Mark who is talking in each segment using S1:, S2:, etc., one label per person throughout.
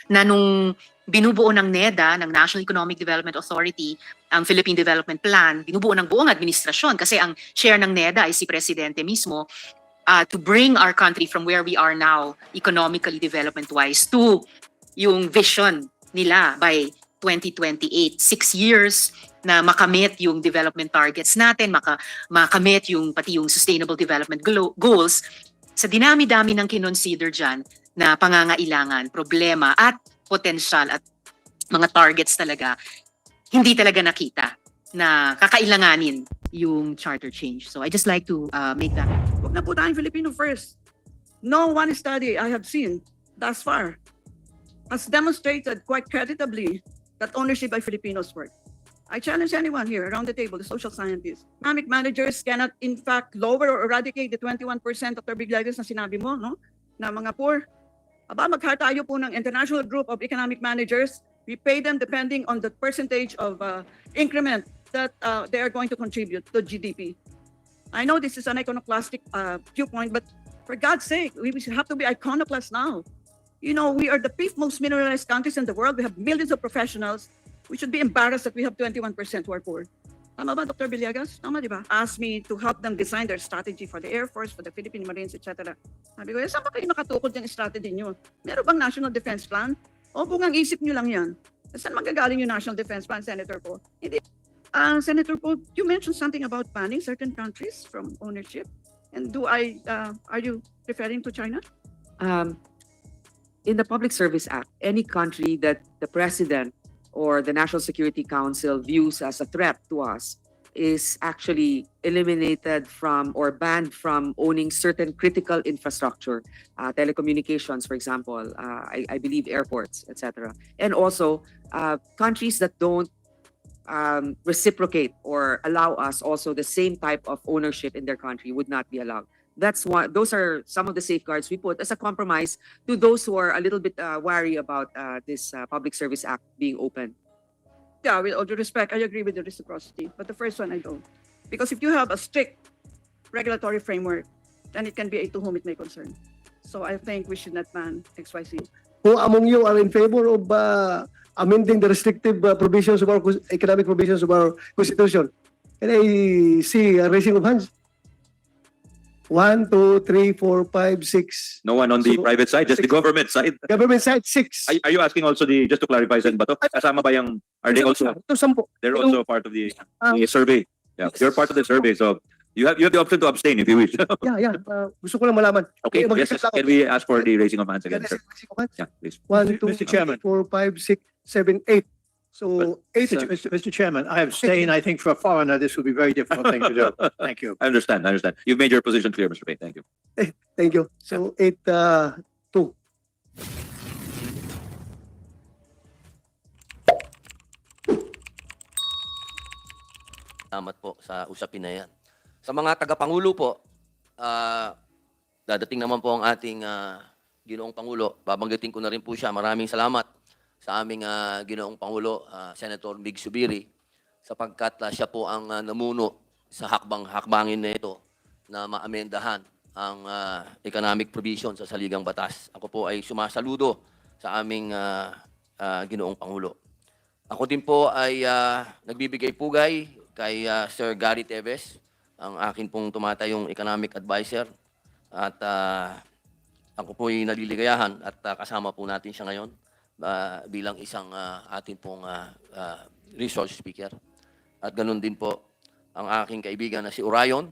S1: na nung binubuo ng NEDA, ng National Economic Development Authority, ang Philippine Development Plan, binubuo ng buong administrasyon kasi ang chair ng NEDA ay si Presidente mismo, to bring our country from where we are now, economically, development-wise, to yung vision nila by 2028. 6 years na makamit yung development targets natin, makamit yung pati yung sustainable development goals. Sa dinami-dami ng kinonsider dyan na pangangailangan, problema at potensyal at mga targets talaga, hindi talaga nakita na kakailanganin yung charter change. So I just like to make that.
S2: Huwag na po tayong Filipino first. No one study I have seen thus far has demonstrated quite creditably that ownership by Filipinos work. I challenge anyone here around the table, the social scientists. Economic managers cannot in fact lower or eradicate the 21% of their big legacies na sinabi mo, no? Na mga poor. Aba, mag-hire tayo po ng international group of economic managers. We pay them depending on the percentage of increment that they are going to contribute to GDP. I know this is an iconoclastic viewpoint, but for God's sake, we have to be iconoclast now. You know, we are the fifth most mineralized countries in the world. We have millions of professionals. We should be embarrassed that we have 21% who are poor. Tama ba, Dr. Villegas? Tama, di ba? Asked me to help them design their strategy for the Air Force, for the Philippine Marines, etc. Sabi ko, saan ba kayo nakatukod yung strategy nyo? Meron bang National Defense Plan? O kung ang isip nyo lang yan, saan magagaling yung National Defense Plan, Senator Po? Hindi. Senator Po, you mentioned something about banning certain countries from ownership. And are you referring to China?
S3: In the Public Service Act, any country that the President or the National Security Council views as a threat to us is actually eliminated from or banned from owning certain critical infrastructure, telecommunications, for example, I believe airports, etc. And also, countries that don't reciprocate or allow us also the same type of ownership in their country would not be allowed. That's why those are some of the safeguards we put as a compromise to those who are a little bit wary about this Public Service Act being open.
S2: Yeah, with all due respect, I agree with the reciprocity. But the first one, I don't. Because if you have a strict regulatory framework, then it can be a to whom it may concern. So I think we should not ban XYZ.
S4: Who among you are in favor of amending the restrictive provisions of our economic provisions of our Constitution? Can I see a raising of hands? 1, 2, 3, 4, 5, 6.
S5: No one on the
S4: So,
S5: private side, just the government side.
S4: Government side, 6.
S5: Are you asking also just to clarify, Sen Bato, kasama ba yung, are they also,
S4: Ito, 10.
S5: they're also part of the survey? Yeah, you're part of the survey, so you have the option to abstain if you wish.
S4: Yeah. Gusto ko lang malaman.
S5: Okay,
S4: Okay,
S5: yes, can we ask for the raising of hands again, sir? Yeah, please.
S4: 1, 2,
S6: Mr. Chairman.
S4: 4, 5, 6, 7, 8. So 8.
S6: Mr. Chairman, I abstain. I think for a foreigner, this would be a very difficult thing to do. Thank you.
S5: I understand. You've made your position clear, Mr. Payne. Thank you.
S4: Thank you. So 8, 2.
S7: Salamat po sa usapin na yan. Sa mga tagapangulo po, dadating naman po ang ating Ginoong Pangulo. Babanggitin ko na rin po siya. Maraming salamat sa aming Ginoong Pangulo, Senator Mig Subiri, sapagkat siya po ang namuno sa hakbangin na ito na maamendahan ang economic provision sa saligang batas. Ako po ay sumasaludo sa aming Ginoong Pangulo. Ako din po ay nagbibigay pugay kay Sir Gary Teves, ang akin pong tumatayong economic advisor. At ako po ay naliligayahan at kasama po natin siya ngayon bilang isang atin pong resource speaker. At ganun din po ang aking kaibigan na si Orion.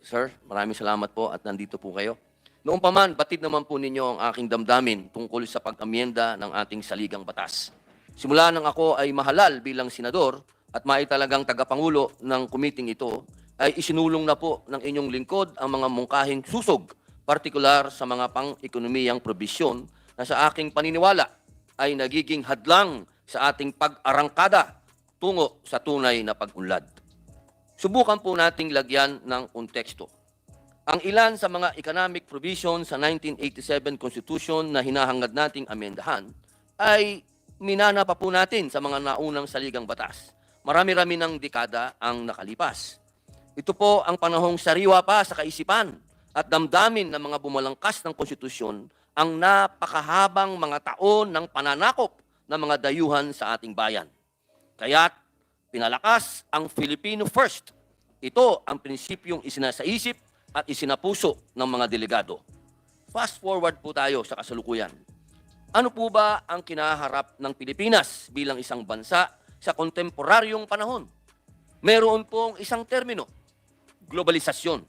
S7: Sir, maraming salamat po at nandito po kayo. Noong pa man, batid naman po ninyo ang aking damdamin tungkol sa pag-amyenda ng ating saligang batas. Simula nang ako ay mahalal bilang senador at maitalagang tagapangulo ng committee ito, ay isinulong na po ng inyong lingkod ang mga mungkahing susog, partikular sa mga pang-ekonomiyang probisyon na sa aking paniniwala ay nagiging hadlang sa ating pag-arangkada tungo sa tunay na pag-unlad. Subukan po nating lagyan ng konteksto. Ang ilan sa mga economic provision sa 1987 Constitution na hinahangad nating amendahan ay minana pa po natin sa mga naunang saligang batas. Marami-rami ng dekada ang nakalipas. Ito po ang panahong sariwa pa sa kaisipan at damdamin ng mga bumalangkas ng konstitusyon ang napakahabang mga taon ng pananakop ng mga dayuhan sa ating bayan. Kaya't pinalakas ang Filipino First. Ito ang prinsipyong isinasaisip at isinapuso ng mga delegado. Fast forward po tayo sa kasalukuyan. Ano po ba ang kinaharap ng Pilipinas bilang isang bansa sa kontemporaryong panahon? Meron pong isang termino, globalisasyon.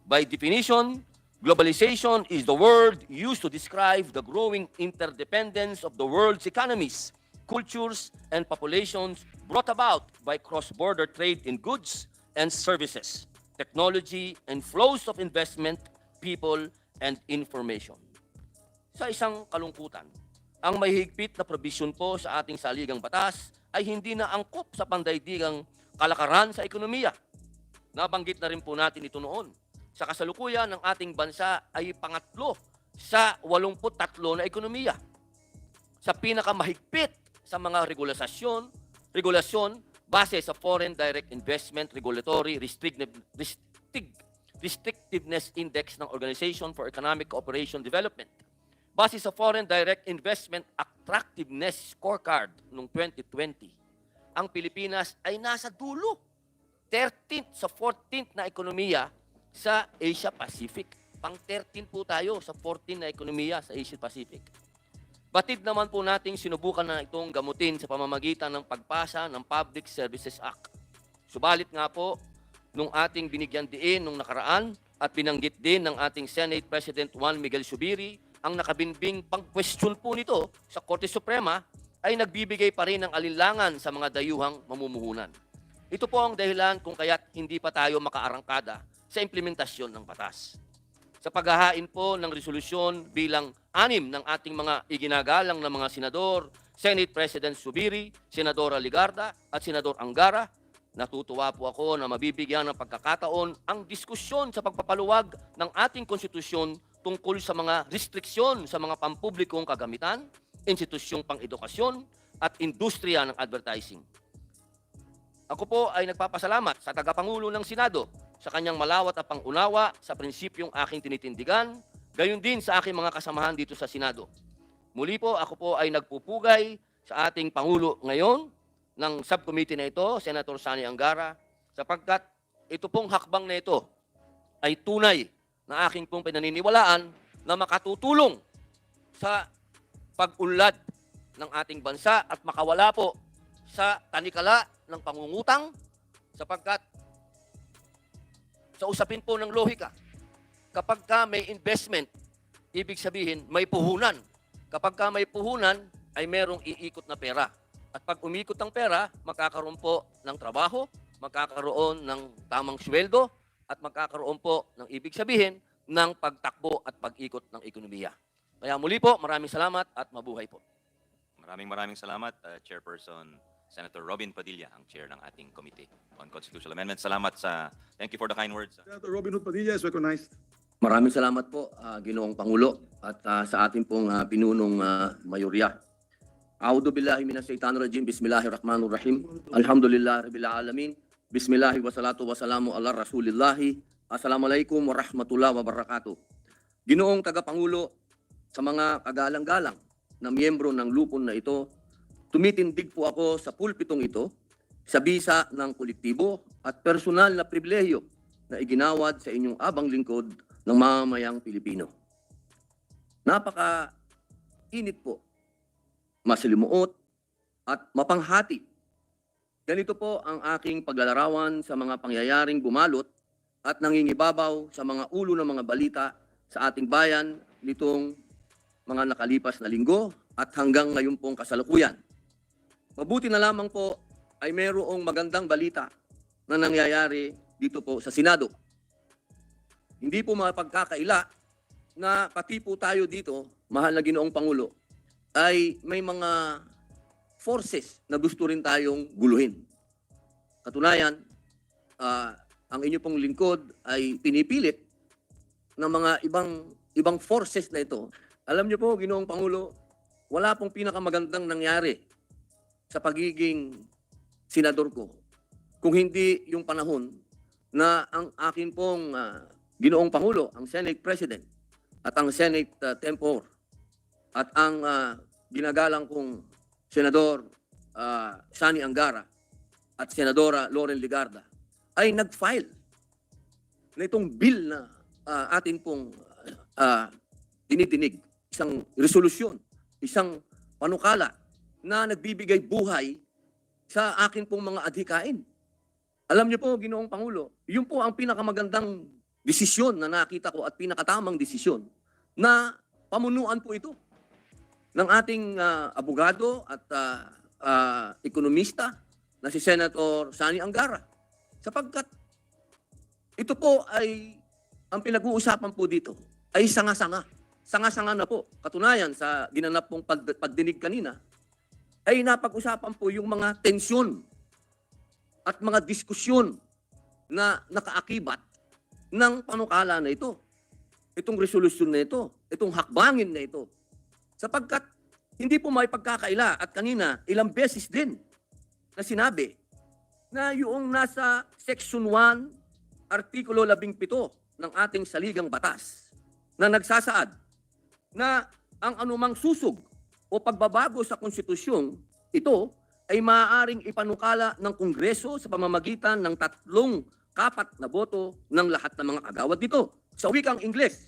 S7: By definition, globalization is the word used to describe the growing interdependence of the world's economies, cultures, and populations brought about by cross-border trade in goods and services, technology, and flows of investment, people, and information. Sa isang kalungkutan, ang mahigpit na probisyon po sa ating saligang batas ay hindi na angkop sa pandaigdigang kalakaran sa ekonomiya. Nabanggit na rin po natin ito noon. Sa kasalukuyan, ang ating bansa ay pangatlo sa 83 na ekonomiya. Sa pinakamahigpit sa mga regulasyon base sa Foreign Direct Investment Regulatory Restrictiveness Index ng Organization for Economic Cooperation Development. Base sa Foreign Direct Investment Attractiveness Scorecard noong 2020, ang Pilipinas ay nasa dulo, 13th sa 14th na ekonomiya sa Asia Pacific. Pang 13 po tayo sa 14 na ekonomiya sa Asia Pacific. Batid naman po nating sinubukan na itong gamutin sa pamamagitan ng pagpasa ng Public Services Act. Subalit nga po, nung ating binigyan diin nung nakaraan at binanggit din ng ating Senate President Juan Miguel Zubiri, ang nakabinbing pang-question po nito sa Korte Suprema ay nagbibigay pa rin ng alinlangan sa mga dayuhang mamumuhunan. Ito po ang dahilan kung kaya't hindi pa tayo makaarangkada sa implementasyon ng batas. Sa paghahain po ng resolusyon bilang 6 ng ating mga iginagalang na mga senador, Senate President Zubiri, Senadora Ligarda at Senador Angara, natutuwa po ako na mabibigyan ng pagkakataon ang diskusyon sa pagpapaluwag ng ating konstitusyon tungkol sa mga restriksyon sa mga pampublikong kagamitan, institusyong pang-edukasyon at industriya ng advertising. Ako po ay nagpapasalamat sa tagapangulo ng Senado sa kanyang malawat at pangunawa sa prinsipyong aking tinitindigan, gayon din sa aking mga kasamahan dito sa Senado. Muli po, ako po ay nagpupugay sa ating Pangulo ngayon ng subcommittee na ito, Senator Sani Angara, sapagkat ito pong hakbang na ito ay tunay na aking pong pinaniniwalaan na makatutulong sa pag-unlad ng ating bansa at makawala po sa tanikala ng pangungutang sapagkat sa usapin po ng lohika, kapag ka may investment, ibig sabihin may puhunan. Kapag ka may puhunan, ay merong iikot na pera. At pag umikot ang pera, magkakaroon po ng trabaho, magkakaroon ng tamang sweldo, at magkakaroon po ng ibig sabihin ng pagtakbo at pag-ikot ng ekonomiya. Kaya muli po, maraming salamat at mabuhay po.
S5: Maraming salamat, Chairperson Senator Robin Padilla, ang chair ng ating Committee on Constitutional Amendments. Thank you for the kind words.
S8: Senator Robin Hood Padilla is recognized.
S7: Maraming salamat po, Ginoong Pangulo, at sa ating pong pinunong mayorya. A'udhu billahi minash shaitanir rajim. Bismillahirrahmanirrahim. Alhamdulillah rabbil alamin. Bismillahi wassalatu wassalamu ala rasulillahi. Assalamualaikum warahmatullahi wabarakatuh. Ginoong tagapangulo, sa mga kagalang-galang na miyembro ng lupon na ito, tumitindig po ako sa pulpitong ito sa bisa ng kolektibo at personal na pribilehyo na iginawad sa inyong abang lingkod ng mamamayang Pilipino. Napaka-init po, masalimuot at mapanghati. Ganito po ang aking paglalarawan sa mga pangyayaring bumalot at nangingibabaw sa mga ulo ng mga balita sa ating bayan nitong mga nakalipas na linggo at hanggang ngayon pong kasalukuyan. Mabuti na lamang po ay mayroong magandang balita na nangyayari dito po sa Senado. Hindi po mapagkakaila na pati po tayo dito, mahal na Ginoong Pangulo, ay may mga forces na gusto rin tayong guluhin. Katunayan, ang inyo pong lingkod ay pinipilit ng mga ibang forces na ito. Alam niyo po, Ginoong Pangulo, wala pong pinakamagandang nangyari sa pagiging senador ko kung hindi yung panahon na ang akin pong Ginoong Pangulo, ang Senate President, at ang Senate Tempor, at ang ginagalang kong Senador Sani Angara at Senadora Loren Ligarda ay nag-file na itong bill na atin pong dinidinig, isang resolusyon, isang panukala na nagbibigay buhay sa akin pong mga adhikain. Alam niyo po, Ginoong Pangulo, yun po ang pinakamagandang desisyon na nakita ko at pinakatamang desisyon na pamunuan po ito ng ating abogado at ekonomista na si Senator Sani Angara. Sapagkat ito po ay, ang pinag-uusapan po dito ay sanga-sanga. Sanga-sanga na po. Katunayan sa ginanap pong pagdinig kanina, ay napag-usapan po yung mga tensyon at mga diskusyon na nakaakibat ng panukala na ito. Itong resolusyon na ito, itong hakbangin na ito. Sapagkat hindi po may pagkakaila at kanina ilang beses din na sinabi na yung nasa Section 1, Artikulo 17 ng ating saligang batas na nagsasaad na ang anumang susog o pagbabago sa konstitusyon, ito ay maaaring ipanukala ng Kongreso sa pamamagitan ng 3/4 na boto ng lahat ng mga kagawad nito. Sa wikang Ingles,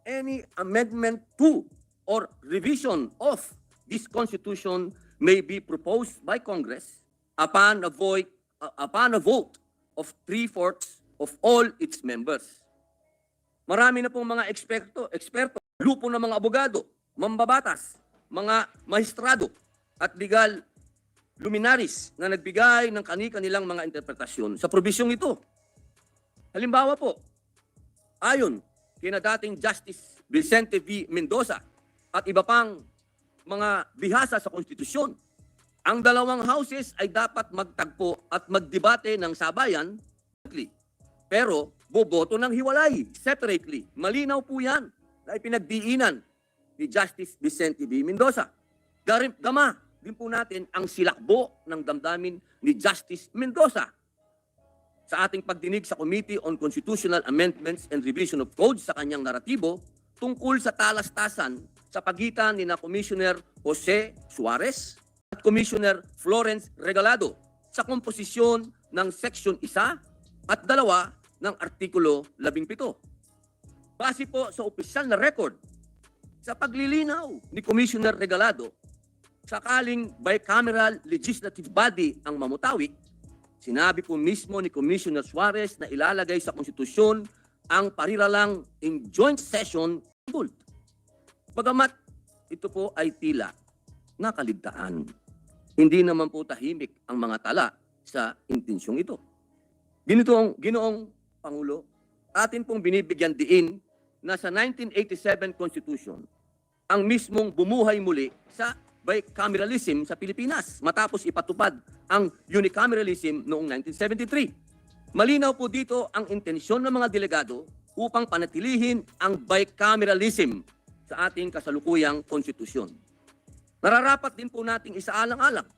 S7: any amendment to or revision of this constitution may be proposed by Congress upon a vote of 3/4 of all its members. Marami na pong mga eksperto, grupo ng mga abogado, mambabatas, mga maestrado at legal luminaries na nagbigay ng kani-kanilang mga interpretasyon sa probisyong ito. Halimbawa po, ayon kina dating Justice Vicente V. Mendoza at iba pang mga bihasa sa konstitusyon, ang dalawang houses ay dapat magtagpo at magdebate ng sabayan, pero boboto ng hiwalay, separately. Malinaw po yan na ipinagdiinan ni Justice Vicente V. Mendoza. Gama din po natin ang silakbo ng damdamin ni Justice Mendoza sa ating pagdinig sa Committee on Constitutional Amendments and Revision of Codes sa kanyang naratibo tungkol sa talastasan sa pagitan ni na Commissioner Jose Suarez at Commissioner Florence Regalado sa komposisyon ng Section 1 at 2 ng Artikulo 17. Base po sa opisyal na record, sa paglilinaw ni Commissioner Regalado, sakaling bicameral legislative body ang mamutawi, sinabi po mismo ni Commissioner Suarez na ilalagay sa konstitusyon ang pariralang in joint session. Bagamat ito po ay tila nakaligtaan, hindi naman po tahimik ang mga tala sa intensyong ito. Ginoong Pangulo, atin pong binibigyan diin na sa 1987 Constitution ang mismong bumuhay muli sa bicameralism sa Pilipinas matapos ipatupad ang unicameralism noong 1973. Malinaw po dito ang intensyon ng mga delegado upang panatilihin ang bicameralism sa ating kasalukuyang konstitusyon. Nararapat din po nating isaalang-alang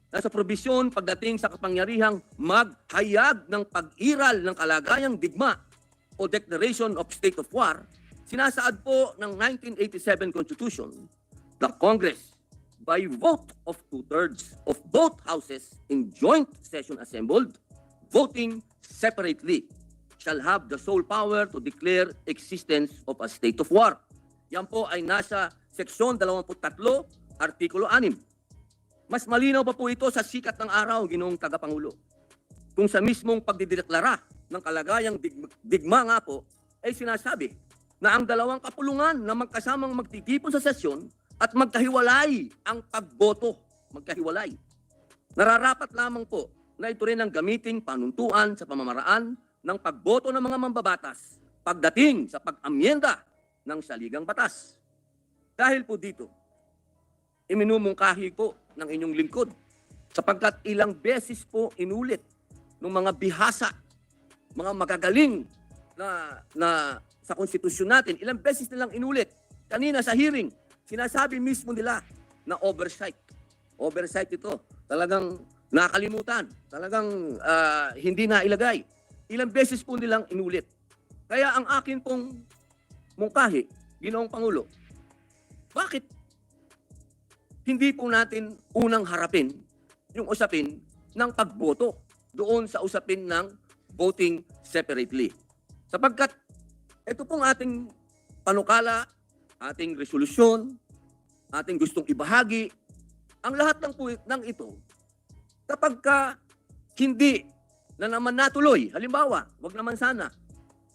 S7: na sa probisyon pagdating sa kapangyarihang maghayag ng pag-iral ng kalagayang digma o Declaration of State of War, sinasaad po ng 1987 Constitution, the Congress, by vote of 2/3 of both houses in joint session assembled, voting separately, shall have the sole power to declare existence of a state of war. Yan po ay nasa Seksyon 23, Artikulo 6. Mas malinaw pa po ito sa sikat ng araw, Ginoong Tagapangulo. Kung sa mismong pagdideklara ng kalagayang digma nga po, ay sinasabi na ang dalawang kapulungan na magkasamang magtitipon sa sesyon at magkahiwalay ang pagboto. Magkahiwalay. Nararapat lamang po na ito rin ang gamiting panuntuan sa pamamaraan ng pagboto ng mga mambabatas pagdating sa pag-amyenda ng saligang batas. Dahil po dito, iminumungkahi po ng inyong lingkod sapagkat ilang beses po inulit ng mga bihasa, mga magagaling na sa konstitusyon natin, ilang beses nilang inulit. Kanina sa hearing, sinasabi mismo nila na oversight. Oversight ito. Talagang nakalimutan. Talagang hindi na ilagay. Ilang beses po nilang inulit Kaya ang akin pong mungkahi, Ginoong Pangulo, bakit hindi po natin unang harapin yung usapin ng pagboto doon sa usapin ng voting separately? Sapagkat ito pong ating panukala, ating resolusyon, ating gustong ibahagi, ang lahat ng ito, kapag ka hindi na naman natuloy, halimbawa, wag naman sana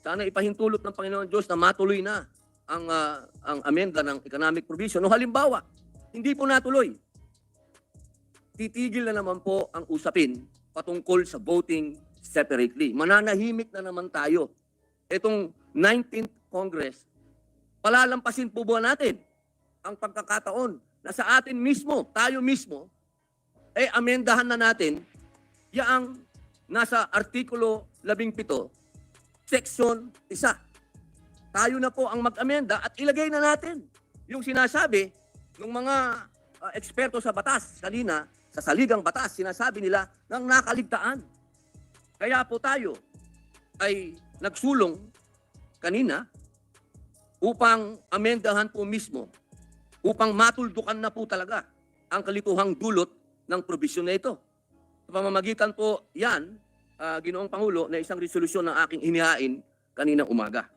S7: ipahintulot ng Panginoon Diyos na matuloy na ang amenda ng economic provision. O halimbawa, hindi po natuloy, titigil na naman po ang usapin patungkol sa voting separately. Mananahimik na naman tayo. Itong 19th Congress, palalampasin po ba natin ang pagkakataon na sa atin mismo, tayo mismo, amendahan na natin yang nasa Artikulo 17, Section 1. Tayo na po ang mag-amenda at ilagay na natin yung sinasabi ng mga eksperto sa batas kanina, sa saligang batas, sinasabi nila ng nakaligtaan. Kaya po tayo ay nagsulong kanina upang amendahan po mismo, upang matuldukan na po talaga ang kalituhang dulot ng probisyon na ito. Sa pamamagitan po yan, Ginoong Pangulo, na isang resolusyon ng aking inihain kaninang umaga.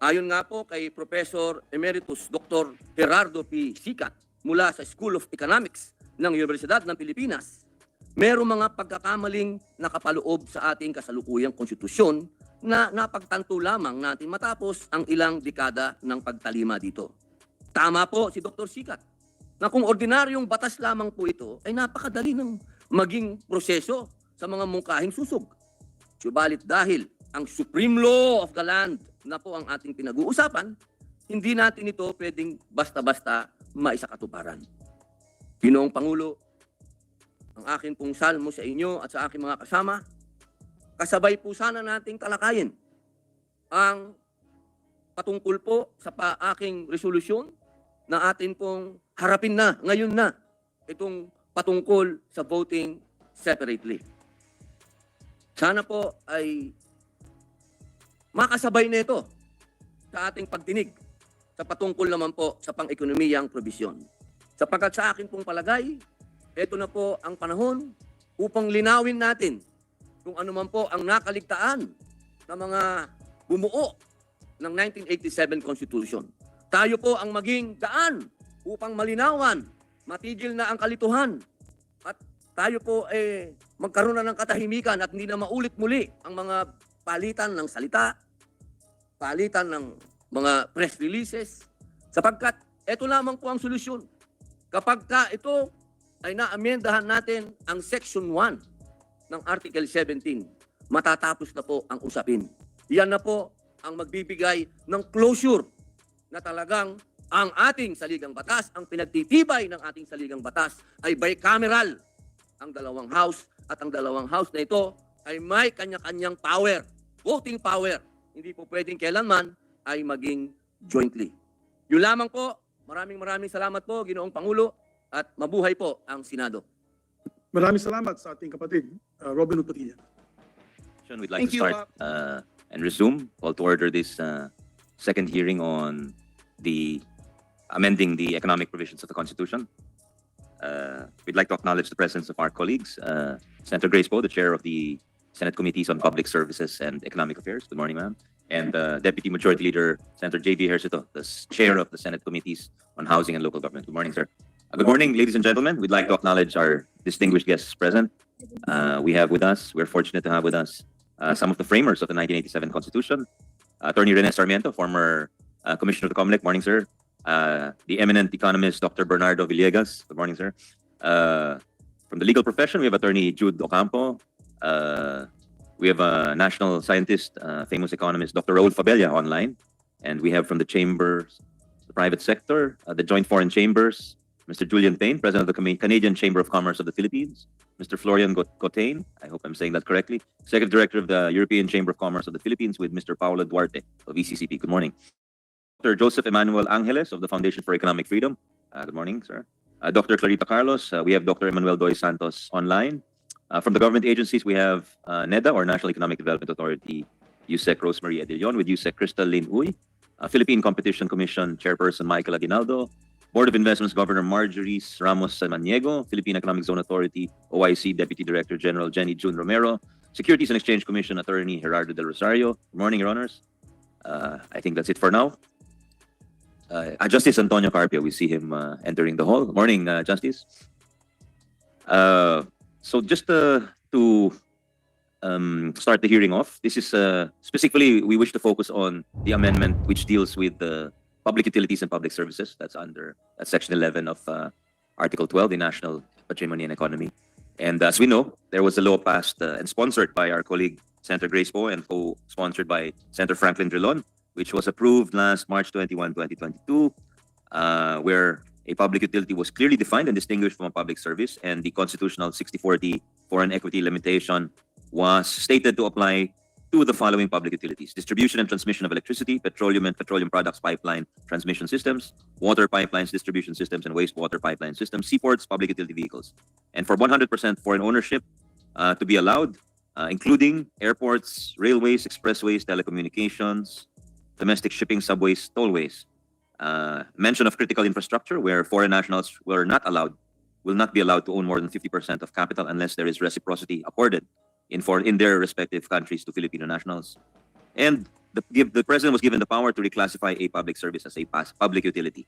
S7: Ayon nga po kay Professor Emeritus Dr. Gerardo P. Sicat mula sa School of Economics ng Universidad ng Pilipinas, merong mga pagkakamaling nakapaloob sa ating kasalukuyang konstitusyon na napagtanto lamang natin matapos ang ilang dekada ng pagtalima dito. Tama po si Dr. Sicat na kung ordinaryong batas lamang po ito ay napakadali ng maging proseso sa mga mungkahing susog. Subalit dahil ang supreme law of the land na po ang ating pinag-uusapan, hindi natin ito pwedeng basta-basta maisakatuparan. Ginoong Pangulo, ang akin pong salmo sa inyo at sa aking mga kasama, kasabay po sana nating talakayin ang patungkol po sa aking resolusyon na atin pong harapin na, ngayon na, itong patungkol sa voting separately. Sana po ay makasabay na ito sa ating pagdinig sa patungkol naman po sa pang-ekonomiyang probisyon. Sapagkat sa akin pong palagay, ito na po ang panahon upang linawin natin kung ano man po ang nakaligtaan ng mga bumuo ng 1987 Constitution. Tayo po ang maging daan upang malinawan, matigil na ang kalituhan, at tayo po magkaroon na ng katahimikan at hindi na maulit muli ang mga palitan ng salita, palitan ng mga press releases, sapagkat ito lamang po ang solusyon. Kapag ka ito ay naamendahan natin ang Section 1 ng Article 17, matatapos na po ang usapin. Yan na po ang magbibigay ng closure na talagang ang ating saligang batas, ang pinagtitibay ng ating saligang batas ay bicameral. Ang dalawang house at ang dalawang house na ito ay may kanya-kanyang power, voting power. Hindi po pwedeng kailanman ay maging jointly. Yun lamang po. Maraming salamat po, Ginoong Pangulo, at mabuhay po ang Senado.
S8: Maraming salamat sa ating kapatid, Robin Padilla.
S5: We'd like to start and resume. Call to order this second hearing on the amending the economic provisions of the Constitution. We'd like to acknowledge the presence of our colleagues, Senator Grace Po, the Chair of the Senate Committees on Public Services and Economic Affairs. Good morning, ma'am. And Deputy Majority Leader, Senator J.D. Ejercito, the Chair of the Senate Committees on Housing and Local Government. Good morning, sir. Good morning, ladies and gentlemen. We'd like to acknowledge our distinguished guests present. We're fortunate to have with us some of the framers of the 1987 Constitution. Attorney Rene Sarmiento, former Commissioner of the COMELEC. Morning, sir. The eminent economist, Dr. Bernardo Villegas. Good morning, sir. From the legal profession, we have Attorney Jude Ocampo. We have a national scientist, famous economist, Dr. Raul Fabella online. And we have from the chambers, the private sector, the Joint Foreign Chambers, Mr. Julian Payne, President of the Canadian Chamber of Commerce of the Philippines, Mr. Florian Cotain, I hope I'm saying that correctly, Executive Director of the European Chamber of Commerce of the Philippines, with Mr. Paulo Duarte of ECCP. Good morning. Dr. Joseph Emmanuel Angeles of the Foundation for Economic Freedom. Good morning, sir. Dr. Clarita Carlos. We have Dr. Emmanuel Doy Santos online. From the government agencies, we have NEDA, or National Economic Development Authority, USEC Rosemary Edilion, with USEC Crystal Lin Uy, Philippine Competition Commission Chairperson Michael Aguinaldo, Board of Investments Governor Marjorie Ramos Samaniego, Philippine Economic Zone Authority OIC Deputy Director General Jenny June Romero, Securities and Exchange Commission Attorney Gerardo Del Rosario. Good morning, Your Honors. I think that's it for now. Justice Antonio Carpio, we see him entering the hall. Good morning, Justice. So just to start the hearing off, this is specifically, we wish to focus on the amendment which deals with the public utilities and public services. That's under Section 11 of Article 12, the National Patrimony and Economy. And as we know, there was a law passed and sponsored by our colleague Senator Grace Po and co-sponsored by Senator Franklin Drilon, which was approved last March 21, 2022, where a public utility was clearly defined and distinguished from a public service, and the constitutional 60/40 foreign equity limitation was stated to apply to the following public utilities: distribution and transmission of electricity, petroleum and petroleum products pipeline transmission systems, water pipelines, distribution systems, and wastewater pipeline systems, seaports, public utility vehicles. And for 100% foreign ownership to be allowed, including airports, railways, expressways, telecommunications, domestic shipping, subways, tollways. Mention of critical infrastructure, where foreign nationals will not be allowed to own more than 50% of capital unless there is reciprocity accorded in their respective countries to Filipino nationals. And the president was given the power to reclassify a public service as a public utility,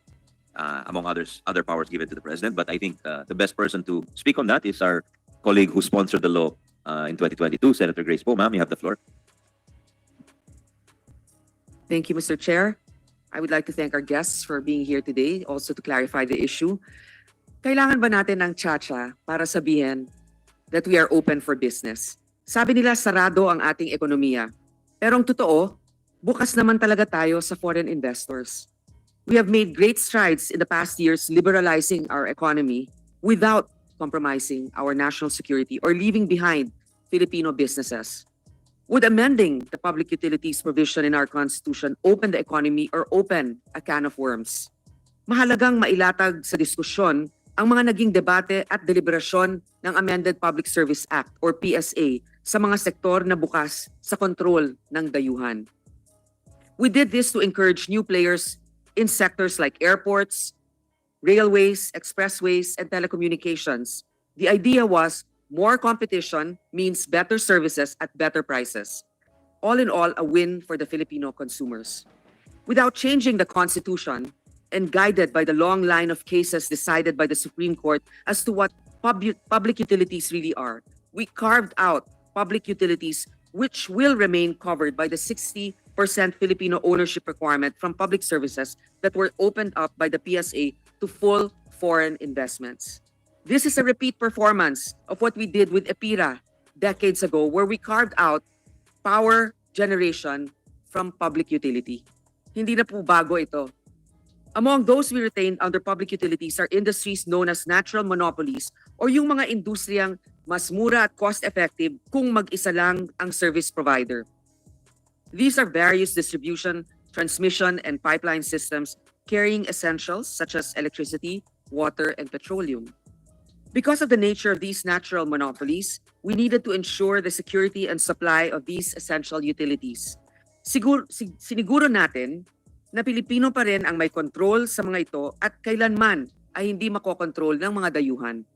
S5: among other powers given to the president. But I think the best person to speak on that is our colleague who sponsored the law in 2022, Senator Grace Po. Ma'am, you have the floor.
S3: Thank you, Mr. Chair. I would like to thank our guests for being here today, also to clarify the issue. Kailangan ba natin ng tsa-tsa para sabihin that we are open for business? Sabi nila sarado ang ating ekonomiya. Pero ang totoo, bukas naman talaga tayo sa foreign investors. We have made great strides in the past years liberalizing our economy without compromising our national security or leaving behind Filipino businesses. Would amending the public utilities provision in our Constitution open the economy or open a can of worms? Mahalagang mailatag sa diskusyon ang mga naging debate at deliberasyon ng Amended Public Service Act or PSA sa mga sektor na bukas sa kontrol ng dayuhan. We did this to encourage new players in sectors like airports, railways, expressways, and telecommunications. The idea was more competition means better services at better prices. All in all, a win for the Filipino consumers. Without changing the Constitution and guided by the long line of cases decided by the Supreme Court as to what public utilities really are, we carved out public utilities which will remain covered by the 60% Filipino ownership requirement from public services that were opened up by the PSA to full foreign investments. This is a repeat performance of what we did with EPIRA decades ago, where we carved out power generation from public utility. Hindi na po bago ito. Among those we retained under public utilities are industries known as natural monopolies or yung mga industriyang mas mura at cost-effective kung mag-isa lang ang service provider. These are various distribution, transmission, and pipeline systems carrying essentials such as electricity, water, and petroleum. Because of the nature of these natural monopolies, we needed to ensure the security and supply of these essential utilities. Siniguro natin na Pilipino pa rin ang may control sa mga ito at kailanman ay hindi makokontrol ng mga dayuhan.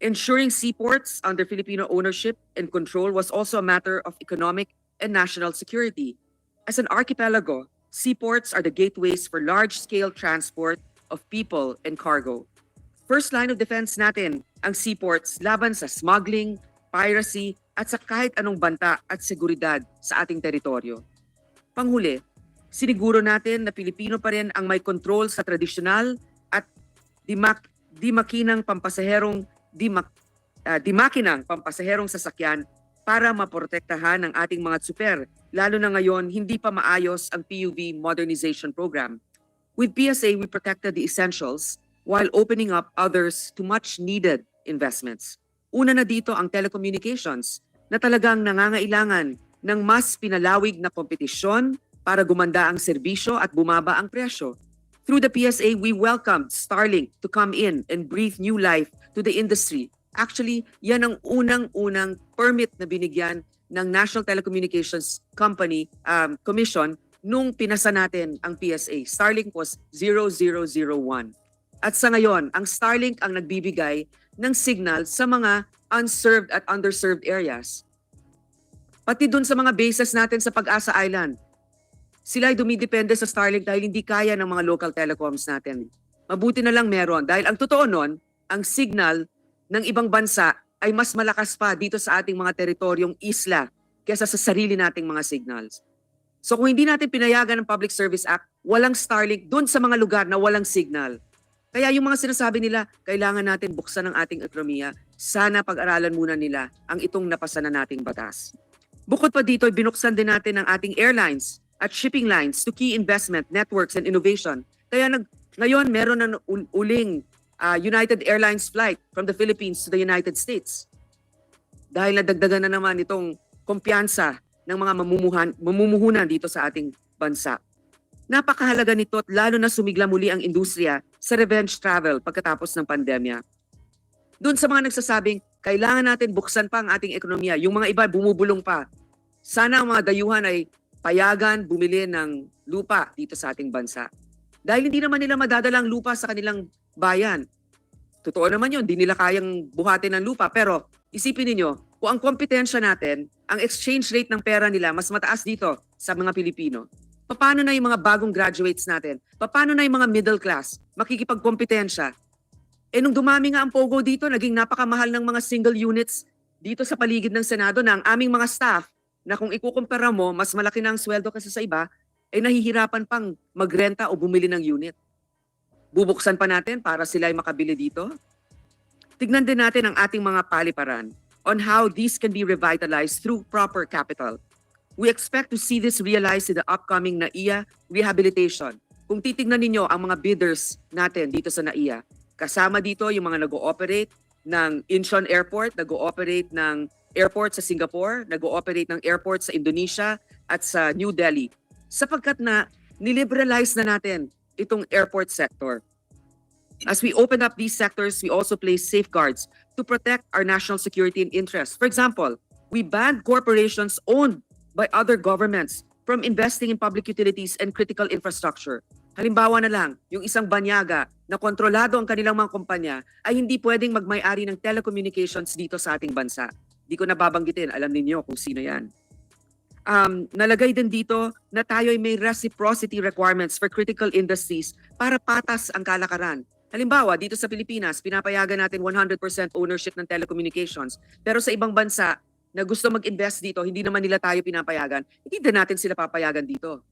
S3: Ensuring seaports under Filipino ownership and control was also a matter of economic and national security. As an archipelago, seaports are the gateways for large-scale transport of people and cargo. First line of defense natin ang seaports laban sa smuggling, piracy, at sa kahit anong banta at seguridad sa ating teritoryo. Panghuli, siniguro natin na Pilipino pa rin ang may control sa tradisyonal at dimakinang pampasaherong sasakyan para maprotektahan ang ating mga tsuper, lalo na ngayon hindi pa maayos ang PUV modernization program. With PSA, we protected the essentials while opening up others to much-needed investments. Una na dito ang telecommunications na talagang nangangailangan ng mas pinalawig na kompetisyon para gumanda ang serbisyo at bumaba ang presyo. Through the PSA, we welcomed Starlink to come in and breathe new life to the industry. Actually, yan ang unang-unang permit na binigyan ng National Telecommunications Company Commission nung pinasa natin ang PSA. Starlink was 0001. At sa ngayon, ang Starlink ang nagbibigay ng signal sa mga unserved at underserved areas. Pati dun sa mga bases natin sa Pag-asa Island, sila ay dumidepende sa Starlink dahil hindi kaya ng mga local telecoms natin. Mabuti na lang meron dahil ang totoo nun, ang signal ng ibang bansa ay mas malakas pa dito sa ating mga teritoryong isla kaysa sa sarili nating mga signals. So kung hindi natin pinayagan ng Public Service Act, walang Starlink dun sa mga lugar na walang signal. Kaya yung mga sinasabi nila, kailangan natin buksan ang ating ekonomiya. Sana pag-aralan muna nila ang itong napasa na nating batas. Bukod pa dito, binuksan din natin ang ating airlines at shipping lines to key investment, networks, and innovation. Kaya ngayon, meron na uling United Airlines flight from the Philippines to the United States. Dahil nadagdagan na naman itong kumpiyansa ng mga mamumuhunan dito sa ating bansa. Napakahalaga nito at lalo na sumigla muli ang industriya sa revenge travel pagkatapos ng pandemya. Doon sa mga nagsasabing, kailangan natin buksan pa ang ating ekonomiya. Yung mga iba bumubulong pa. Sana ang mga dayuhan ay payagan bumili ng lupa dito sa ating bansa. Dahil hindi naman nila madadala ang lupa sa kanilang bayan. Totoo naman yun, hindi nila kayang buhatin ng lupa. Pero isipin ninyo, kung ang kompetensya natin, ang exchange rate ng pera nila mas mataas dito sa mga Pilipino, paano na yung mga bagong graduates natin? Paano na yung mga middle class? Makikipagkompetensya. Nung dumami nga ang POGO dito, naging napakamahal ng mga single units dito sa paligid ng Senado na ang aming mga staff na kung ikukumpara mo, mas malaki na ang sweldo kasi sa iba, nahihirapan pang magrenta o bumili ng unit. Bubuksan pa natin para sila ay makabili dito. Tignan din natin ang ating mga paliparan on how these can be revitalized through proper capital. We expect to see this realized in the upcoming NAIA rehabilitation. Kung titignan ninyo ang mga bidders natin dito sa NAIA, kasama dito yung mga nag-ooperate ng Incheon Airport, nag-ooperate ng airport sa Singapore, nag-ooperate ng airport sa Indonesia at sa New Delhi. Sapagkat na niliberalize na natin itong airport sector. As we open up these sectors, we also place safeguards to protect our national security and interests. For example, we banned corporations owned by other governments from investing in public utilities and critical infrastructure. Halimbawa na lang, yung isang banyaga na kontrolado ang kanilang mga kumpanya ay hindi pwedeng magmay-ari ng telecommunications dito sa ating bansa. Di ko nababanggitin, alam ninyo kung sino yan. Nalagay din dito na tayo ay may reciprocity requirements for critical industries para patas ang kalakaran. Halimbawa, dito sa Pilipinas, pinapayagan natin 100% ownership ng telecommunications. Pero sa ibang bansa na gusto mag-invest dito, hindi naman nila tayo pinapayagan, hindi din natin sila papayagan dito.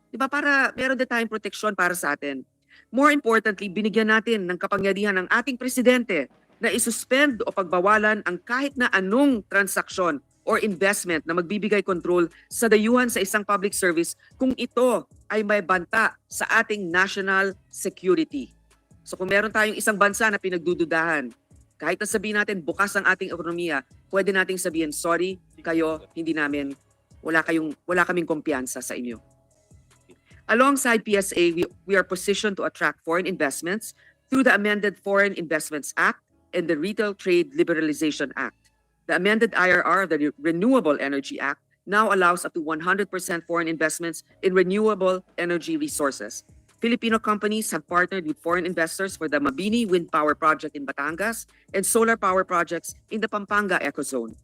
S3: Diba? Para meron din tayong proteksyon para sa atin. More importantly, binigyan natin ng kapangyarihan ng ating presidente na isuspend o pagbawalan ang kahit na anong transaksyon or investment na magbibigay control sa dayuhan sa isang public service kung ito ay may banta sa ating national security. So kung meron tayong isang bansa na pinagdududahan, kahit na sabihin natin bukas ang ating ekonomiya, pwede nating sabihin, sorry, kayo, hindi namin, wala kaming kumpiyansa sa inyo. Alongside PSA, we are positioned to attract foreign investments through the amended Foreign Investments Act and the Retail Trade Liberalization Act. The amended IRR of the Renewable Energy Act now allows up to 100% foreign investments in renewable energy resources. Filipino companies have partnered with foreign investors for the Mabini Wind Power Project in Batangas and solar power projects in the Pampanga Ecozone.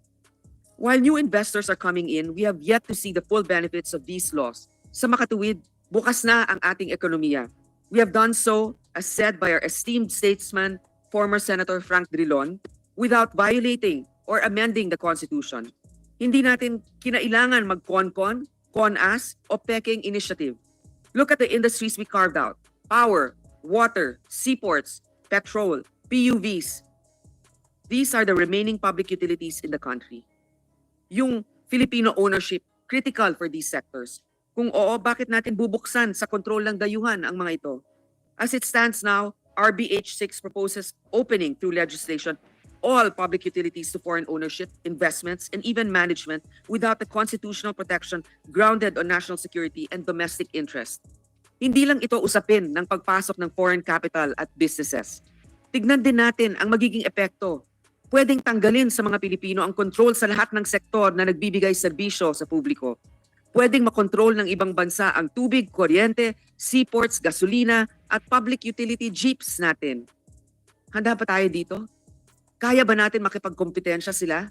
S3: While new investors are coming in, we have yet to see the full benefits of these laws. Sa makatuwid, bukas na ang ating ekonomiya. We have done so, as said by our esteemed statesman, former Senator Frank Drilon, without violating or amending the Constitution. Hindi natin kinailangan mag-con-con, con-as, o peking initiative. Look at the industries we carved out. Power, water, seaports, petrol, PUVs. These are the remaining public utilities in the country. Yung Filipino ownership, critical for these sectors. Kung oo, bakit natin bubuksan sa kontrol ng dayuhan ang mga ito? As it stands now, RBH 6 proposes opening through legislation all public utilities to foreign ownership, investments, and even management without the constitutional protection grounded on national security and domestic interest. Hindi lang ito usapin ng pagpasok ng foreign capital at businesses. Tignan din natin ang magiging epekto Pwedeng tanggalin sa mga Pilipino ang control sa lahat ng sektor na nagbibigay serbisyo sa publiko. Pwedeng makontrol ng ibang bansa ang tubig, kuryente, seaports, gasolina at public utility jeeps natin. Handa pa tayo dito? Kaya ba natin makipagkompetensya sila?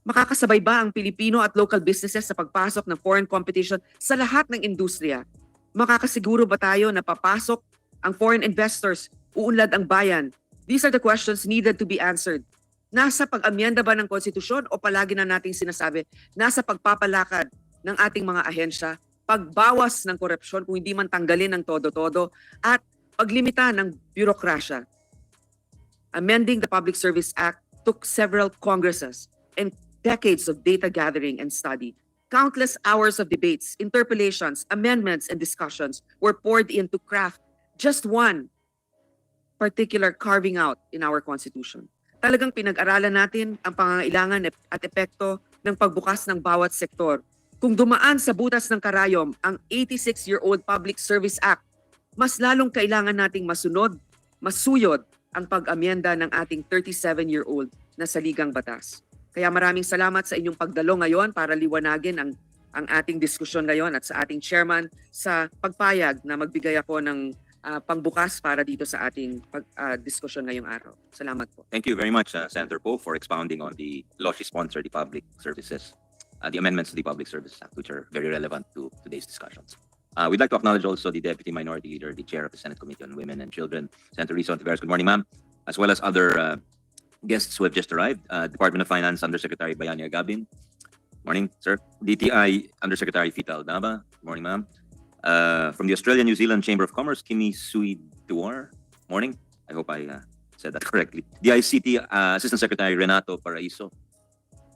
S3: Makakasabay ba ang Pilipino at local businesses sa pagpasok ng foreign competition sa lahat ng industriya? Makakasiguro ba tayo na papasok ang foreign investors, uunlad ang bayan? These are the questions needed to be answered. Nasa pag-amyenda ba ng konstitusyon o palagi na nating sinasabi, nasa pagpapalakad ng ating mga ahensya, pagbawas ng korupsyon kung hindi man tanggalin ng todo-todo, at paglimita ng bureaucracia. Amending the Public Service Act took several congresses and decades of data gathering and study. Countless hours of debates, interpellations, amendments, and discussions were poured in to craft just one particular carving out in our Constitution. Talagang pinag-aralan natin ang pangangailangan at epekto ng pagbukas ng bawat sektor. Kung dumaan sa butas ng karayom ang 86-year-old Public Service Act, mas lalong kailangan nating masunod, masuyod ang pag-amyenda ng ating 37-year-old na saligang batas. Kaya maraming salamat sa inyong pagdalo ngayon para liwanagin ang ating diskusyon ngayon at sa ating chairman sa pagpayag na magbigay ako ng pangbukas para dito sa ating diskusyon ngayong araw. Salamat po.
S5: Thank you very much, Senator Po, for expounding on the law she sponsored, the public services, the amendments to the Public Services Act, which are very relevant to today's discussions. We'd like to acknowledge also the Deputy Minority Leader, the Chair of the Senate Committee on Women and Children, Senator Risa Hontiveros. Good morning, ma'am. As well as other guests who have just arrived. Department of Finance Undersecretary Bayani Agabin. Morning, sir. DTI Undersecretary Fita Aldaba. Good morning, ma'am. From the Australia-New Zealand Chamber of Commerce, Kimi Sui Duar. Morning. I hope I said that correctly. The ICT Assistant Secretary Renato Paraiso.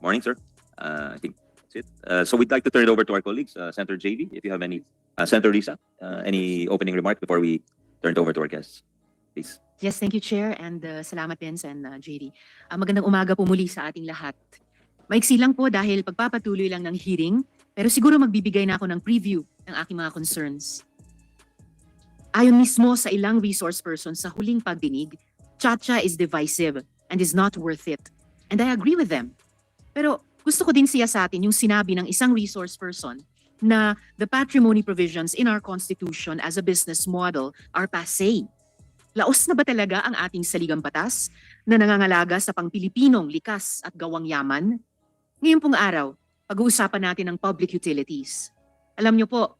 S5: Morning, sir. I think that's it. So we'd like to turn it over to our colleagues. Senator JV, if you have any. Senator Risa, any opening remarks before we turn it over to our guests, please.
S1: Yes, thank you, Chair, and salamat din, Sen. JD. Magandang umaga po muli sa ating lahat. Maiksi lang po dahil pagpapatuloy lang ng hearing, pero siguro magbibigay na ako ng preview ng aking mga concerns. Ayon mismo sa ilang resource persons sa huling pagdinig, Chacha is divisive and is not worth it. And I agree with them. Pero gusto ko din siya sa atin yung sinabi ng isang resource person na the patrimony provisions in our Constitution as a business model are passé. Laos na ba talaga ang ating saligang batas na nangangalaga sa pang-Pilipinong likas at gawang yaman? Ngayon pong araw, pag-uusapan natin ang public utilities. Alam niyo po,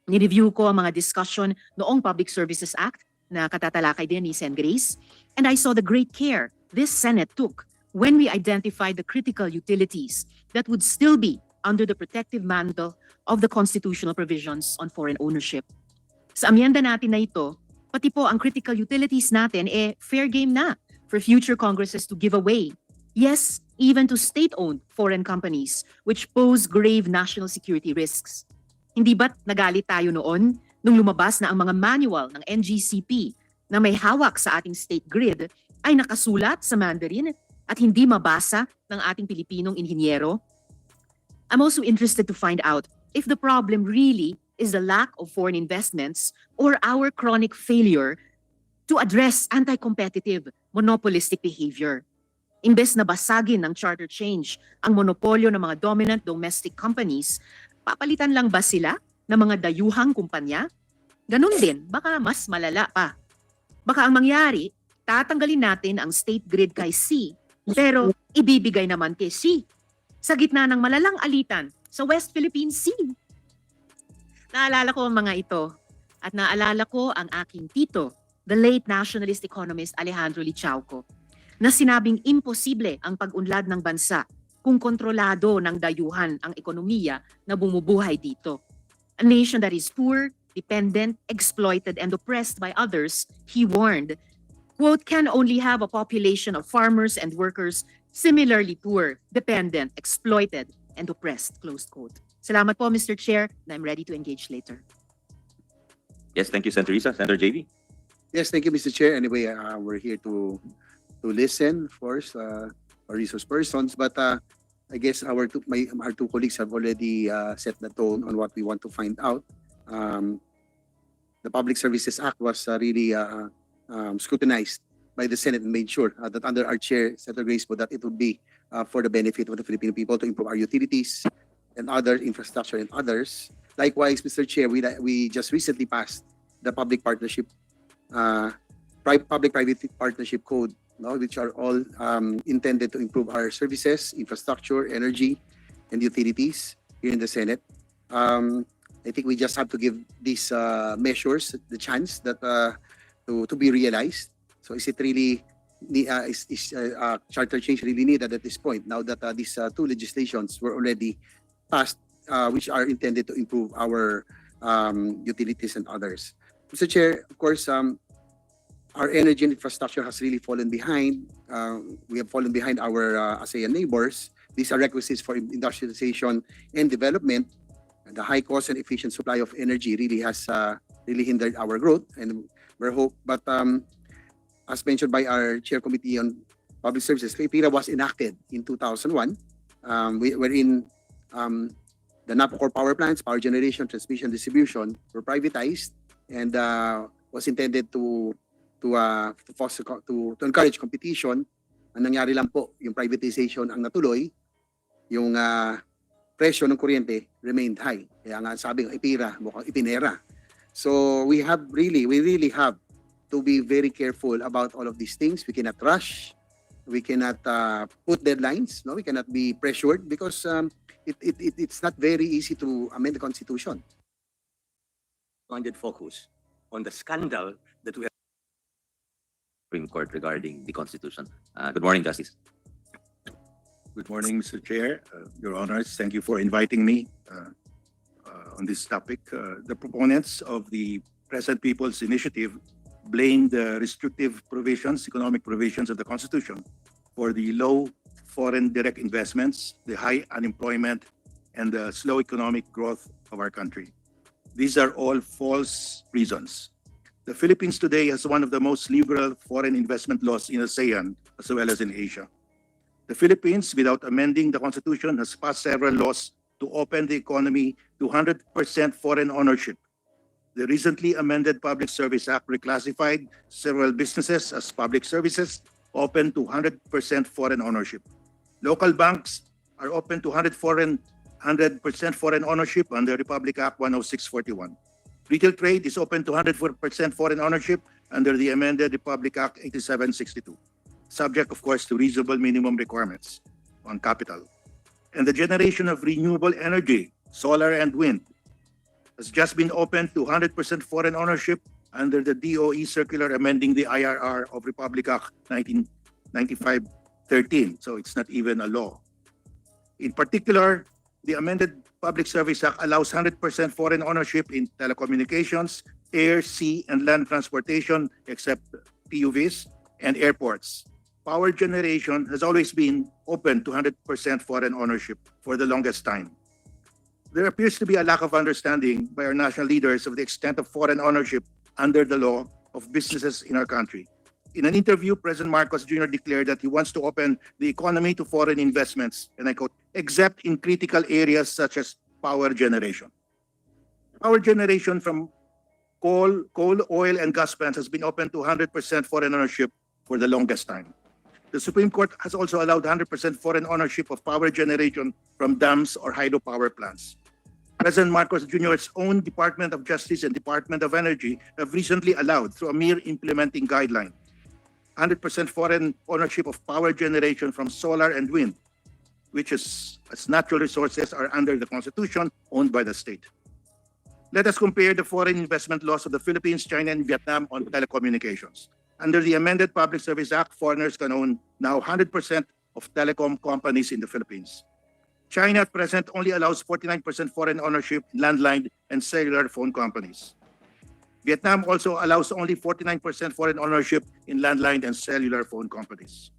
S1: ni-review ko ang mga discussion noong Public Services Act na katatalakay din ni Sen. Grace, and I saw the great care this Senate took when we identified the critical utilities that would still be under the protective mantle of the constitutional provisions on foreign ownership. Sa amyenda natin na ito, pati po ang critical utilities natin fair game na for future Congresses to give away. Yes, even to state-owned foreign companies which pose grave national security risks. Hindi ba't nagalit tayo noon nung lumabas na ang mga manual ng NGCP na may hawak sa ating state grid ay nakasulat sa Mandarin at hindi mabasa ng ating Pilipinong inhinyero? I'm also interested to find out if the problem really is the lack of foreign investments or our chronic failure to address anti-competitive, monopolistic behavior. Imbes na basagin ng charter change ang monopolyo ng mga dominant domestic companies, papalitan lang ba sila ng mga dayuhang kumpanya? Ganun din, baka mas malala pa. Baka ang mangyari, tatanggalin natin ang state grid kay C, pero ibibigay naman kay C. Sa gitna ng malalang alitan sa West Philippine Sea. Naalala ko ang mga ito at naalala ko ang aking tito, the late nationalist economist Alejandro Lichauco, na sinabing imposible ang pag-unlad ng bansa kung kontrolado ng dayuhan ang ekonomiya na bumubuhay dito. A nation that is poor, dependent, exploited, and oppressed by others, he warned, quote, can only have a population of farmers and workers similarly poor, dependent, exploited, and oppressed, close quote. Salamat po, Mr. Chair, and I'm ready to engage later.
S5: Yes, thank you, Senator Risa. Senator JV.
S8: Yes, thank you, Mr. Chair. Anyway, we're here to listen, of course, our resource persons, but I guess our two colleagues have already set the tone on what we want to find out. The Public Services Act was really scrutinized by the Senate and made sure that under our chair, Senator Grace Po, that it would be for the benefit of the Filipino people to improve our utilities and other infrastructure and others. Likewise, Mr. Chair, we just recently passed the public partnership, public-private partnership code, no, which are all intended to improve our services, infrastructure, energy, and utilities here in the Senate. I think we just have to give these measures the chance that to be realized. So is it really charter change really needed at this point now that these two legislations were already passed, which are intended to improve our utilities and others. Mr. Chair, of course, our energy and infrastructure has really fallen behind. We have fallen behind our ASEAN neighbors. These are requisites for industrialization and development. The high cost and efficient supply of energy really has really hindered our growth, and but as mentioned by our Chair Committee on Public Services, EPIRA was enacted in 2001, wherein the Naku power plants, power generation, transmission, distribution were privatized and was intended to foster to encourage competition. Ang nangyari lang po, yung privatization ang natuloy, yung presyo ng kuryente remained high. Kaya nga sabi ng EPIRA, mukhang ipinera. So we really have to be very careful about all of these things. We cannot rush. We cannot put deadlines. No, we cannot be pressured because it's not very easy to amend the Constitution.
S9: Wanted focus on the scandal that we have.
S5: Supreme Court regarding the Constitution. Good morning, Justice.
S10: Good morning, Mr. Chair, Your Honors. Thank you for inviting me on this topic. The proponents of the Present People's Initiative blame the restrictive provisions, economic provisions of the Constitution for the low foreign direct investments, the high unemployment, and the slow economic growth of our country. These are all false reasons. The Philippines today has one of the most liberal foreign investment laws in ASEAN as well as in Asia. The Philippines, without amending the Constitution, has passed several laws to open the economy to 100% foreign ownership. The recently amended Public Service Act reclassified several businesses as public services open to 100% foreign ownership. Local banks are open to 100% foreign ownership under Republic Act 10641. Retail trade is open to 100% foreign ownership under the amended Republic Act 8762, subject, of course, to reasonable minimum requirements on capital. And the generation of renewable energy, solar and wind, has just been opened to 100% foreign ownership under the DOE circular amending the IRR of Republic Act 1995-13. So it's not even a law. In particular, the amended Public Service Act allows 100% foreign ownership in telecommunications, air, sea, and land transportation, except PUVs, and airports. Power generation has always been open to 100% foreign ownership for the longest time. There appears to be a lack of understanding by our national leaders of the extent of foreign ownership under the law of businesses in our country. In an interview, President Marcos Jr. declared that he wants to open the economy to foreign investments, and I quote, except in critical areas such as power generation. Power generation from coal, oil, and gas plants has been open to 100% foreign ownership for the longest time. The Supreme Court has also allowed 100% foreign ownership of power generation from dams or hydropower plants. President Marcos Jr.'s own Department of Justice and Department of Energy have recently allowed, through a mere implementing guideline, 100% foreign ownership of power generation from solar and wind, which is, as natural resources are under the Constitution, owned by the state. Let us compare the foreign investment laws of the Philippines, China, and Vietnam on telecommunications. Under the amended Public Service Act, foreigners can own now 100% of telecom companies in the Philippines. China at present only allows 49% foreign ownership in landline and cellular phone companies. Vietnam also allows only 49% foreign ownership in landline and cellular phone companies.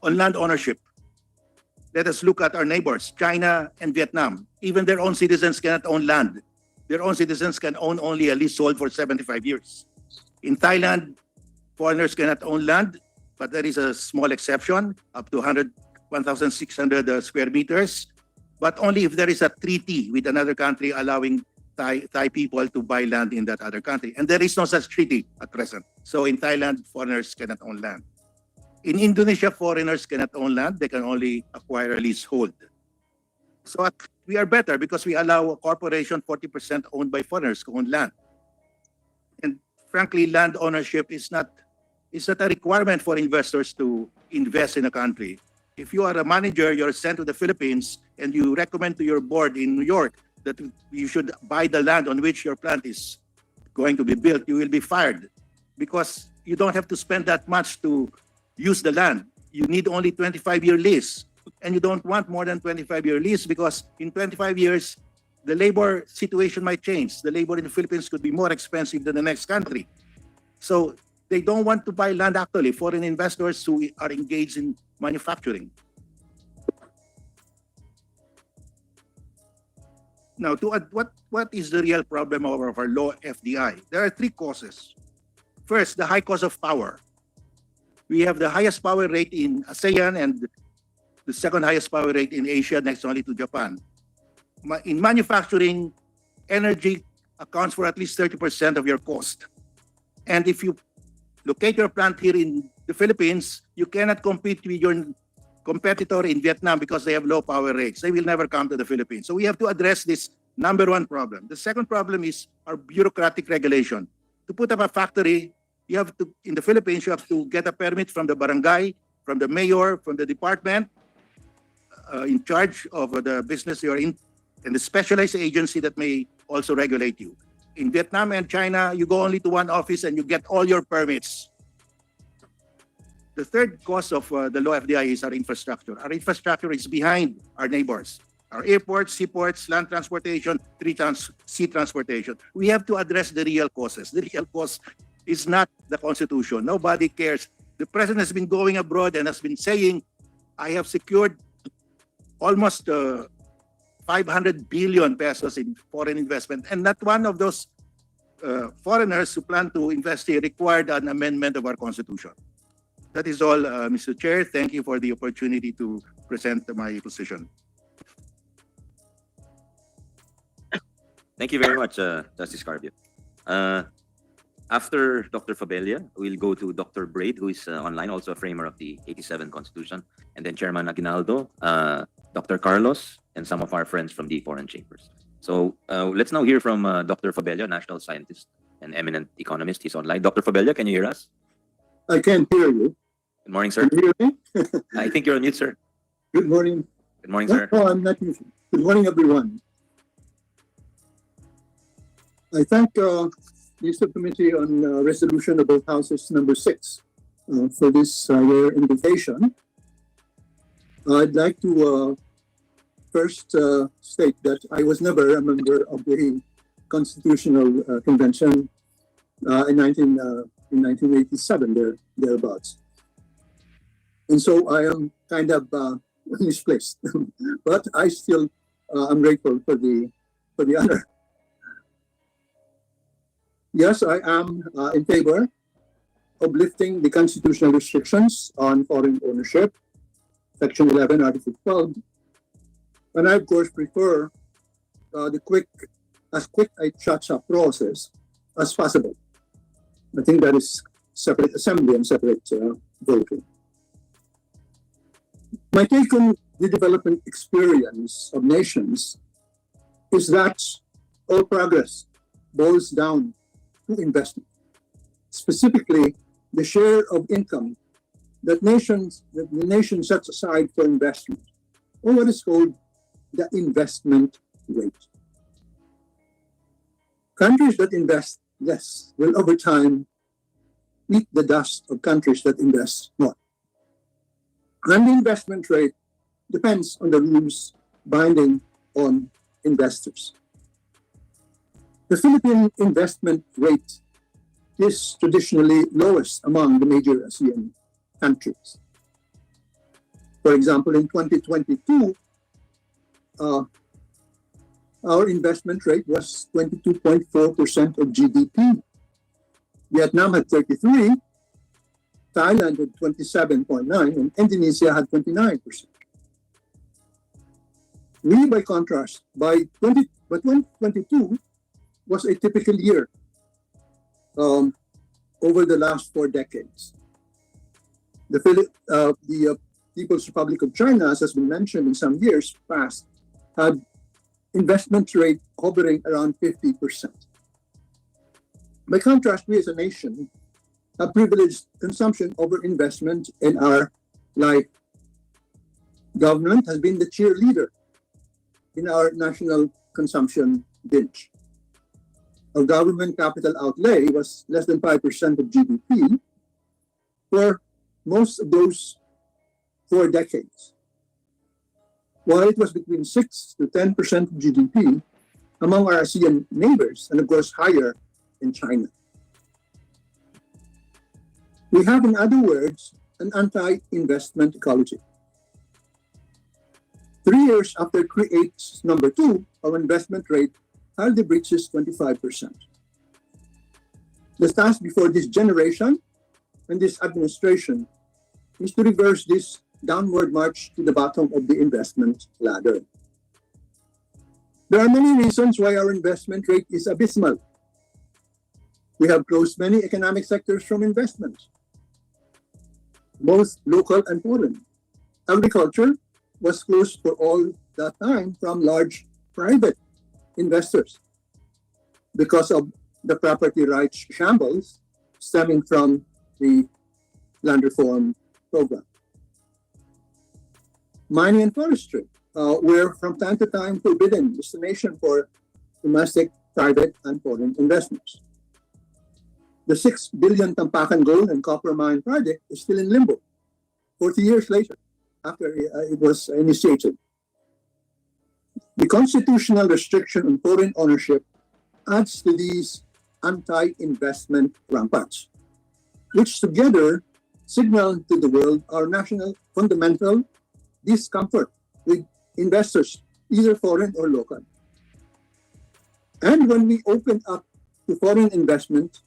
S10: On land ownership, let us look at our neighbors, China and Vietnam. Even their own citizens cannot own land. Their own citizens can own only a leasehold for 75 years. In Thailand, foreigners cannot own land, but there is a small exception, up to 1,600 square meters, but only if there is a treaty with another country allowing Thai people to buy land in that other country. And there is no such treaty at present. So in Thailand, foreigners cannot own land. In Indonesia, foreigners cannot own land. They can only acquire a leasehold. So we are better because we allow a corporation 40% owned by foreigners to own land. And frankly, land ownership is not a requirement for investors to invest in a country. If you are a manager, you're sent to the Philippines and you recommend to your board in New York that you should buy the land on which your plant is going to be built, you will be fired because you don't have to spend that much to use the land. You need only 25-year lease, and you don't want more than 25-year lease because in 25 years, the labor situation might change. The labor in the Philippines could be more expensive than the next country. So they don't want to buy land actually, foreign investors who are engaged in manufacturing. Now, to add, what is the real problem of our low FDI? There are three causes. First, the high cost of power. We have the highest power rate in ASEAN and the second highest power rate in Asia, next only to Japan. In manufacturing, energy accounts for at least 30% of your cost. And if you locate your plant here in the Philippines, you cannot compete with your competitor in Vietnam because they have low power rates. They will never come to the Philippines. So we have to address this number one problem. The second problem is our bureaucratic regulation. To put up a factory, you have to, in the Philippines, you have to get a permit from the barangay, from the mayor, from the department in charge of the business you're in, and the specialized agency that may also regulate you. In Vietnam and China, you go only to one office and you get all your permits. The third cause of the low FDI is our infrastructure. Our infrastructure is behind our neighbors. Our airports, seaports, land transportation, sea transportation. We have to address the real causes. The real cause is not the Constitution. Nobody cares. The President has been going abroad and has been saying, I have secured almost 500 billion pesos in foreign investment. And not one of those foreigners who plan to invest here required an amendment of our Constitution. That is all, Mr. Chair. Thank you for the opportunity to present my position.
S5: Thank you very much, Justice Carbio. After Dr. Fabella, we'll go to Dr. Braid, who is online, also a framer of the 87 Constitution, and then Chairman Aguinaldo, Dr. Carlos, and some of our friends from the foreign chambers. So let's now hear from Dr. Fabella, national scientist and eminent economist. He's online. Dr. Fabella, can you hear us?
S11: I can't hear you.
S5: Good morning, sir.
S11: Can you hear me?
S5: I think you're on mute, sir.
S11: Good morning.
S5: Good morning, sir.
S11: No, I'm not using. Good morning, everyone. I thank the subcommittee on resolution of both houses number 6 for this your invitation. I'd like to first state that I was never a member of the Constitutional Convention in 1987, thereabouts. And so I am kind of misplaced, but I still am grateful for the honor. Yes, I am in favor of lifting the constitutional restrictions on foreign ownership, Section 11, Article 12. And I, of course, prefer the quick a cha-cha process as possible. I think that is separate assembly and separate voting. My take on the development experience of nations is that all progress boils down to investment, specifically the share of income that the nation sets aside for investment, or what is called the investment rate. Countries that invest less will over time eat the dust of countries that invest more. And the investment rate depends on the rules binding on investors. The Philippine investment rate is traditionally lowest among the major ASEAN countries. For example, in 2022, our investment rate was 22.4% of GDP. Vietnam had 33%, Thailand had 27.9%, and Indonesia had 29%. We, by contrast, by 2022 was a typical year. over the last 4 decades. The People's Republic of China, as has been mentioned in some years past, had investment rate hovering around 50%. By contrast, we as a nation have privileged consumption over investment in our life. Government has been the cheerleader in our national consumption binge. Our government capital outlay was less than 5% of GDP for most of those 4 decades, while it was between 6 to 10% of GDP among our ASEAN neighbors, and of course higher in China. We have, in other words, an anti-investment ecology. 3 years after CREATE's number 2, our investment rate hardly breaches 25%. The task before this generation and this administration is to reverse this downward march to the bottom of the investment ladder. There are many reasons why our investment rate is abysmal. We have closed many economic sectors from investment, both local and foreign. Agriculture was closed for all that time from large private investors because of the property rights shambles stemming from the land reform program. Mining and forestry were from time to time forbidden destination for domestic, private, and foreign investments. The 6 billion Tampakan gold and copper mine project is still in limbo 40 years later after it was initiated. The constitutional restriction on foreign ownership adds to these anti-investment ramparts, which together signal to the world our national fundamental discomfort with investors, either foreign or local. And when we opened up to foreign investment,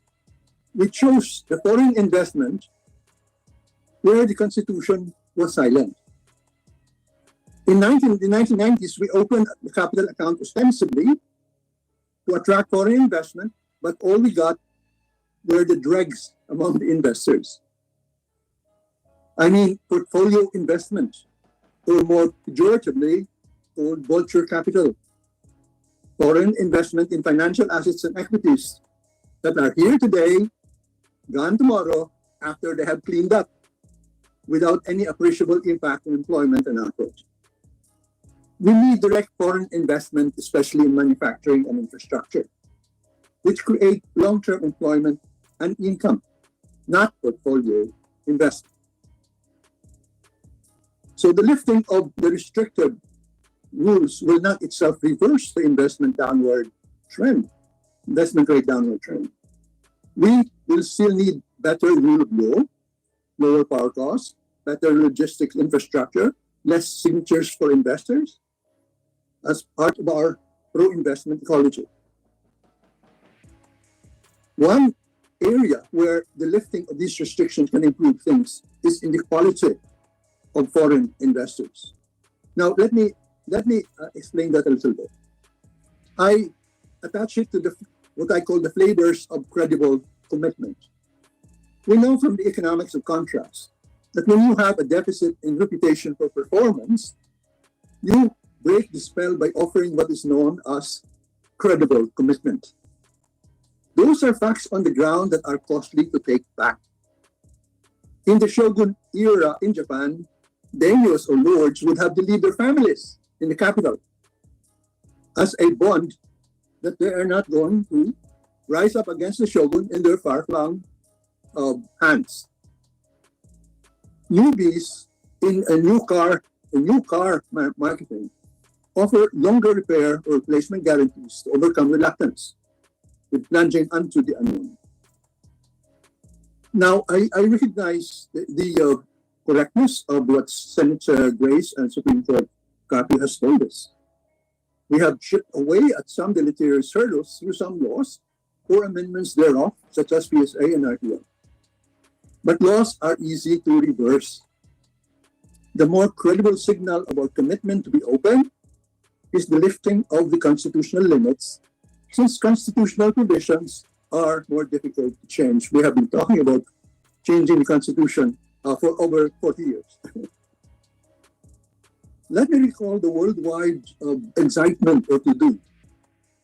S11: we chose the foreign investment where the Constitution was silent. In the 1990s, we opened the capital account ostensibly to attract foreign investment, but all we got were the dregs among the investors. I mean, portfolio investment, or more pejoratively called vulture capital. Foreign investment in financial assets and equities that are here today, gone tomorrow after they have cleaned up without any appreciable impact on employment and output. We need direct foreign investment, especially in manufacturing and infrastructure, which create long-term employment and income, not portfolio investment. So the lifting of the restrictive rules will not itself reverse the investment downward trend, investment rate downward trend. We will still need better rule of law, lower power costs, better logistics infrastructure, less signatures for investors as part of our pro-investment ecology. One area where the lifting of these restrictions can improve things is in the quality of foreign investors. Now, let me explain that a little bit. I attach it to what I call the flavors of credible commitment. We know from the economics of contrast that when you have a deficit in reputation for performance, you break the spell by offering what is known as credible commitment. Those are facts on the ground that are costly to take back. In the Shogun era in Japan, daimyos or lords would have to leave their families in the capital as a bond that they are not going to rise up against the shogun in their far-flung hands. Newbies in a new car marketing offer longer repair or replacement guarantees to overcome reluctance with plunging onto the unknown. Now, I recognize the correctness of what Senator Grace and Supreme Court Carpio has told us. We have chipped away at some deleterious hurdles through some laws or amendments thereof, such as PSA and RTO. But laws are easy to reverse. The more credible signal of our commitment to be open is the lifting of the constitutional limits, since constitutional provisions are more difficult to change. We have been talking about changing the Constitution for over 40 years. Let me recall the worldwide excitement or to-do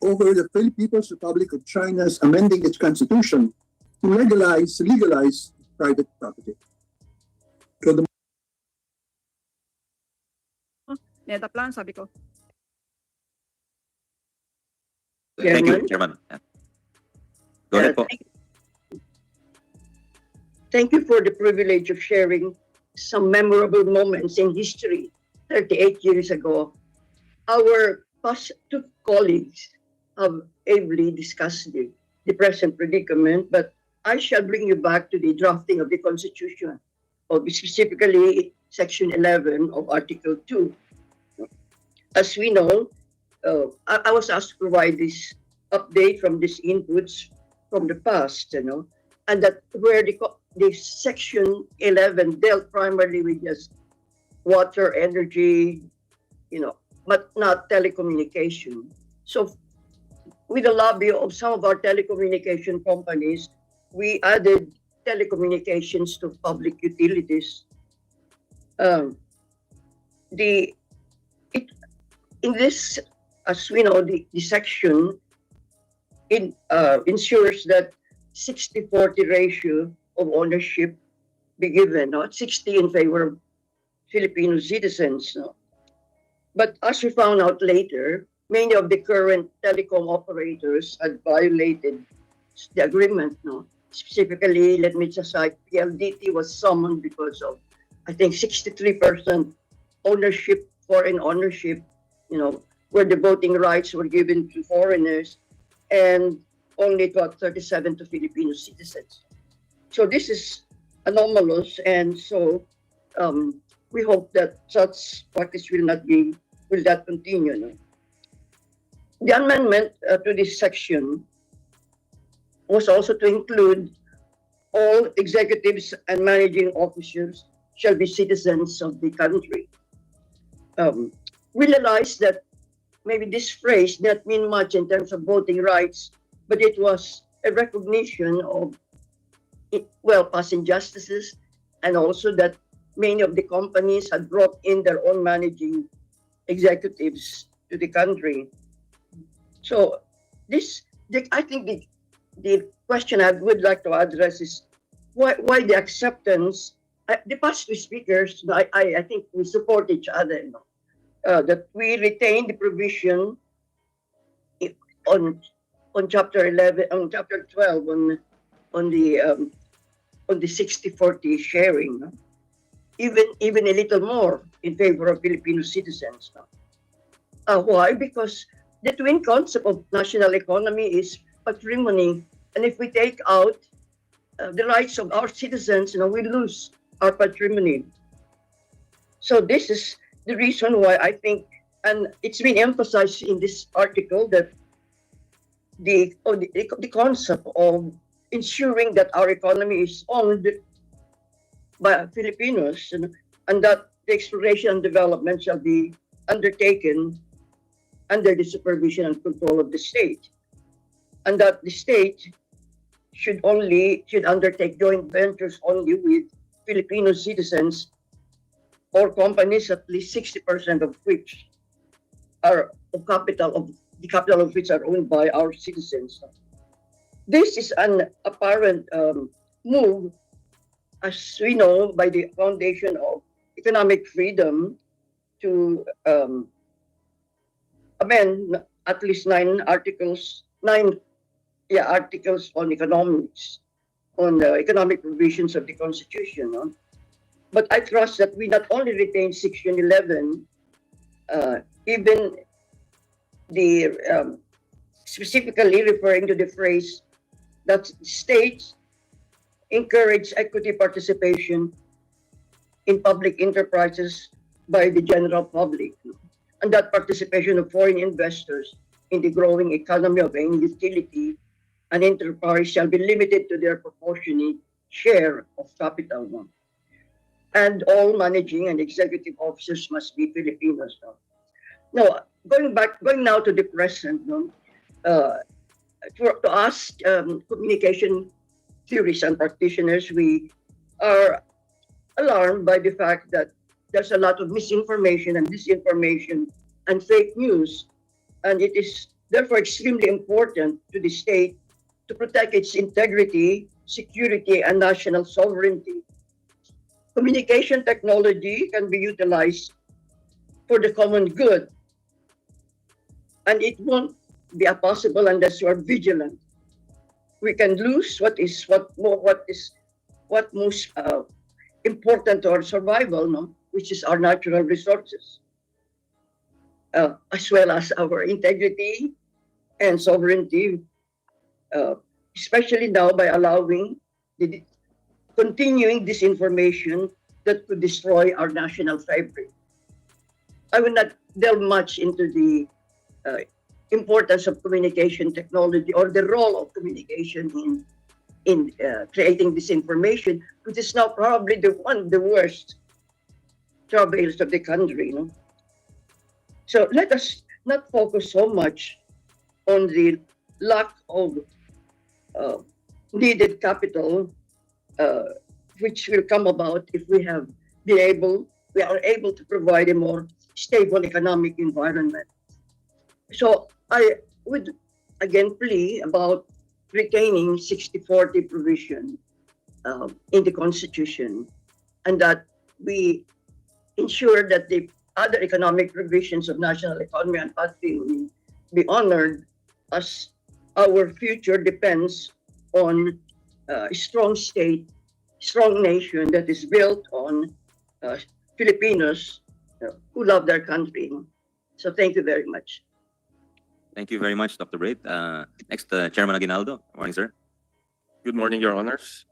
S11: over the People's Republic of China's amending its constitution to legalize private property. So the
S2: NEDA plan, sabi ko.
S5: Thank you, Chairman. Go ahead po.
S12: Thank you for the privilege of sharing some memorable moments in history. 38 years ago, our past two colleagues have ably discussed the present predicament, but I shall bring you back to the drafting of the Constitution, or specifically Section 11 of Article 2. As we know, I was asked to provide this update from these inputs from the past, and that where the Section 11 dealt primarily with just water, energy, but not telecommunication. So with the lobby of some of our telecommunication companies, we added telecommunications to public utilities. In this, as we know, the section ensures that 60-40 ratio of ownership be given, 60 in favor of Filipino citizens. But as we found out later, many of the current telecom operators had violated the agreement. Specifically, let me just cite, PLDT was summoned because of, I think, 63% ownership, foreign ownership, where the voting rights were given to foreigners, and only about 37 to Filipino citizens. So this is anomalous, and so we hope that such practice will not continue. The amendment to this section was also to include all executives and managing officers shall be citizens of the country. We realized that maybe this phrase did not mean much in terms of voting rights, but it was a recognition of, past injustices, and also that many of the companies had brought in their own managing executives to the country. So I think the question I would like to address is why the acceptance. The past two speakers, I think we support each other. That we retain the provision on chapter 11, on chapter 12, on the 60-40 sharing, even a little more in favor of Filipino citizens. Why? Because the twin concept of national economy is patrimony, and if we take out the rights of our citizens, we lose our patrimony. So this is the reason why I think, and it's been emphasized in this article, that the concept of ensuring that our economy is owned by Filipinos, and that the exploration and development shall be undertaken under the supervision and control of the state, and that the state should undertake joint ventures only with Filipino citizens or companies, at least 60% of which are the capital of which are owned by our citizens. This is an apparent move, as we know, by the Foundation of Economic Freedom to amend at least nine articles on economics, on the economic provisions of the Constitution. But I trust that we not only retain Section 11, even the specifically referring to the phrase that states encourage equity participation in public enterprises by the general public, and that participation of foreign investors in the growing economy of any utility and enterprise shall be limited to their proportionate share of capital. And all managing and executive officers must be Filipinos. Now, going now to the present, to us, communication theorists and practitioners, we are alarmed by the fact that there's a lot of misinformation and disinformation and fake news. And it is therefore extremely important to the state to protect its integrity, security, and national sovereignty. Communication technology can be utilized for the common good, and it won't be possible unless you are vigilant. We can lose what most important to our survival, no? Which is our natural resources, as well as our integrity and sovereignty, especially now by allowing the continuing disinformation that could destroy our national fabric. I will not delve much into the importance of communication technology or the role of communication in creating disinformation, which is now probably one of the worst troubles of the country. No? So let us not focus so much on the lack of needed capital, which will come about if we are able to provide a more stable economic environment. So I would again plea about retaining 60-40 provision in the Constitution, and that we ensure that the other economic provisions of national economy and patriotism be honored, as our future depends on a strong state, strong nation that is built on Filipinos who love their country. So thank you very much.
S5: Thank you very much, Dr. Braid. Next, Chairman Aguinaldo. Morning, sir.
S13: Good morning, Your Honors.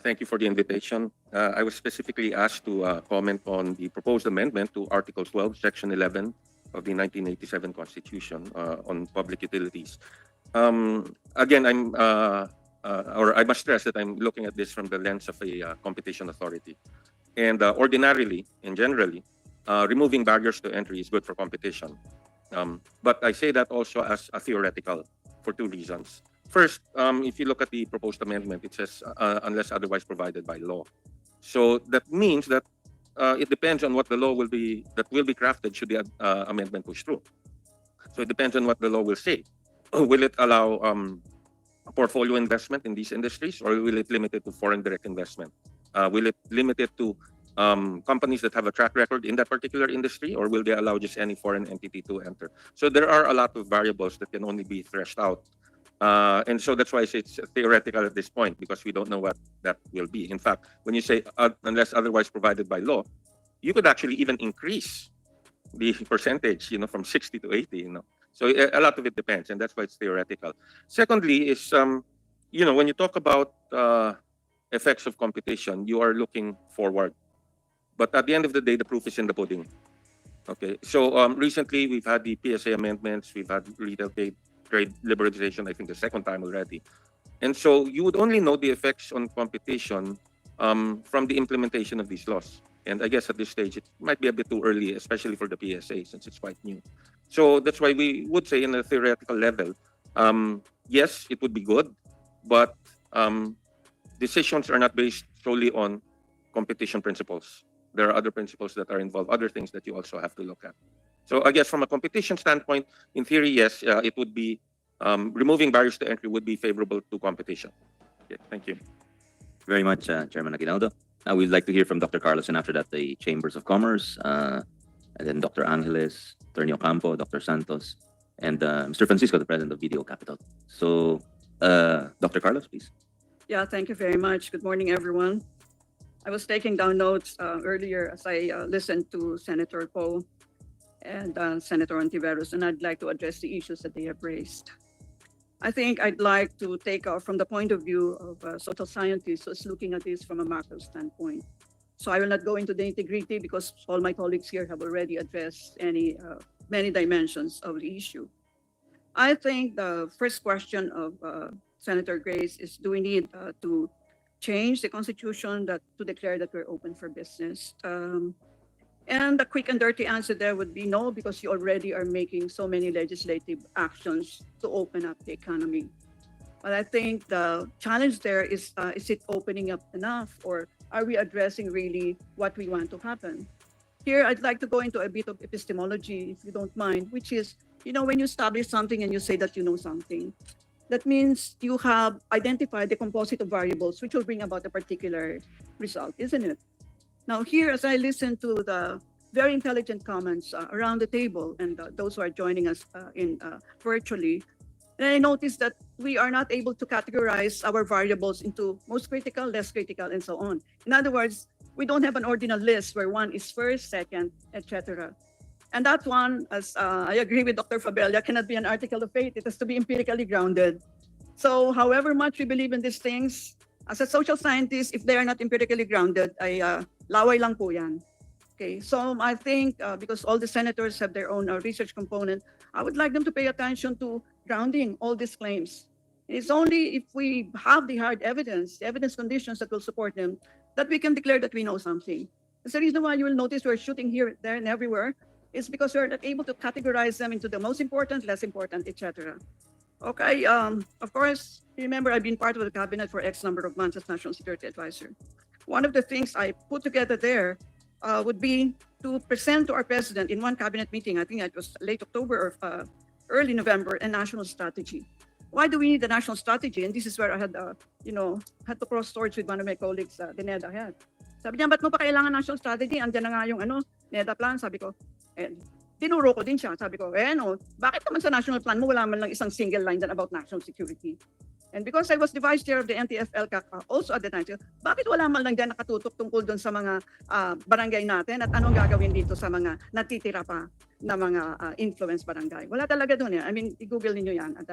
S13: Thank you for the invitation. I was specifically asked to comment on the proposed amendment to Article 12, Section 11 of the 1987 Constitution on public utilities. Again, I must stress that I'm looking at this from the lens of a competition authority. And ordinarily and generally, removing barriers to entry is good for competition. But I say that also as a theoretical for two reasons. First, if you look at the proposed amendment, it says unless otherwise provided by law. So that means that it depends on what the law will be crafted should the amendment push through. So it depends on what the law will say. Will it allow a portfolio investment in these industries, or will it limit it to foreign direct investment? Will it limit it to companies that have a track record in that particular industry, or will they allow just any foreign entity to enter? So there are a lot of variables that can only be threshed out. And so that's why I say it's theoretical at this point, because we don't know what that will be. In fact, when you say unless otherwise provided by law, you could actually even increase the percentage, from 60 to 80, So a lot of it depends, and that's why it's theoretical. Secondly is, when you talk about effects of competition, you are looking forward. But at the end of the day, the proof is in the pudding. Okay, so recently we've had the PSA amendments, we've had retail trade liberalization, I think the second time already. And so you would only know the effects on competition from the implementation of these laws. And I guess at this stage, it might be a bit too early, especially for the PSA, since it's quite new. So that's why we would say in a theoretical level, yes, it would be good, but decisions are not based solely on competition principles. There are other principles that are involved, other things that you also have to look at. So I guess from a competition standpoint, in theory, yes, it would be, removing barriers to entry would be favorable to competition. Okay, thank you.
S5: Very much, Chairman Aguinaldo. Now we'd like to hear from Dr. Carlos, and after that, the Chambers of Commerce, and then Dr. Angeles, Attorney Ocampo, Dr. Santos, and Mr. Francisco, the President of Video Capital. So, Dr. Carlos, please.
S2: Yeah, thank you very much. Good morning, everyone. I was taking down notes earlier as I listened to Senator Po and Senator Hontiveros, and I'd like to address the issues that they have raised. I think I'd like to take from the point of view of social scientists who's looking at this from a macro standpoint. So I will not go into the nitty-gritty because all my colleagues here have already addressed many dimensions of the issue. I think the first question of Senator Grace is, do we need to change the Constitution to declare that we're open for business? And the quick and dirty answer there would be no, because you already are making so many legislative actions to open up the economy. But I think the challenge there is it opening up enough, or are we addressing really what we want to happen? Here, I'd like to go into a bit of epistemology, if you don't mind, which is, when you establish something and you say that you know something, that means you have identified the composite of variables which will bring about a particular result, isn't it? Now here, as I listen to the very intelligent comments around the table and those who are joining us virtually, and I noticed that we are not able to categorize our variables into most critical, less critical, and so on. In other words, we don't have an ordinal list where one is first, second, etc. And that one, as I agree with Dr. Fabella, cannot be an article of faith. It has to be empirically grounded. So however much we believe in these things, as a social scientist, if they are not empirically grounded, ay laway lang po yan. Okay, so I think because all the senators have their own research component, I would like them to pay attention to grounding all these claims. It's only if we have the hard evidence, the evidence conditions that will support them, that we can declare that we know something. That's the reason why you will notice we're shooting here, there, and everywhere. It's because we're not able to categorize them into the most important, less important, etc. Okay, of course, remember I've been part of the cabinet for X number of months as National Security Advisor. One of the things I put together there would be to present to our president in one cabinet meeting, I think it was late October or early November, a national strategy. Why do we need a national strategy? And this is where I had, had to cross swords with one of my colleagues, the NEDA head. Sabi niya, ba't mo pa kailangan national strategy? Andiyan na nga yung NEDA plan. Sabi ko, tinuro ko din siya. Sabi ko, bakit naman sa national plan mo wala man lang isang single line dan about national security? And because I was the vice chair of the NTF-LCAC also at the time, bakit wala man lang dyan nakatutok tungkol doon sa mga barangay natin at anong gagawin dito sa mga natitira pa na mga influence barangay? Wala talaga doon yan. I mean, i-google niyo yan at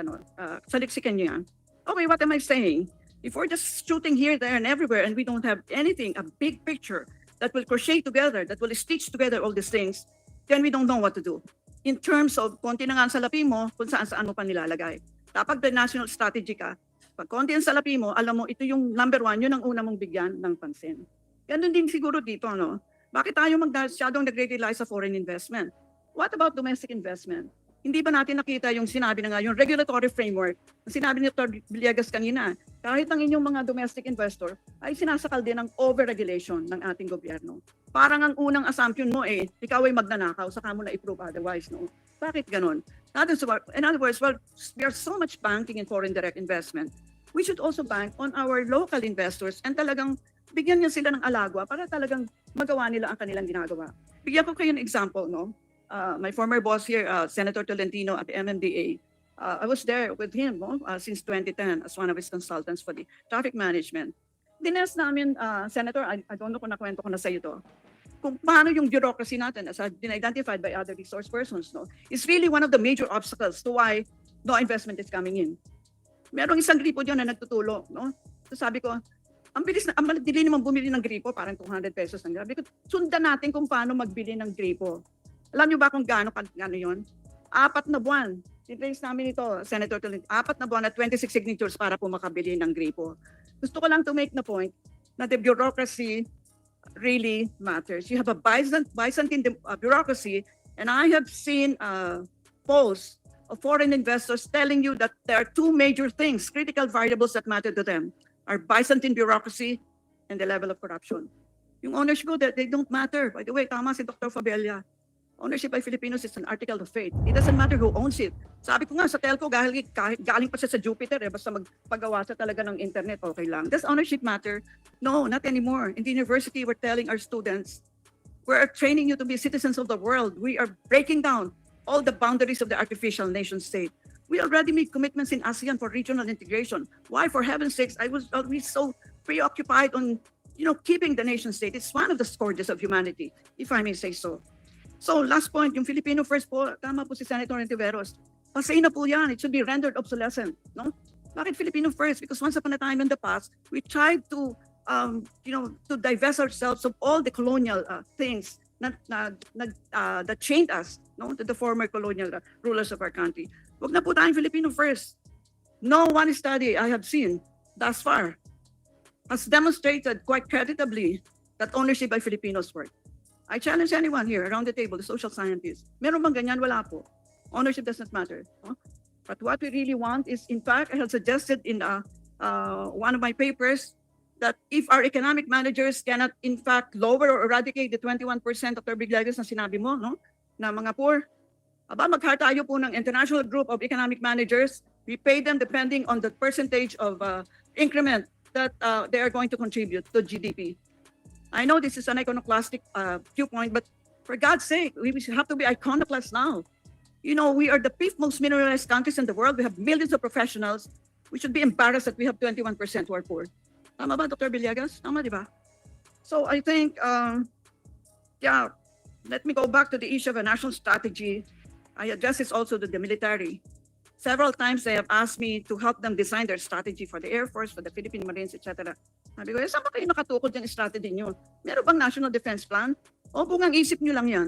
S2: saliksikan niyo yan. Okay, what am I saying? If we're just shooting here, there, and everywhere, and we don't have anything, a big picture that will crochet together, that will stitch together all these things, then we don't know what to do. In terms of, konti na nga ang salapi mo, kung saan mo pa nilalagay. Kapag the national strategy ka, pag konti ang salapi mo, alam mo, ito yung number one, yun ang una mong bigyan ng pansin. Ganun din siguro dito, no? Bakit tayo masyadong nagre-rely sa foreign investment? What about domestic investment? Hindi ba natin nakita yung sinabi na nga, yung regulatory framework, sinabi ni Dr. Villegas kanina, kahit ang inyong mga domestic investor ay sinasakal din ng over-regulation ng ating gobyerno. Parang ang unang assumption mo ikaw ay magnanakaw, saka mo na-approve otherwise, no? Bakit ganun? In other words, well, we are so much banking in foreign direct investment. We should also bank on our local investors and talagang bigyan niya sila ng alagwa para talagang magawa nila ang kanilang ginagawa. Bigyan ko kayo ng example, no? My former boss here, Senator Tolentino at the MMDA, I was there with him since 2010 as one of his consultants for the traffic management. Dines namin, Senator, I don't know kung nakwento ko na sa iyo to, kung paano yung bureaucracy natin as been identified by other resource persons, no, is really one of the major obstacles to why no investment is coming in. Merong isang gripo dyan na nagtutulo, no? So sabi ko, ang bilis na, ang dili naman bumili ng gripo, parang 200 pesos ang grabe. Sundan natin kung paano magbili ng gripo. Alam niyo ba kung gaano yun? 4 na buwan. I-trace namin ito, Senator Tolentino, 4 na buwan at 26 signatures para po makabili ng gripo. Gusto ko lang to make the point na the bureaucracy really matters. You have a Byzantine bureaucracy, and I have seen polls of foreign investors telling you that there are two major things, critical variables that matter to them, are Byzantine bureaucracy and the level of corruption. Yung ownership, they don't matter. By the way, tama si Dr. Fabella. Ownership by Filipinos is an article of faith. It doesn't matter who owns it. Sabi ko nga sa telco, galing pa siya sa Jupiter, basta magpagawa siya talaga ng internet, okay lang. Does ownership matter? No, not anymore. In the university, we're telling our students, we're training you to be citizens of the world. We are breaking down all the boundaries of the artificial nation state. We already made commitments in ASEAN for regional integration. Why, for heaven's sakes, I was always so preoccupied on, keeping the nation state. It's one of the scourges of humanity, if I may say so. So last point, yung Filipino first po, tama po si Senator Hontiveros. Pasay na po yan, it should be rendered obsolescent, no? Bakit Filipino first? Because once upon a time in the past, we tried to, to divest ourselves of all the colonial things that chained us, no, to the former colonial rulers of our country. Wag na po tayong Filipino first. No one study I have seen thus far has demonstrated quite creditably that ownership by Filipinos work. I challenge anyone here around the table, the social scientists. Meron bang ganyan? Wala po. Ownership does not matter. No? But what we really want is, in fact, I had suggested in one of my papers that if our economic managers cannot, in fact, lower or eradicate the 21% of their privileges na sinabi mo, no? Na mga poor, mag-hire tayo po ng international group of economic managers. We pay them depending on the percentage of increment that they are going to contribute to GDP. I know this is an iconoclastic viewpoint, but for God's sake, we have to be iconoclasts now. You know, we are the fifth most mineralized countries in the world. We have millions of professionals. We should be embarrassed that we have 21% who are poor. Tama ba, Dr. Villegas? Tama, di ba? So I think, yeah, let me go back to the issue of a national strategy. I address this also to the military. Several times they have asked me to help them design their strategy for the Air Force, for the Philippine Marines, etc. Sabi ko, saan ba kayo nakatukod yung strategy nyo? Meron bang National Defense Plan? O bungang isip nyo lang yan?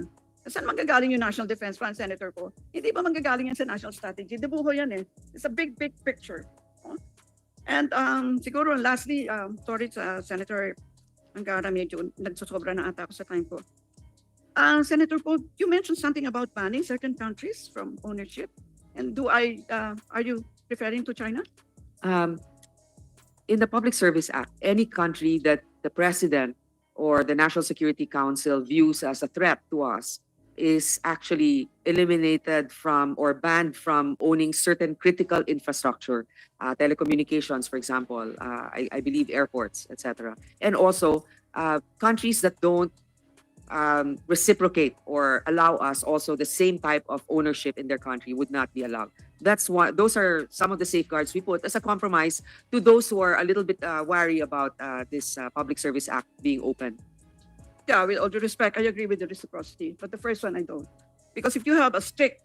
S2: Saan manggagaling yung National Defense Plan, Senator po? Hindi ba manggagaling yan sa national strategy? Dibuho yan eh. It's a big, big picture. And siguro lastly, sorry sa Senator Angara, medyo nagsosobra na ata ako sa time ko. Senator Po, you mentioned something about banning certain countries from ownership. And are you referring to China?
S3: In the Public Service Act, any country that the President or the National Security Council views as a threat to us is actually eliminated from or banned from owning certain critical infrastructure, telecommunications, for example, I believe airports, etc. And also countries that don't reciprocate or allow us also the same type of ownership in their country would not be allowed. That's why those are some of the safeguards we put as a compromise to those who are a little bit wary about this Public Service Act being open.
S2: Yeah, with all due respect, I agree with the reciprocity, but the first one I don't. Because if you have a strict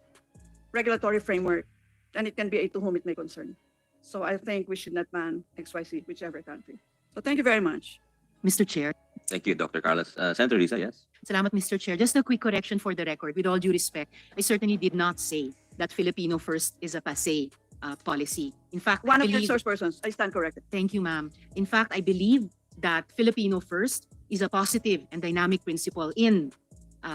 S2: regulatory framework, then it can be a to whom it may concern. So I think we should not ban XYZ, whichever country. So thank you very much.
S1: Mr. Chair.
S5: Thank you, Dr. Carlos. Senator Risa, yes?
S1: Salamat, Mr. Chair. Just a quick correction for the record. With all due respect, I certainly did not say that Filipino first is a passé policy. In fact,
S2: One
S1: I
S2: of your
S1: believe,
S2: source persons, I stand corrected.
S1: thank you, ma'am. In fact, I believe that Filipino first is a positive and dynamic principle in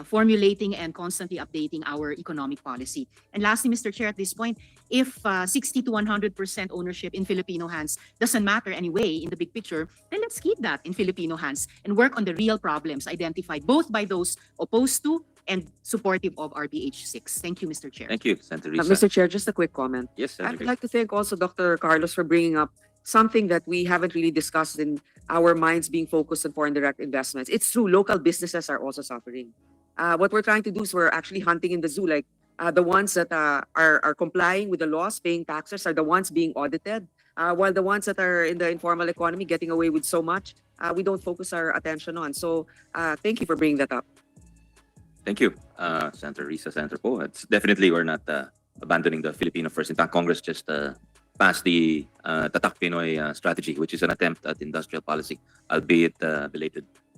S1: formulating and constantly updating our economic policy. And lastly, Mr. Chair, at this point, if 60 to 100% ownership in Filipino hands doesn't matter anyway in the big picture, then let's keep that in Filipino hands and work on the real problems identified both by those opposed to and supportive of RBH 6. Thank you, Mr. Chair.
S5: Thank you, Senator Risa.
S3: Mr. Chair, just a quick comment.
S5: Yes, Senator
S3: I'd
S5: Grace.
S3: like to thank also Dr. Carlos for bringing up something that we haven't really discussed in our minds being focused on foreign direct investments. It's true, local businesses are also suffering. What we're trying to do is we're actually hunting in the zoo, like the ones that are complying with the laws, paying taxes, are the ones being audited, while the ones that are in the informal economy getting away with so much, we don't focus our attention on. So thank you for bringing that up.
S5: Thank you, Senator Risa, Senator Po. It's definitely we're not abandoning the Filipino first. In fact, Congress just passed the Tatak Pinoy strategy, which is an attempt at industrial policy, albeit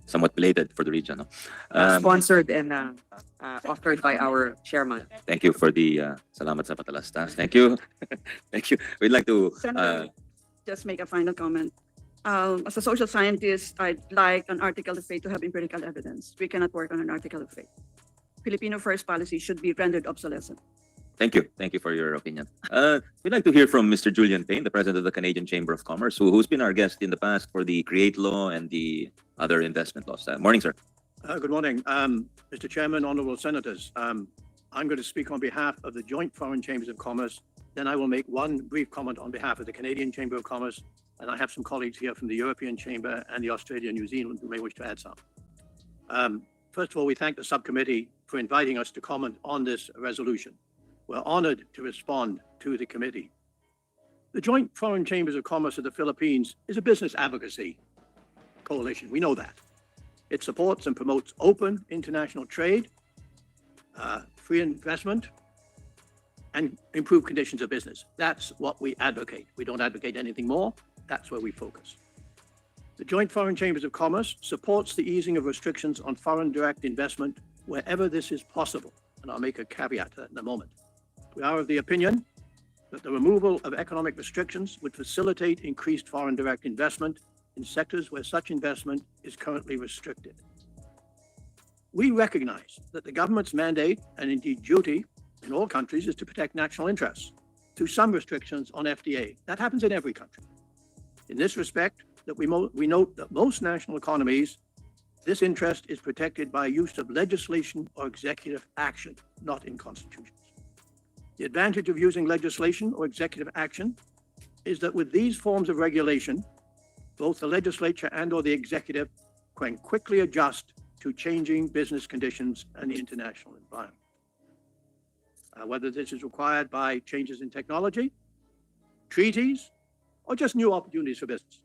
S5: somewhat belated for the region. No?
S3: Sponsored and offered by our chairman.
S5: Thank you for the salamat sa patalastas. Thank you. Thank you. We'd like to
S2: Senator, just make a final comment. As a social scientist, I'd like an article of faith to have empirical evidence. We cannot work on an article of faith. Filipino first policy should be rendered obsolescent.
S5: Thank you. Thank you for your opinion. We'd like to hear from Mr. Julian Payne, the president of the Canadian Chamber of Commerce, who's been our guest in the past for the CREATE law and the other investment laws. Morning, sir.
S6: Good morning, Mr. Chairman, honorable senators. I'm going to speak on behalf of the Joint Foreign Chambers of Commerce. Then I will make one brief comment on behalf of the Canadian Chamber of Commerce, and I have some colleagues here from the European Chamber and the Australia New Zealand who may wish to add some. First of all, we thank the subcommittee for inviting us to comment on this resolution. We're honored to respond to the committee. The Joint Foreign Chambers of Commerce of the Philippines is a business advocacy coalition. We know that. It supports and promotes open international trade, free investment, and improved conditions of business. That's what we advocate. We don't advocate anything more. That's where we focus. The Joint Foreign Chambers of Commerce supports the easing of restrictions on foreign direct investment wherever this is possible. And I'll make a caveat to that in a moment. We are of the opinion that the removal of economic restrictions would facilitate increased foreign direct investment in sectors where such investment is currently restricted. We recognize that the government's mandate and indeed duty in all countries is to protect national interests through some restrictions on FDA. That happens in every country. In this respect, that we note that most national economies, this interest is protected by use of legislation or executive action, not in constitutions. The advantage of using legislation or executive action is that with these forms of regulation, both the legislature and or the executive can quickly adjust to changing business conditions and the international environment. Whether this is required by changes in technology, treaties, or just new opportunities for business.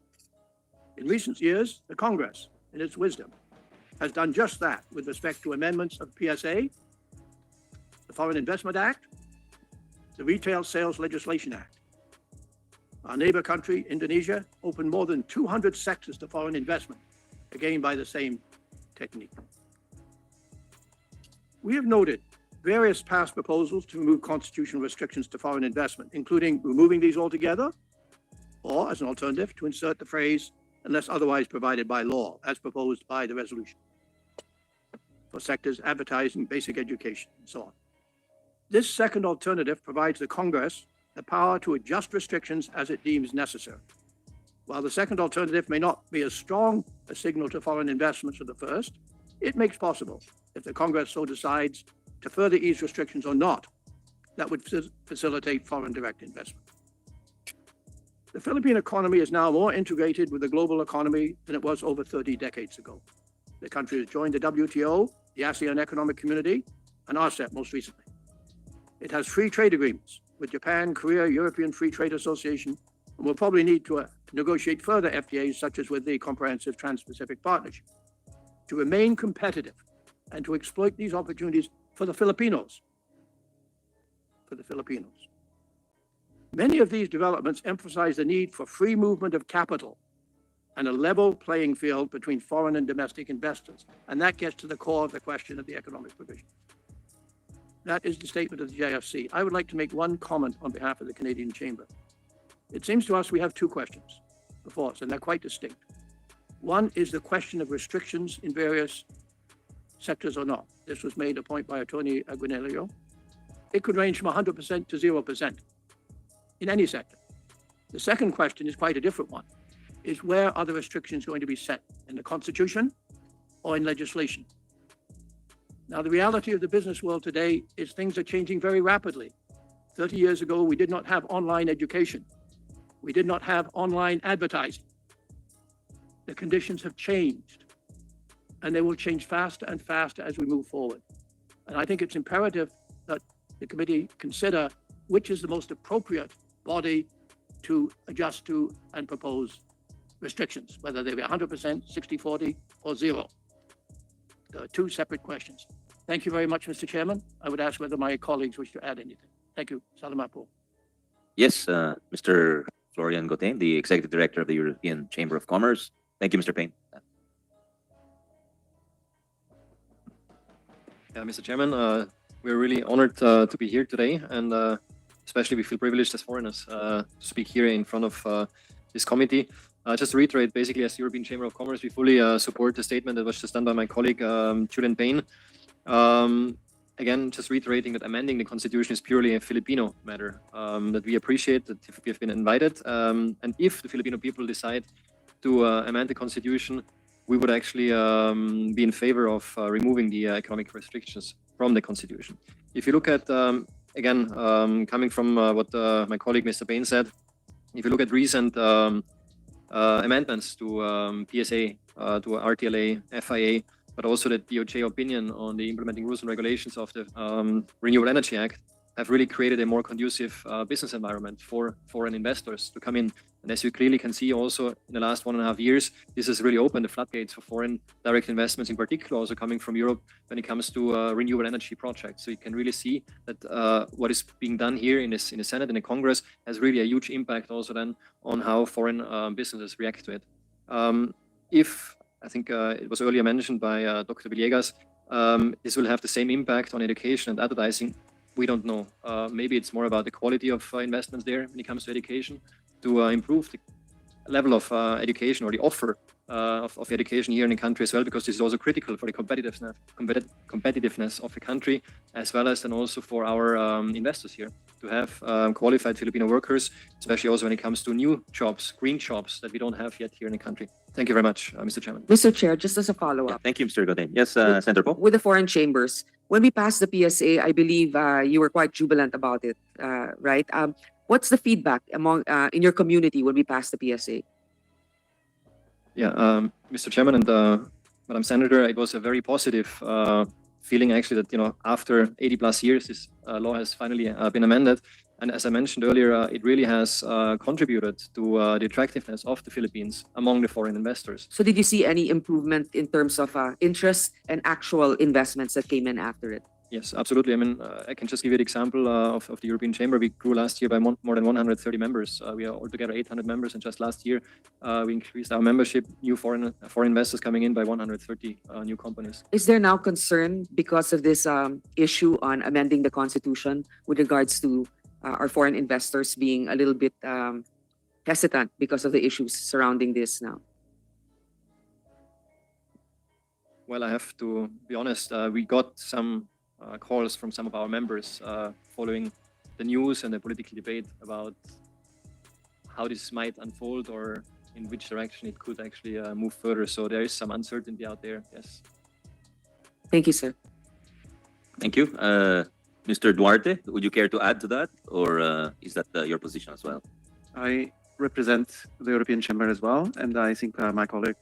S6: In recent years, the Congress, in its wisdom, has done just that with respect to amendments of PSA, the Foreign Investment Act, the Retail Sales Legislation Act. Our neighbor country, Indonesia, opened more than 200 sectors to foreign investment, again by the same technique. We have noted various past proposals to remove constitutional restrictions to foreign investment, including removing these altogether, or as an alternative, to insert the phrase, unless otherwise provided by law, as proposed by the resolution, for sectors advertising, basic education, and so on. This second alternative provides the Congress the power to adjust restrictions as it deems necessary. While the second alternative may not be as strong a signal to foreign investments as the first, it makes possible, if the Congress so decides, to further ease restrictions or not, that would facilitate foreign direct investment. The Philippine economy is now more integrated with the global economy than it was over 30 decades ago. The country has joined the WTO, the ASEAN Economic Community, and RCEP most recently. It has free trade agreements with Japan, Korea, European Free Trade Association, and will probably need to negotiate further FTAs, such as with the Comprehensive Trans-Pacific Partnership, to remain competitive and to exploit these opportunities for the Filipinos. Many of these developments emphasize the need for free movement of capital and a level playing field between foreign and domestic investors. And that gets to the core of the question of the economic provision. That is the statement of the JFC. I would like to make one comment on behalf of the Canadian Chamber. It seems to us we have two questions before us, and they're quite distinct. One is the question of restrictions in various sectors or not. This was made a point by Attorney Aguinaldo. It could range from 100% to 0% in any sector. The second question is quite a different one, is where are the restrictions going to be set, in the Constitution or in legislation? Now, the reality of the business world today is things are changing very rapidly. 30 years ago, we did not have online education. We did not have online advertising. The conditions have changed, and they will change faster and faster as we move forward. And I think it's imperative that the committee consider which is the most appropriate body to adjust to and propose restrictions, whether they be 100%, 60-40, or 0. There are two separate questions. Thank you very much, Mr. Chairman. I would ask whether my colleagues wish to add anything. Thank you. Salamat po.
S5: Yes, Mr. Florian Gotain, the Executive Director of the European Chamber of Commerce. Thank you, Mr. Payne.
S14: Mr. Chairman, we're really honored to be here today, and especially we feel privileged as foreigners to speak here in front of this committee. Just to reiterate, basically, as the European Chamber of Commerce, we fully support the statement that was just done by my colleague, Julian Payne. Again, just reiterating that amending the Constitution is purely a Filipino matter, that we appreciate that if we have been invited, and if the Filipino people decide to amend the Constitution, we would actually be in favor of removing the economic restrictions from the Constitution. If you look at, again, coming from what my colleague Mr. Payne said, if you look at recent amendments to PSA, to RTLA, FIA, but also the DOJ opinion on the implementing rules and regulations of the Renewable Energy Act, have really created a more conducive business environment for foreign investors to come in. And as you clearly can see also in the last 1.5 years, this has really opened the floodgates for foreign direct investments, in particular also coming from Europe when it comes to renewable energy projects. So you can really see that what is being done here in the Senate and the Congress has really a huge impact also then on how foreign businesses react to it. If, I think it was earlier mentioned by Dr. Villegas, this will have the same impact on education and advertising. We don't know. Maybe it's more about the quality of investments there when it comes to education, to improve the level of education or the offer of education here in the country as well, because this is also critical for the competitiveness of the country, as well as then also for our investors here to have qualified Filipino workers, especially also when it comes to new jobs, green jobs that we don't have yet here in the country. Thank you very much, Mr. Chairman.
S3: Mr. Chair, just as a
S5: Yeah,
S3: follow-up,
S5: thank you, Mr. Godin. Yes, Senator Po.
S3: with the foreign chambers, when we passed the PSA, I believe you were quite jubilant about it, right? What's the feedback among in your community when we passed the PSA?
S14: Yeah, Mr. Chairman and Madam Senator, it was a very positive feeling actually that, after 80 plus years, this law has finally been amended. And as I mentioned earlier, it really has contributed to the attractiveness of the Philippines among the foreign investors.
S3: So did you see any improvement in terms of interest and actual investments that came in after it?
S14: Yes, absolutely. I mean, I can just give you the example of the European Chamber. We grew last year by more than 130 members. We are altogether 800 members, and just last year we increased our membership, new foreign investors coming in by 130 new companies.
S3: Is there now concern because of this issue on amending the Constitution with regards to our foreign investors being a little bit hesitant because of the issues surrounding this now?
S14: Well, I have to be honest, we got some calls from some of our members following the news and the political debate about how this might unfold or in which direction it could actually move further. So there is some uncertainty out there, yes.
S3: Thank you, sir.
S5: Thank you. Mr. Duarte, would you care to add to that, or is that your position as well?
S15: I represent the European Chamber as well, and I think my colleague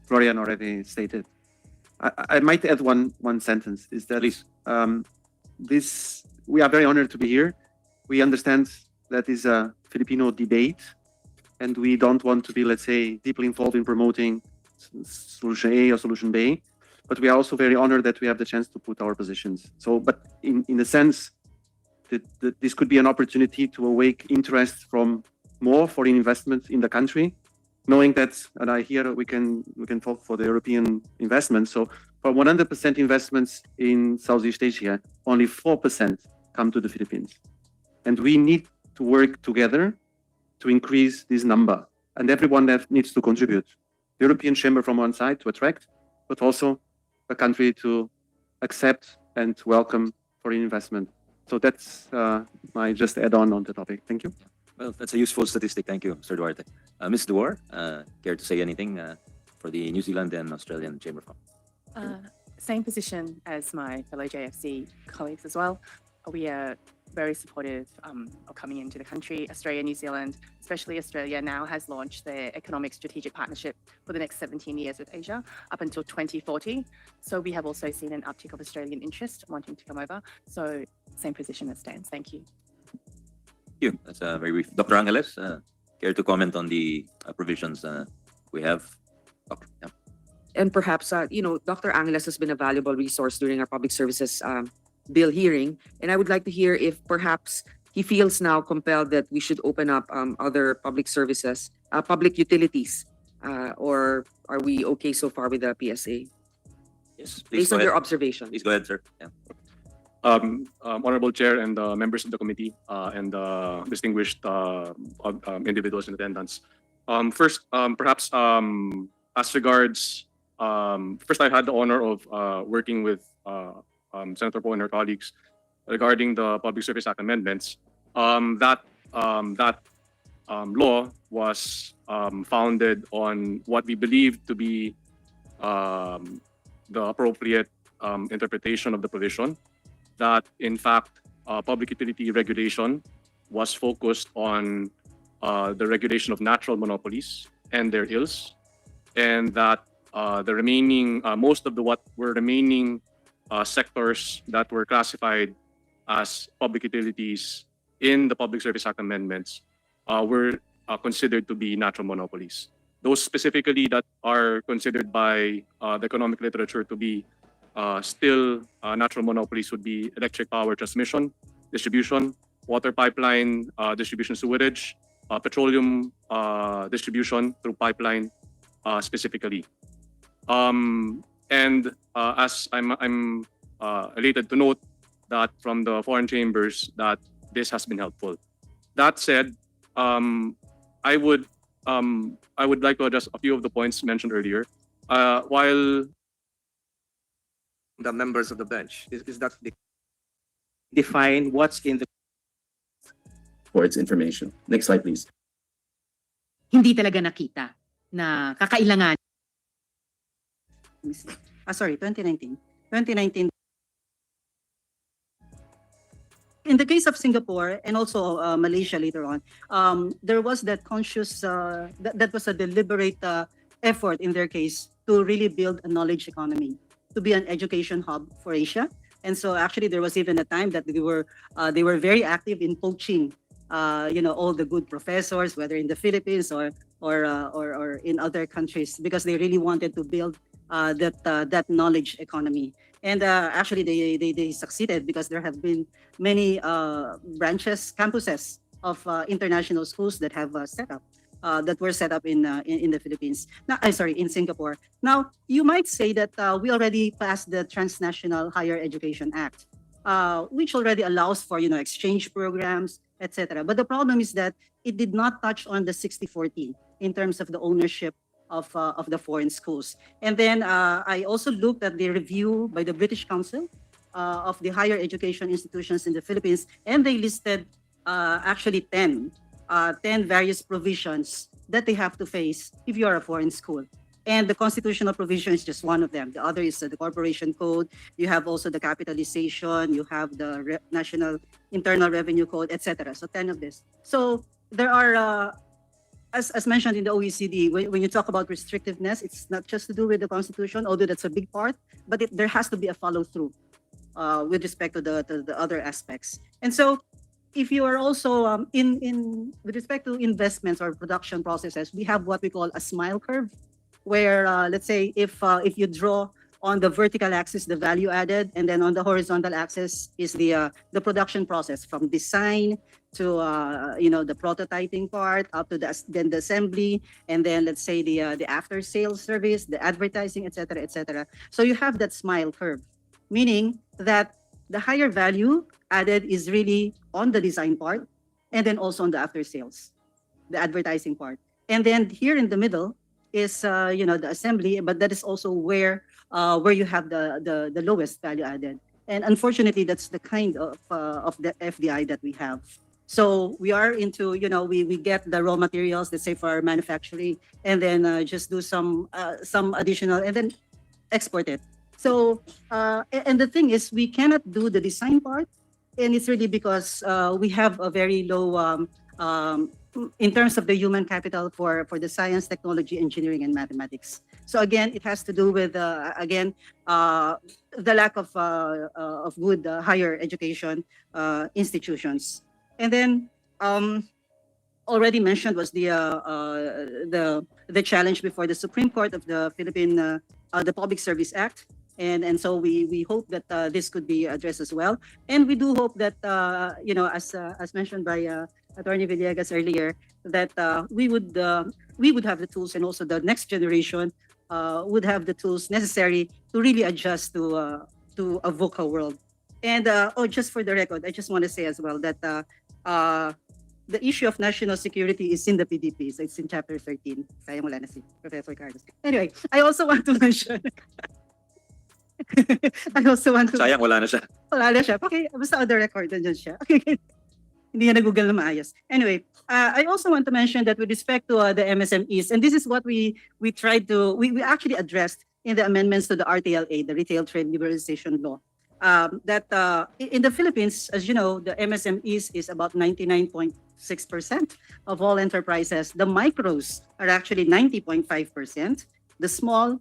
S15: Florian already stated. I might add one sentence, is that
S5: Please.
S15: We are very honored to be here. We understand that is a Filipino debate, and we don't want to be, let's say, deeply involved in promoting solution A or solution B, but we are also very honored that we have the chance to put our positions. So, but in a sense, that this could be an opportunity to awake interest from more foreign investment in the country, knowing that, and I hear we can talk for the European investment. So for 100% investments in Southeast Asia, only 4% come to the Philippines. And we need to work together to increase this number. And everyone that needs to contribute. The European Chamber from one side to attract, but also a country to accept and welcome foreign investment. So that's my just add on the topic. Thank you.
S5: Well, that's a useful statistic. Thank you, Mr. Duarte. Ms. Duar, care to say anything for the New Zealand and Australian Chamber?
S16: Same position as my fellow JFC colleagues as well. We are very supportive of coming into the country. Australia, New Zealand, especially Australia now has launched their economic strategic partnership for the next 17 years with Asia up until 2040. So we have also seen an uptick of Australian interest wanting to come over. So same position as stands. Thank you.
S5: Thank you. That's very brief. Dr. Angeles, care to comment on the provisions we have? Okay. Yeah.
S3: And perhaps, Dr. Angeles has been a valuable resource during our public services bill hearing. And I would like to hear if perhaps he feels now compelled that we should open up other public services, public utilities, or are we okay so far with the PSA?
S5: Yes, please
S3: Based on
S5: go
S3: your
S5: ahead.
S3: observation.
S5: Please go ahead, sir. Yeah.
S13: Honorable Chair and members of the committee and distinguished individuals in attendance. First, perhaps as regards, first I had the honor of working with Senator Po and her colleagues regarding the Public Service Act amendments. That law was founded on what we believe to be the appropriate interpretation of the provision. That in fact, public utility regulation was focused on the regulation of natural monopolies and their ills, and that the remaining, most of the what were remaining sectors that were classified as public utilities in the Public Service Act amendments were considered to be natural monopolies. Those specifically that are considered by the economic literature to be still natural monopolies would be electric power transmission, distribution, water pipeline, distribution sewerage, petroleum distribution through pipeline specifically. And as I'm elated to note that from the foreign chambers that this has been helpful. That said, I would
S14: I would like to address a few of the points mentioned earlier. While
S9: The members of the bench, is that define what's in the
S17: for its information. Next slide, please.
S1: Hindi talaga nakita na kakailangan.
S2: Sorry, 2019. 2019. In the case of Singapore and also Malaysia later on, there was that conscious, that was a deliberate effort in their case to really build a knowledge economy, to be an education hub for Asia. And so actually there was even a time that they were very active in poaching, all the good professors, whether in the Philippines or in other countries, because they really wanted to build that knowledge economy. And actually, they succeeded because there have been many campuses of international schools that have that were set up in the Philippines. Now, in Singapore. Now, you might say that we already passed the Transnational Higher Education Act, which already allows for exchange programs, etc. But the problem is that it did not touch on the 60-40 in terms of the ownership of the foreign schools. And then I also looked at the review by the British Council of the higher education institutions in the Philippines, and they listed actually 10 various provisions that they have to face if you are a foreign school. And the constitutional provision is just one of them. The other is the Corporation Code. You have also the capitalization. You have the National Internal Revenue Code, etc. So 10 of this. So there are, as mentioned in the OECD, when you talk about restrictiveness, it's not just to do with the Constitution, although that's a big part, but there has to be a follow-through with respect to the other aspects. And so if you are also with respect to investments or production processes, we have what we call a smile curve, where let's say if you draw on the vertical axis the value added, and then on the horizontal axis is the production process from design to the prototyping part up to then the assembly, and then let's say the after sales service, the advertising, etc., etc. So you have that smile curve, meaning that the higher value added is really on the design part, and then also on the after sales, the advertising part. And then here in the middle is the assembly, but that is also where you have the lowest value added. And unfortunately, that's the kind of the FDI that we have. So we are into, we get the raw materials, let's say for our manufacturing, and then just do some additional and then export it. So, and the thing is, we cannot do the design part, and it's really because we have a very low, in terms of the human capital for the science, technology, engineering, and mathematics. So again, it has to do with, the lack of good higher education institutions. And then, already mentioned was the challenge before the Supreme Court of the Philippine, the Public Service Act. And so we hope that this could be addressed as well. And we do hope that, as mentioned by Attorney Villegas earlier, that we would have the tools, and also the next generation would have the tools necessary to really adjust to a VUCA world. And just for the record, I just want to say as well that the issue of national security is in the PDP, so it's in Chapter 13. Sayang wala na si Professor Carlos. Anyway, I also want to mention.
S5: Sayang, wala na siya.
S2: Wala na siya. Okay, basta on the record, nandiyan siya. Okay. Hindi niya na-google na maayos. Anyway, I also want to mention that with respect to the MSMEs, and this is what we we actually addressed in the amendments to the RTLA, the Retail Trade Liberalization Law, that in the Philippines, as you know, the MSMEs is about 99.6% of all enterprises. The micros are actually 90.5%. The small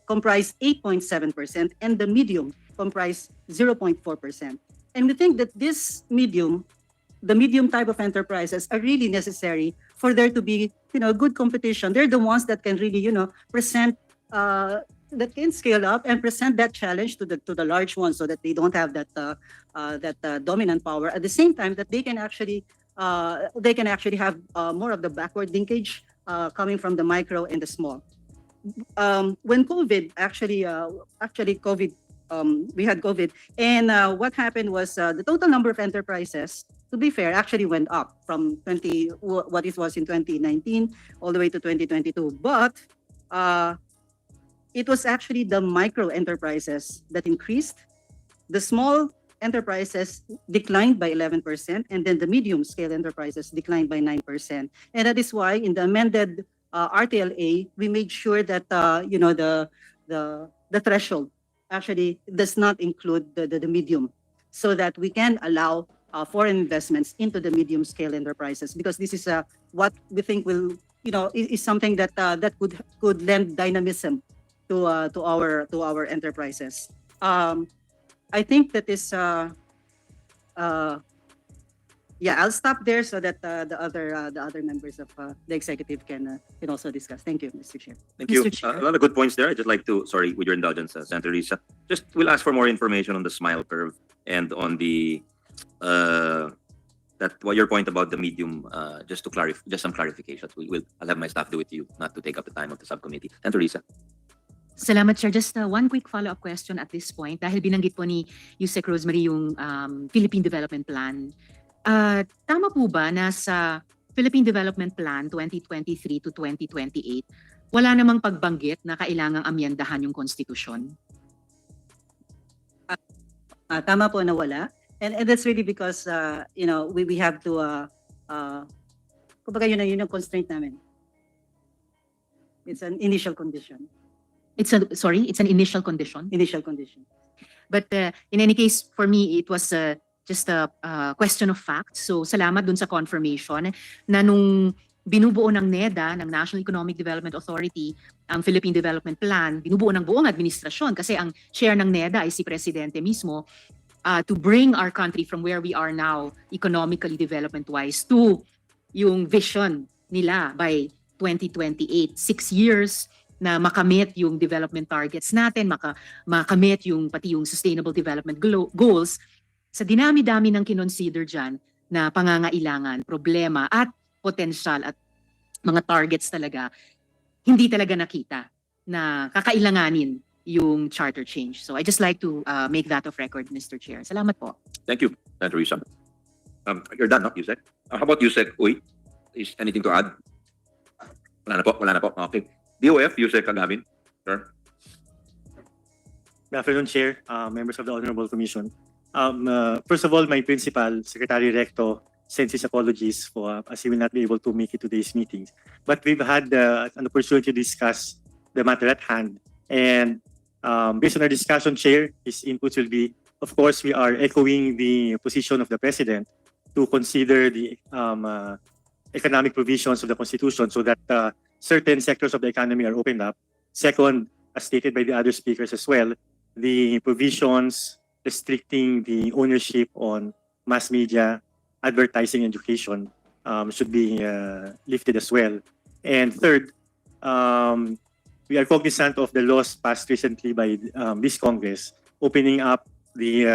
S2: comprise 8.7%, and the medium comprise 0.4%. And we think that the medium type of enterprises are really necessary for there to be, good competition. They're the ones that can really, present, that can scale up and present that challenge to the large ones, so that they don't have that dominant power. At the same time, that they can actually have more of the backward linkage coming from the micro and the small. When COVID COVID, we had COVID, and what happened was the total number of enterprises to be fair, actually went up from what it was in 2019 all the way to 2022. But it was actually the micro enterprises that increased. The small enterprises declined by 11%, and then the medium scale enterprises declined by 9%. And that is why in the amended RTLA, we made sure that the threshold actually does not include the medium, so that we can allow foreign investments into the medium scale enterprises, because this is what we think will is something that that could lend dynamism to our enterprises. I think that is yeah, I'll stop there so that the other members of the executive can also discuss. Thank you, Mr. Chair.
S5: Thank you.
S2: Mr. Chair.
S5: A lot of good points there. I'd just like to, sorry, with your indulgence, Senator Risa, just we'll ask for more information on the smile curve and on the what your point about the medium, just to clarify, just some clarifications. I'll have my staff do it to you, not to take up the time of the subcommittee. Senator Risa.
S1: Salamat, Sir. Just one quick follow-up question at this point. Dahil binanggit po ni Yusek Rosemary yung Philippine Development Plan. Tama po ba na sa Philippine Development Plan 2023 to 2028, wala namang pagbanggit na kailangang amyendahan yung konstitusyon?
S2: Tama po na wala. And that's really because, we have to, kumbaga yun yung constraint namin. It's an initial condition.
S1: It's an initial condition.
S2: Initial condition.
S1: But in any case, for me, it was just a question of fact. So salamat dun sa confirmation na nung binubuo ng NEDA, ng National Economic Development Authority, ang Philippine Development Plan, binubuo ng buong administrasyon kasi ang chair ng NEDA ay si Presidente mismo, to bring our country from where we are now, economically development-wise, to yung vision nila by 2028, 6 years, na makamit yung development targets natin, makamit yung pati yung sustainable development goals, sa dinami-dami ng kinonsider dyan na pangangailangan, problema at potensyal at mga targets talaga, hindi talaga nakita na kakailanganin yung charter change. So I just like to make that of record, Mr. Chair. Salamat po.
S5: Thank you, Senator Risa. You're done, no, Yusek? How about Yusek? Uy, is anything to add? Wala na po. Okay. DOF, Yusek Agavin. Sir.
S6: Good afternoon, Chair, members of the Honorable Commission. First of all, my principal, Secretary Recto, sends his apologies for as he will not be able to make it to today's meetings. But we've had an opportunity to discuss the matter at hand. And based on our discussion, Chair, his inputs will be, of course, we are echoing the position of the President to consider the economic provisions of the Constitution so that certain sectors of the economy are opened up. Second, as stated by the other speakers as well, the provisions restricting the ownership on mass media, advertising, education should be lifted as well. And third, we are cognizant of the laws passed recently by this Congress, opening up the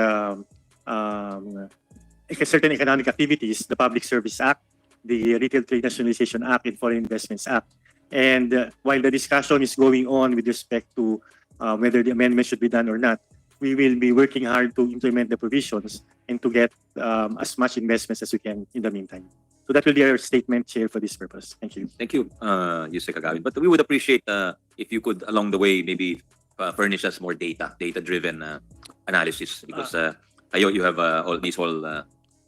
S6: certain economic activities, the Public Service Act, the Retail Trade Nationalization Act, and Foreign Investments Act. And while the discussion is going on with respect to whether the amendment should be done or not, we will be working hard to implement the provisions and to get as much investments as we can in the meantime. So that will be our statement, Chair, for this purpose. Thank you.
S5: Thank you, Yusek Agavin. But we would appreciate if you could, along the way, maybe furnish us more data-driven analysis, because you have all these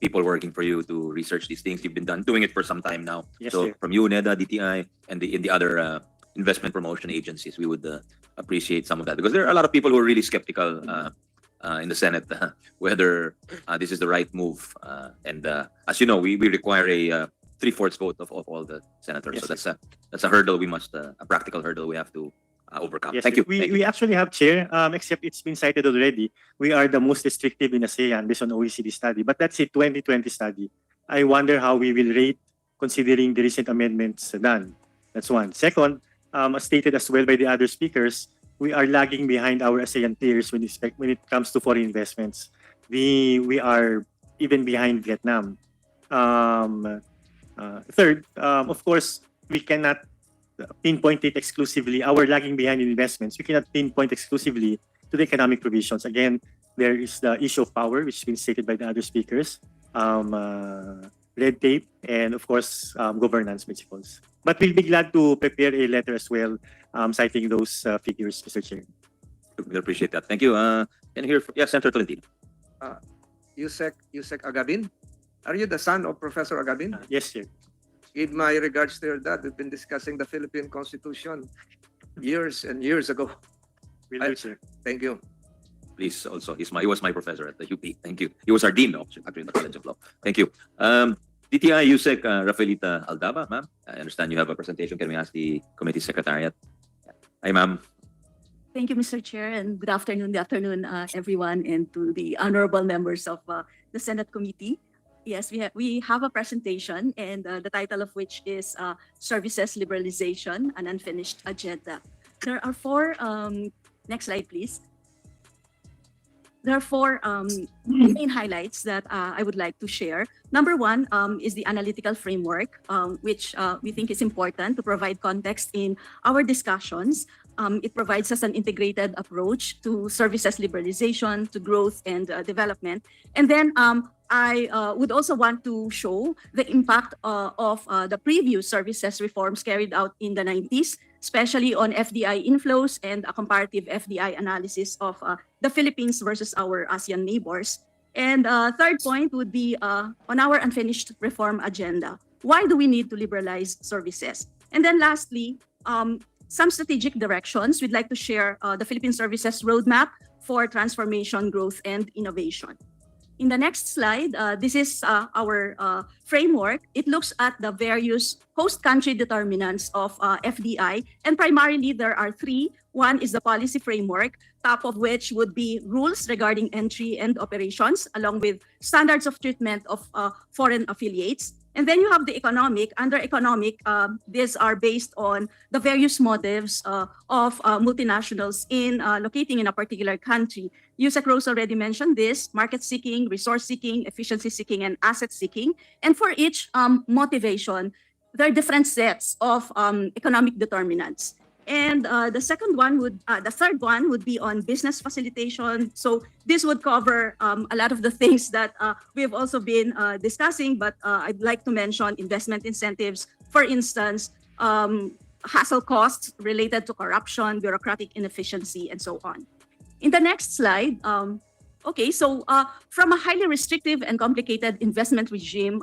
S5: people working for you to research these things. You've been doing it for some time now.
S6: Yes,
S5: so
S6: sir.
S5: from you, NEDA, DTI, and the other investment promotion agencies, we would appreciate some of that, because there are a lot of people who are really skeptical in the Senate whether this is the right move. And as you know, we require a 3/4 vote of all the senators.
S6: Yes,
S5: So that's a hurdle we must, a practical hurdle we have to overcome.
S6: Yes,
S5: Thank you.
S6: We actually have, Chair, except it's been cited already, we are the most restrictive in ASEAN based on OECD study, but that's a 2020 study. I wonder how we will rate considering the recent amendments done. That's one. Second, as stated as well by the other speakers, we are lagging behind our ASEAN peers when it comes to foreign investments. We are even behind Vietnam. Third, of course, we cannot pinpoint it exclusively. Our lagging behind in investments, we cannot pinpoint exclusively to the economic provisions. Again, there is the issue of power, which has been stated by the other speakers.
S18: red tape, and of course, governance principles. But we'll be glad to prepare a letter as well, citing those figures, Mr. Chair.
S5: We appreciate that. Thank you. Can I hear from, yeah, Senator Tolentino.
S19: Yusek Agabin. Are you the son of Professor Agabin?
S18: Yes, sir.
S19: Give my regards to your dad. We've been discussing the Philippine Constitution years and years ago.
S18: Will do, sir.
S19: Thank you.
S5: Please, also, he was my professor at the UP. Thank you. He was our dean, actually, in the College of Law. Thank you. DTI Yusek Rafaelita Aldaba, ma'am. I understand you have a presentation. Can we ask the committee secretariat? Hi, ma'am.
S20: Thank you, Mr. Chair, and good afternoon, everyone, and to the honorable members of the Senate Committee. Yes, we have a presentation, and the title of which is Services Liberalization, an Unfinished Agenda. There are four, next slide, please. There are four main highlights that I would like to share. Number one is the analytical framework, which we think is important to provide context in our discussions. It provides us an integrated approach to services liberalization, to growth and development. And then I would also want to show the impact of the previous services reforms carried out in the 90s, especially on FDI inflows and a comparative FDI analysis of the Philippines versus our ASEAN neighbors. And third point would be on our unfinished reform agenda. Why do we need to liberalize services? And then lastly, some strategic directions. We'd like to share the Philippine Services Roadmap for transformation, growth, and innovation. In the next slide, this is our framework. It looks at the various host country determinants of FDI, and primarily there are three. One is the policy framework, top of which would be rules regarding entry and operations, along with standards of treatment of foreign affiliates. And then you have the economic. Under economic, these are based on the various motives of multinationals in locating in a particular country. Yusek Rose already mentioned this: market seeking, resource seeking, efficiency seeking, and asset seeking. And for each motivation, there are different sets of economic determinants. And the third one would be on business facilitation. So this would cover a lot of the things that we have also been discussing, but I'd like to mention investment incentives, for instance, hassle costs related to corruption, bureaucratic inefficiency, and so on. In the next slide, from a highly restrictive and complicated investment regime,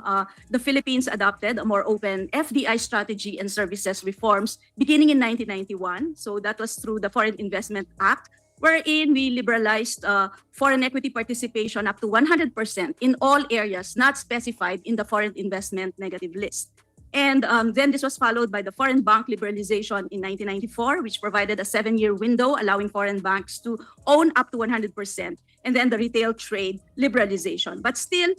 S20: the Philippines adopted a more open FDI strategy and services reforms beginning in 1991. So that was through the Foreign Investment Act, wherein we liberalized foreign equity participation up to 100% in all areas not specified in the foreign investment negative list. And then this was followed by the foreign bank liberalization in 1994, which provided a 7-year window allowing foreign banks to own up to 100%. And then the retail trade liberalization. But still,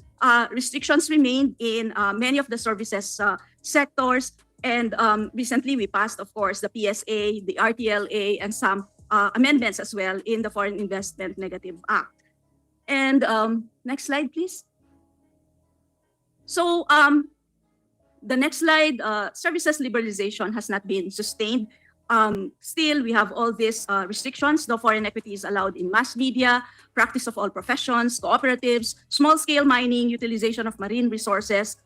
S20: restrictions remained in many of the services sectors. And recently, we passed, of course, the PSA, the RTLA, and some amendments as well in the Foreign Investment Negative Act. And next slide, please. So the next slide, services liberalization has not been sustained. Still, we have all these restrictions. No foreign equity is allowed in mass media, practice of all professions, cooperatives, small-scale mining, utilization of marine resources,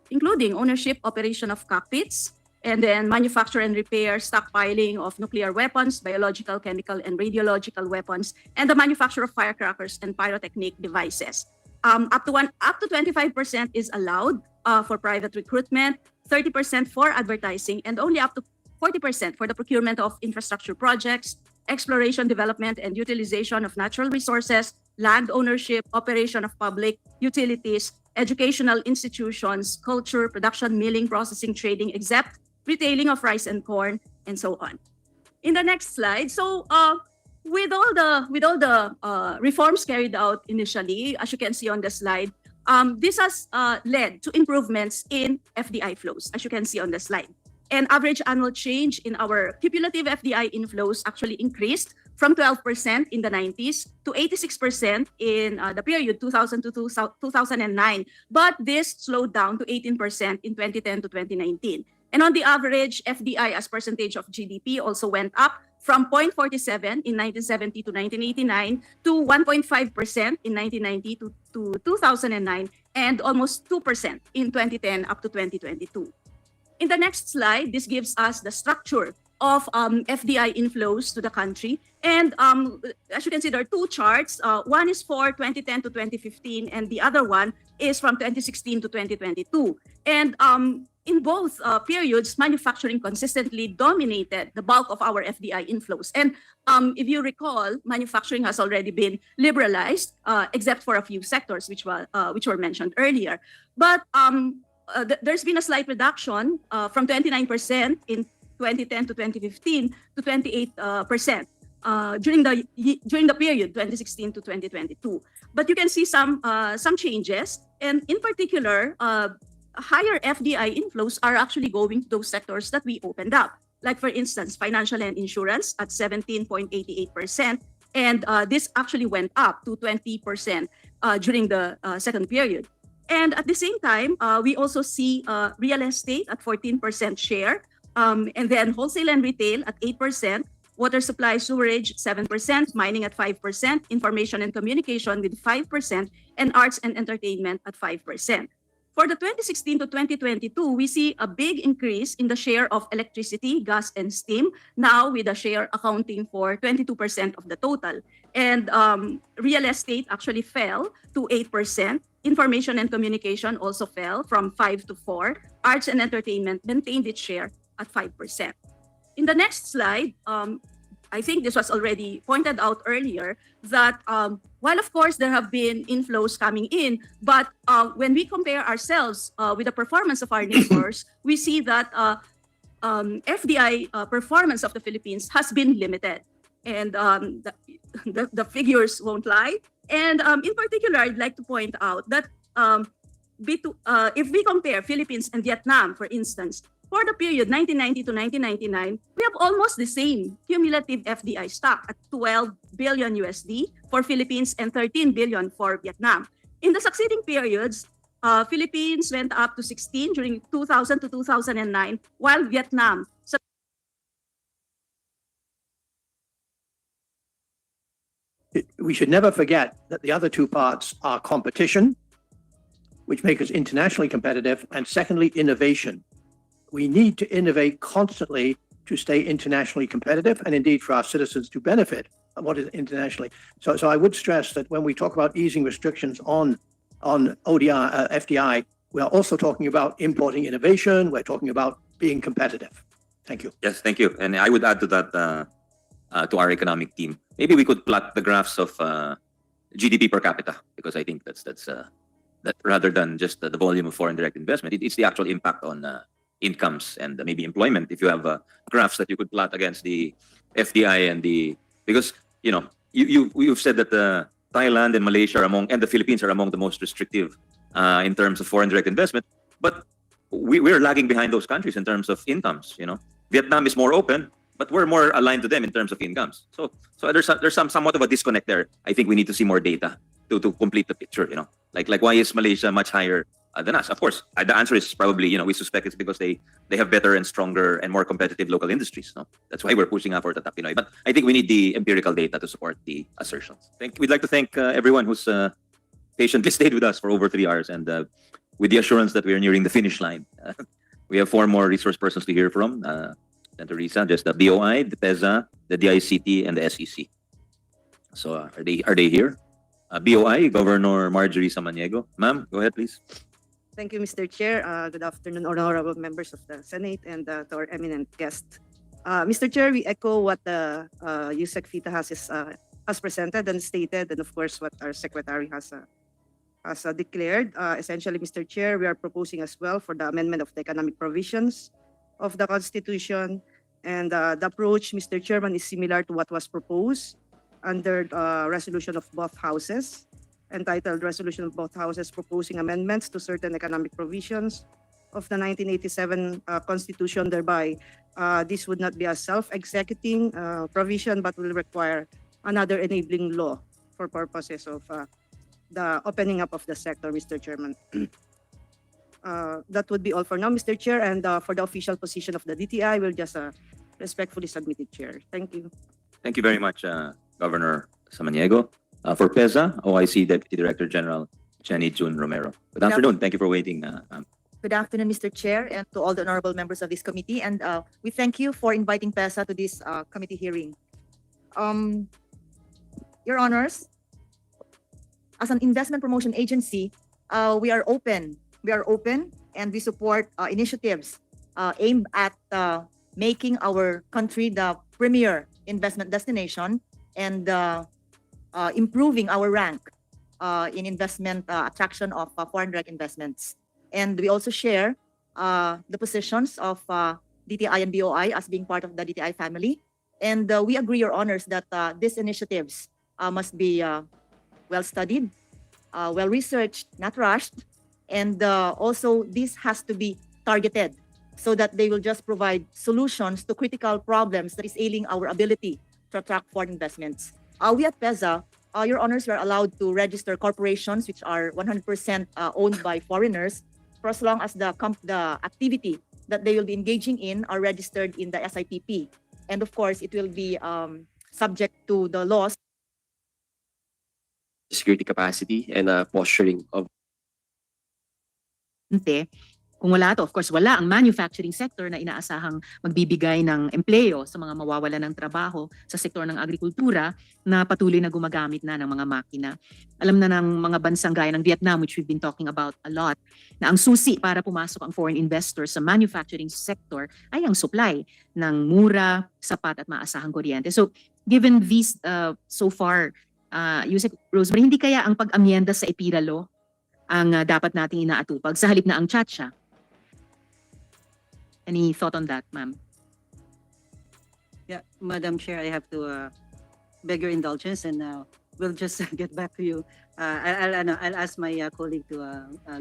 S20: including ownership, operation of cockpits, and then manufacture and repair, stockpiling of nuclear weapons, biological, chemical, and radiological weapons, and the manufacture of firecrackers and pyrotechnic devices. Up to 25% is allowed for private recruitment, 30% for advertising, and only up to 40% for the procurement of infrastructure projects, exploration, development, and utilization of natural resources, land ownership, operation of public utilities, educational institutions, culture, production, milling, processing, trading, except retailing of rice and corn, and so on. In the next slide, so with all the reforms carried out initially, as you can see on the slide, this has led to improvements in FDI flows, as you can see on the slide. And average annual change in our cumulative FDI inflows actually increased from 12% in the 90s to 86% in the period 2000 to 2009. But this slowed down to 18% in 2010 to 2019. And on the average, FDI as percentage of GDP also went up from 0.47 in 1970 to 1989 to 1.5% in 1990 to 2009 and almost 2% in 2010 up to 2022. In the next slide, this gives us the structure of FDI inflows to the country. And as you can see, there are two charts. One is for 2010 to 2015, and the other one is from 2016 to 2022. And in both periods, manufacturing consistently dominated the bulk of our FDI inflows. And if you recall, manufacturing has already been liberalized, except for a few sectors which were mentioned earlier. But there's been a slight reduction from 29% in 2010 to 2015 to 28% during the period 2016 to 2022. But you can see some changes, and in particular, higher FDI inflows are actually going to those sectors that we opened up. Like for instance, financial and insurance at 17.88%, and this actually went up to 20% during the second period. And at the same time, we also see real estate at 14% share, and then wholesale and retail at 8%, water supply, sewerage 7%, mining at 5%, information and communication with 5%, and arts and entertainment at 5%. For the 2016 to 2022, we see a big increase in the share of electricity, gas, and steam, now with a share accounting for 22% of the total. And real estate actually fell to 8%. Information and communication also fell from 5 to 4. Arts and entertainment maintained its share at 5%. In the next slide, I think this was already pointed out earlier that while of course there have been inflows coming in, but when we compare ourselves with the performance of our neighbors, we see that FDI performance of the Philippines has been limited, and the figures won't lie. And in particular, I'd like to point out that if we compare Philippines and Vietnam, for instance, for the period 1990 to 1999, we have almost the same cumulative FDI stock at 12 billion USD for Philippines and 13 billion for Vietnam. In the succeeding periods, Philippines went up to 16 during 2000 to 2009, while Vietnam
S6: we should never forget that the other two parts are competition, which make us internationally competitive, and secondly, innovation. We need to innovate constantly to stay internationally competitive, and indeed for our citizens to benefit from what is internationally. So I would stress that when we talk about easing restrictions on FDI, we are also talking about importing innovation. We're talking about being competitive. Thank you.
S5: Yes, thank you. And I would add to that, to our economic team, maybe we could plot the graphs of GDP per capita, because I think that's that rather than just the volume of foreign direct investment, it's the actual impact on incomes and maybe employment. If you have graphs that you could plot against the FDI and because you've said that Thailand and Malaysia and the Philippines are among the most restrictive in terms of foreign direct investment, but we're lagging behind those countries in terms of incomes. Vietnam is more open, but we're more aligned to them in terms of incomes. So there's somewhat of a disconnect there. I think we need to see more data to complete the picture. Like why is Malaysia much higher than us? Of course, the answer is probably we suspect it's because they have better and stronger and more competitive local industries. That's why we're pushing up for the top Pinoy. But I think we need the empirical data to support the assertions. We'd like to thank everyone who's patiently stayed with us for over 3 hours, and with the assurance that we are nearing the finish line. We have 4 more resource persons to hear from. Teresa, just the BOI, the PEZA, the DICT, and the SEC. So are they here? BOI, Governor Marjorie Samaniego. Ma'am, go ahead, please.
S21: Thank you, Mr. Chair. Good afternoon, honorable members of the Senate, and to our eminent guest. Mr. Chair, we echo what the USEC FITA has presented and stated, and of course what our Secretary has declared. Essentially, Mr. Chair, we are proposing as well for the amendment of the economic provisions of the Constitution, and the approach, Mr. Chairman, is similar to what was proposed under the resolution of both houses, entitled Resolution of Both Houses Proposing Amendments to Certain Economic Provisions of the 1987 Constitution. Thereby, this would not be a self-executing provision, but will require another enabling law for purposes of the opening up of the sector, Mr. Chairman. That would be all for now, Mr. Chair, and for the official position of the DTI, we'll just Respectfully submitted, Chair. Thank you.
S5: Thank you very much, Governor Samaniego. For PEZA, OIC Deputy Director General Jenny June Romero. Good afternoon. Thank you for waiting. Ma'am.
S4: Good afternoon, Mr. Chair, and to all the honorable members of this committee. And we thank you for inviting PEZA to this committee hearing. Your Honors, as an investment promotion agency, we are open. We are open and we support initiatives aimed at making our country the premier investment destination and improving our rank in investment attraction of foreign direct investments. And we also share the positions of DTI and BOI as being part of the DTI family. And we agree, Your Honors, that these initiatives must be well studied, well researched, not rushed. And also this has to be targeted so that they will just provide solutions to critical problems that is ailing our ability to attract foreign investments. We at PEZA, Your Honors, we are allowed to register corporations which are 100% owned by foreigners for as long as the activity that they will be engaging in are registered in the SIPP. And of course, it will be subject to the laws.
S22: Security capacity and posturing of
S1: Kung wala to, of course, wala ang manufacturing sector na inaasahang magbibigay ng empleo sa mga mawawala ng trabaho sa sektor ng agrikultura na patuloy na gumagamit na ng mga makina. Alam na ng mga bansang gaya ng Vietnam, which we've been talking about a lot, na ang susi para pumasok ang foreign investors sa manufacturing sector ay ang supply ng mura, sapat at maasahang kuryente. So, given these so far, Yusek Rosemary, hindi kaya ang pag-amyenda sa EPIRA law ang dapat nating inaatupag sa halip na ang tsatsya? Any thought on that, ma'am?
S21: Yeah, Madam Chair, I have to beg your indulgence and we'll just get back to you. I'll ask my colleague to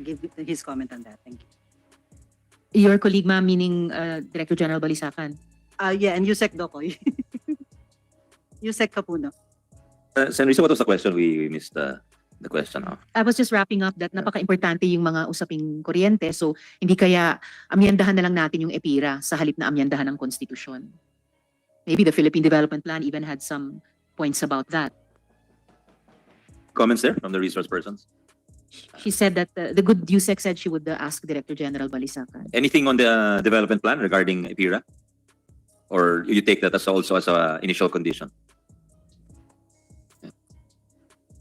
S21: give his comment on that. Thank you.
S1: Your colleague, ma'am, meaning Director General Balisacan?
S21: Yeah, and Yusek Dokoy. Yusek Capuno.
S5: Senator, what was the question? We missed the question.
S1: I was just wrapping up that napaka-importante yung mga usaping kuryente. So, hindi kaya amyendahan na lang natin yung EPIRA sa halip na amyendahan ng konstitusyon. Maybe the Philippine Development Plan even had some points about that.
S5: Comments there from the resource persons?
S1: She said that the good Yusek said she would ask Director General Balisacan.
S5: Anything on the development plan regarding EPIRA? Or you take that as also as an initial condition?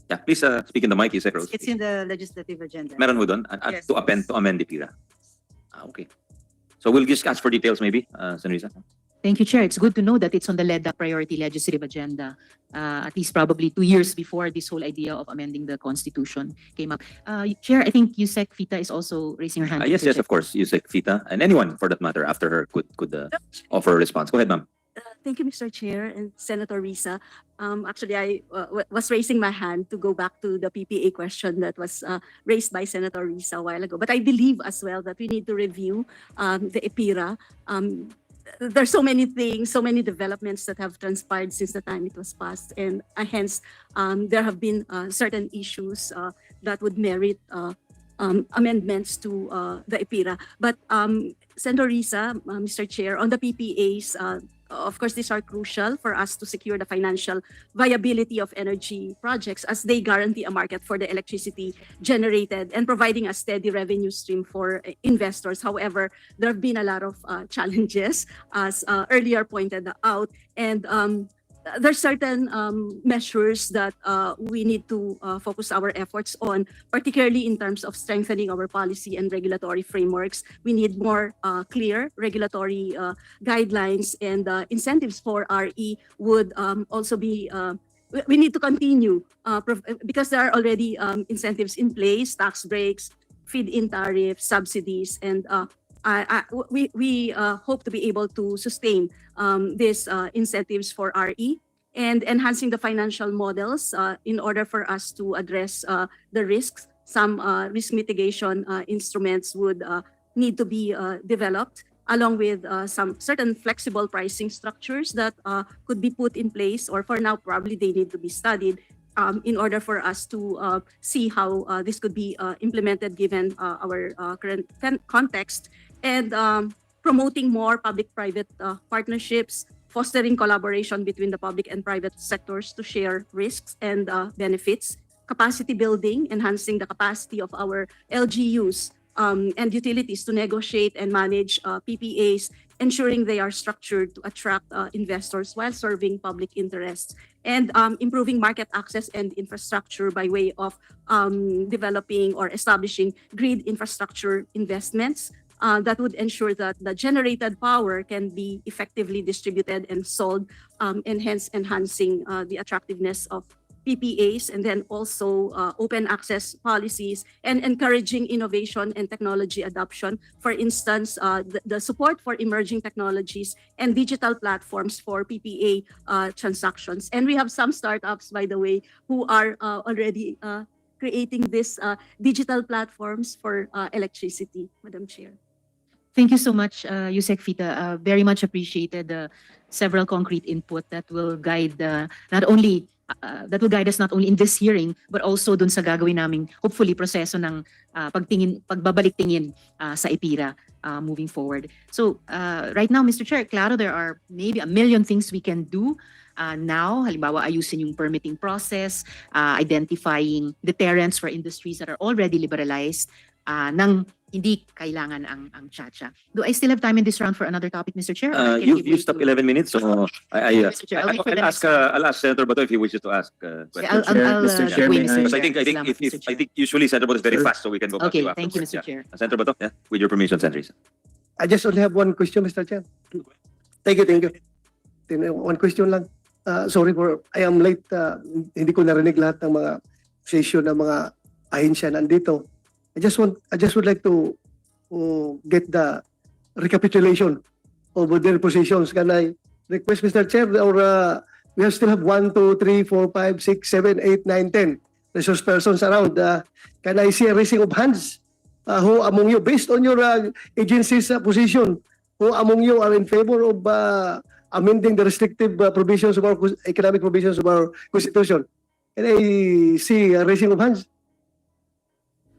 S5: Yeah, please speak in the mic, Yusek Rose.
S21: It's in the legislative agenda.
S5: Meron mo doon?
S21: Yes.
S5: To amend the EPIRA. Okay. So we'll just ask for details maybe, Senator.
S1: Thank you, Chair. It's good to know that it's on the LEDA priority legislative agenda, at least probably 2 years before this whole idea of amending the Constitution came up. Chair, I think Yusek Fita is also raising her hand.
S5: Yes, of course. Yusek Fita, and anyone for that matter after her could offer a response. Go ahead, ma'am.
S20: Thank you, Mr. Chair and Senator Risa. Actually, I was raising my hand to go back to the PPA question that was raised by Senator Risa a while ago. But I believe as well that we need to review the EPIRA. There's so many things, so many developments that have transpired since the time it was passed. And hence, there have been certain issues that would merit amendments to the EPIRA. But Senator Risa, Mr. Chair, on the PPAs, of course, these are crucial for us to secure the financial viability of energy projects as they guarantee a market for the electricity generated and providing a steady revenue stream for investors. However, there have been a lot of challenges, as earlier pointed out, and there's certain measures that we need to focus our efforts on, particularly in terms of strengthening our policy and regulatory frameworks. We need more clear regulatory guidelines, and incentives for RE would also be, we need to continue because there are already incentives in place, tax breaks, feed-in tariffs, subsidies, and we hope to be able to sustain these incentives for RE and enhancing the financial models in order for us to address the risks. Some risk mitigation instruments would need to be developed, along with some certain flexible pricing structures that could be put in place, or for now probably they need to be studied in order for us to see how this could be implemented given our current context. And promoting more public-private partnerships, fostering collaboration between the public and private sectors to share risks and benefits, capacity building, enhancing the capacity of our LGUs and utilities to negotiate and manage PPAs, ensuring they are structured to attract investors while serving public interests, and improving market access and infrastructure by way of developing or establishing grid infrastructure investments that would ensure that the generated power can be effectively distributed and sold, and hence enhancing the attractiveness of PPAs, and then also open access policies and encouraging innovation and technology adoption. For instance, the support for emerging technologies and digital platforms for PPA transactions. And we have some startups, by the way, who are already creating these digital platforms for electricity, Madam Chair.
S1: Thank you so much, Yusek Fita. Very much appreciated the several concrete input that will guide that will guide us not only in this hearing but also dun sa gagawin naming hopefully proseso ng pagbabalik tingin sa IPIRA moving forward. So right now, Mr. Chair, klaro there are maybe a million things we can do now. Halimbawa, ayusin yung permitting process, identifying deterrents for industries that are already liberalized, nang hindi kailangan ang chacha. Do I still have time in this round for another topic, Mr. Chair?
S5: You've used up 11 minutes, so
S1: Mr. Chair, I'll wait for the next-
S5: I'll ask Senator Bato if he wishes to ask questions.
S17: Mr. Chair,
S1: wait,
S17: may
S1: Mr.
S17: I-
S5: Because I think usually Senator Bato is very fast, so we can go back
S1: Okay,
S5: to you
S1: thank you,
S5: afterwards.
S1: Mr. Chair.
S5: Senator Bato, with your permission, Senator.
S7: I just only have one question, Mr. Chair. Thank you. One question lang. Sorry for, I am late. Hindi ko narinig lahat ng mga session ng mga ahensya nandito. I just would like to get the recapitulation of their positions. Can I request, Mr. Chair, or we still have 1, 2, 3, 4, 5, 6, 7, 8, 9, 10 resource persons around. Can I see a raising of hands? Who among you, based on your agency's position, who among you are in favor of amending the restrictive provisions of our economic provisions of our Constitution? Can I see a raising of hands?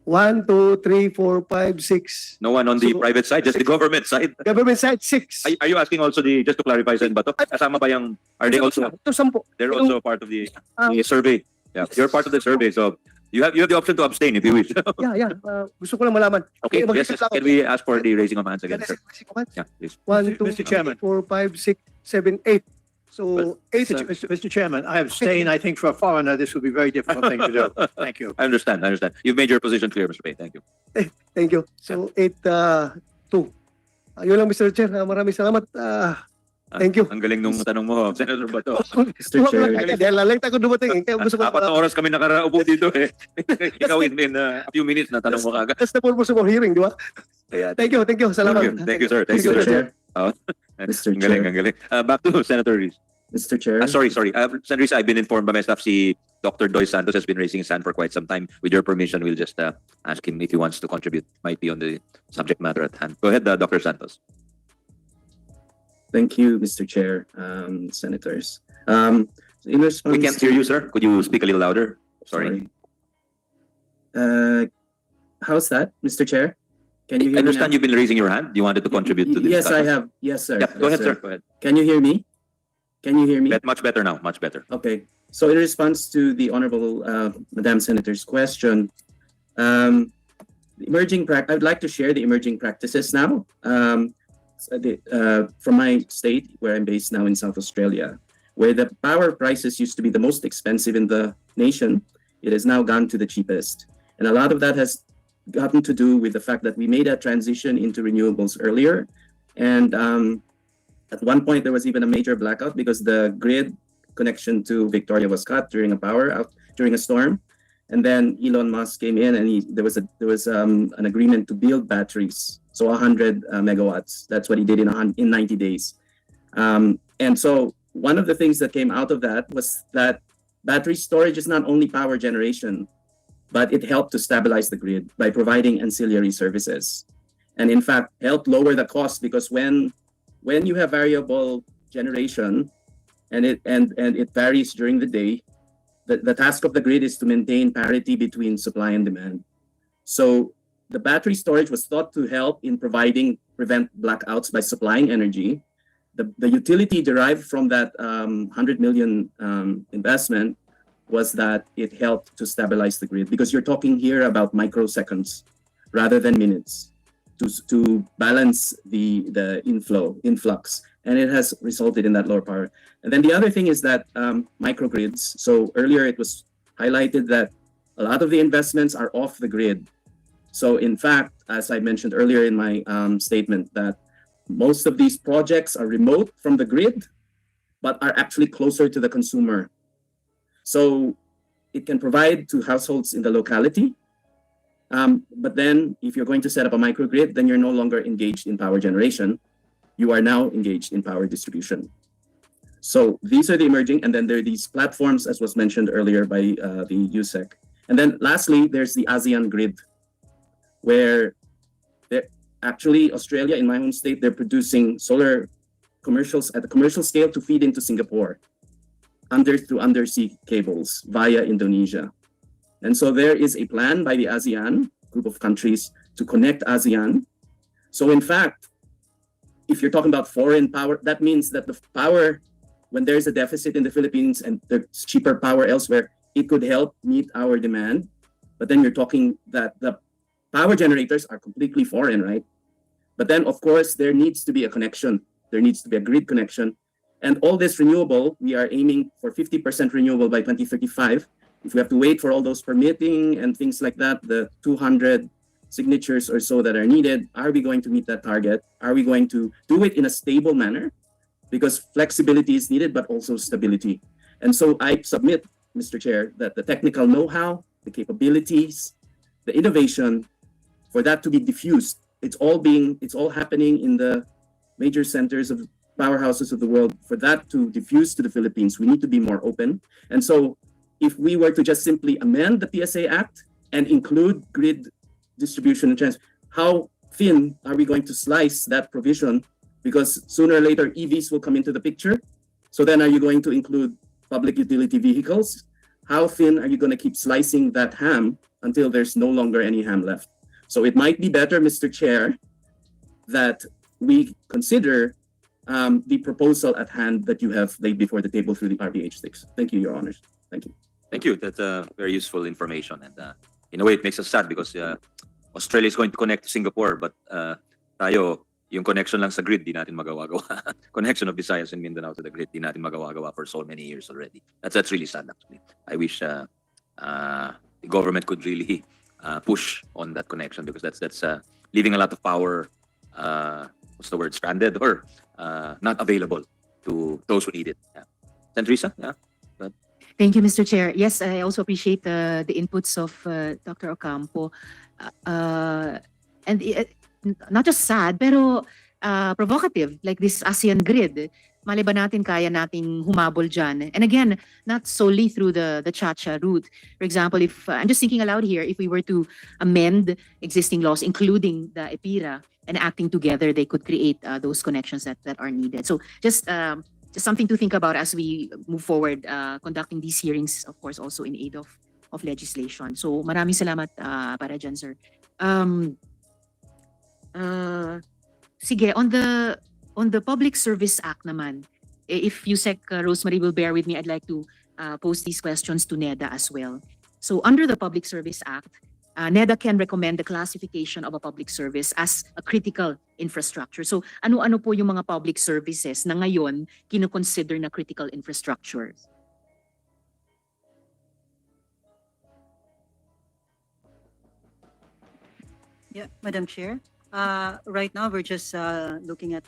S7: 1, 2, 3, 4, 5, 6.
S5: No one on the private side, just the government side.
S7: Government side, 6.
S5: Are you asking also just to clarify, Sen Bato, kasama ba yung, are they also,
S7: Ito, 10.
S5: they're also part of the survey? Yeah, you're part of the survey, so you have the option to abstain if you wish.
S7: Yeah. Gusto ko lang malaman.
S5: Okay,
S7: Okay,
S5: yes, can we ask for the raising of hands again, sir? Yeah, please.
S7: 1, 2,
S6: Mr. Chairman.
S7: 4, 5, 6, 7, 8. So 8.
S6: Mr. Chairman, I abstain. I think for a foreigner, this would be a very difficult thing to do. Thank you.
S5: I understand. You've made your position clear, Mr. Pei. Thank you.
S7: Thank you. So 8, 2. Ayun lang, Mr. Chair. Maraming salamat. Thank you.
S5: Ang galing nung tanong mo, Senator Bato.
S17: Mr. Chair.
S7: Dahil late ako dumating. Kaya gusto ko
S5: 4 oras kami nakaraupo dito eh. Ikaw in a few minutes na tanong mo kagad.
S7: That's the purpose of our hearing, di ba?
S5: Kaya,
S7: Thank you. Salamat.
S5: Thank you, sir. Thank you,
S17: Mr.
S5: sir.
S17: Chair.
S5: Mr. Chair. Ang galing. Back to Senator Reese.
S17: Mr. Chair.
S5: Sorry. Senator Reese, I've been informed by my staff, si Dr. Doy Santos has been raising his hand for quite some time. With your permission, we'll just ask him if he wants to contribute. Might be on the subject matter at hand. Go ahead, Dr. Santos.
S17: Thank you, Mr. Chair, senators. In response,
S5: We can't hear you, sir. Could you speak a little louder? Sorry.
S17: How's that, Mr. Chair? Can you hear
S5: I understand
S17: me
S5: you've been raising your hand. You wanted to contribute to
S17: now?
S5: this.
S17: Yes, I
S5: discussion.
S17: have. Yes, sir.
S5: Yeah, go
S17: Yes,
S5: ahead, sir. Go ahead.
S17: Can you hear me? Can you hear me?
S5: Much better now. Much better.
S17: Okay. So in response to the Honorable Madam Senator's question, I'd like to share the emerging practices now from my state, where I'm based now in South Australia, where the power prices used to be the most expensive in the nation. It has now gone to the cheapest. And a lot of that has gotten to do with the fact that we made a transition into renewables earlier. And at one point, there was even a major blackout because the grid connection to Victoria was cut during a storm. And then Elon Musk came in, and there was an agreement to build batteries, so 100 megawatts. That's what he did in 90 days. And so one of the things that came out of that was that battery storage is not only power generation, but it helped to stabilize the grid by providing ancillary services, and in fact helped lower the cost, because when you have variable generation and it varies during the day, the task of the grid is to maintain parity between supply and demand. So the battery storage was thought to help in providing prevent blackouts by supplying energy. The utility derived from that 100 million investment was that it helped to stabilize the grid, because you're talking here about microseconds rather than minutes to balance the influx, and it has resulted in that lower power. And then the other thing is that microgrids. So earlier it was highlighted that a lot of the investments are off the grid. So in fact, as I mentioned earlier in my statement, that most of these projects are remote from the grid, but are actually closer to the consumer. So it can provide to households in the locality. But then if you're going to set up a microgrid, then you're no longer engaged in power generation. You are now engaged in power distribution. So these are the emerging, and then there are these platforms, as was mentioned earlier by the USEC. And then lastly, there's the ASEAN grid, where actually Australia, in my home state, they're producing solar commercials at the commercial scale to feed into Singapore through undersea cables via Indonesia. And so there is a plan by the ASEAN group of countries to connect ASEAN. So in fact, if you're talking about foreign power, that means that the power, when there's a deficit in the Philippines and there's cheaper power elsewhere, it could help meet our demand. But then you're talking that the power generators are completely foreign, right? But then, of course, there needs to be a connection. There needs to be a grid connection. And all this renewable, we are aiming for 50% renewable by 2035. If we have to wait for all those permitting and things like that, the 200 signatures or so that are needed, are we going to meet that target? Are we going to do it in a stable manner? Because flexibility is needed, but also stability. And so I submit, Mr. Chair, that the technical know-how, the capabilities, the innovation, for that to be diffused, it's all happening in the major centers of powerhouses of the world. For that to diffuse to the Philippines, we need to be more open. And so if we were to just simply amend the PSA Act and include grid distribution and transfer, how thin are we going to slice that provision? Because sooner or later, EVs will come into the picture. So then are you going to include public utility vehicles? How thin are you going to keep slicing that ham until there's no longer any ham left? So it might be better, Mr. Chair, that we consider the proposal at hand that you have laid before the table through the RBH6. Thank you, Your Honors. Thank you.
S5: Thank you. That's very useful information. And in a way, it makes us sad because Australia is going to connect to Singapore, but tayo, yung connection lang sa grid, di natin magawa-gawa. Connection of Visayas and Mindanao to the grid, di natin magawa-gawa for so many years already. That's really sad, actually. I wish the government could really push on that connection, because that's leaving a lot of power, what's the word, stranded or not available to those who need it. Yeah. Teresa? Yeah.
S1: Thank you, Mr. Chair. Yes, I also appreciate the inputs of Dr. Ocampo. And not just sad, pero provocative, like this ASEAN grid. Mali ba natin kaya nating humabol dyan? And again, not solely through the Chacha route. For example, if I'm just thinking aloud here, if we were to amend existing laws, including the EPIRA, and acting together, they could create those connections that are needed. So just something to think about as we move forward, conducting these hearings, of course, also in aid of legislation. So maraming salamat para dyan, sir. Sige, on the Public Service Act naman, if USEC Rosemary will bear with me, I'd like to pose these questions to NEDA as well. So under the Public Service Act, NEDA can recommend the classification of a public service as a critical infrastructure. So ano-ano po yung mga public services na ngayon kino-consider na critical infrastructure?
S8: Yeah, Madam Chair. Right now we're just looking at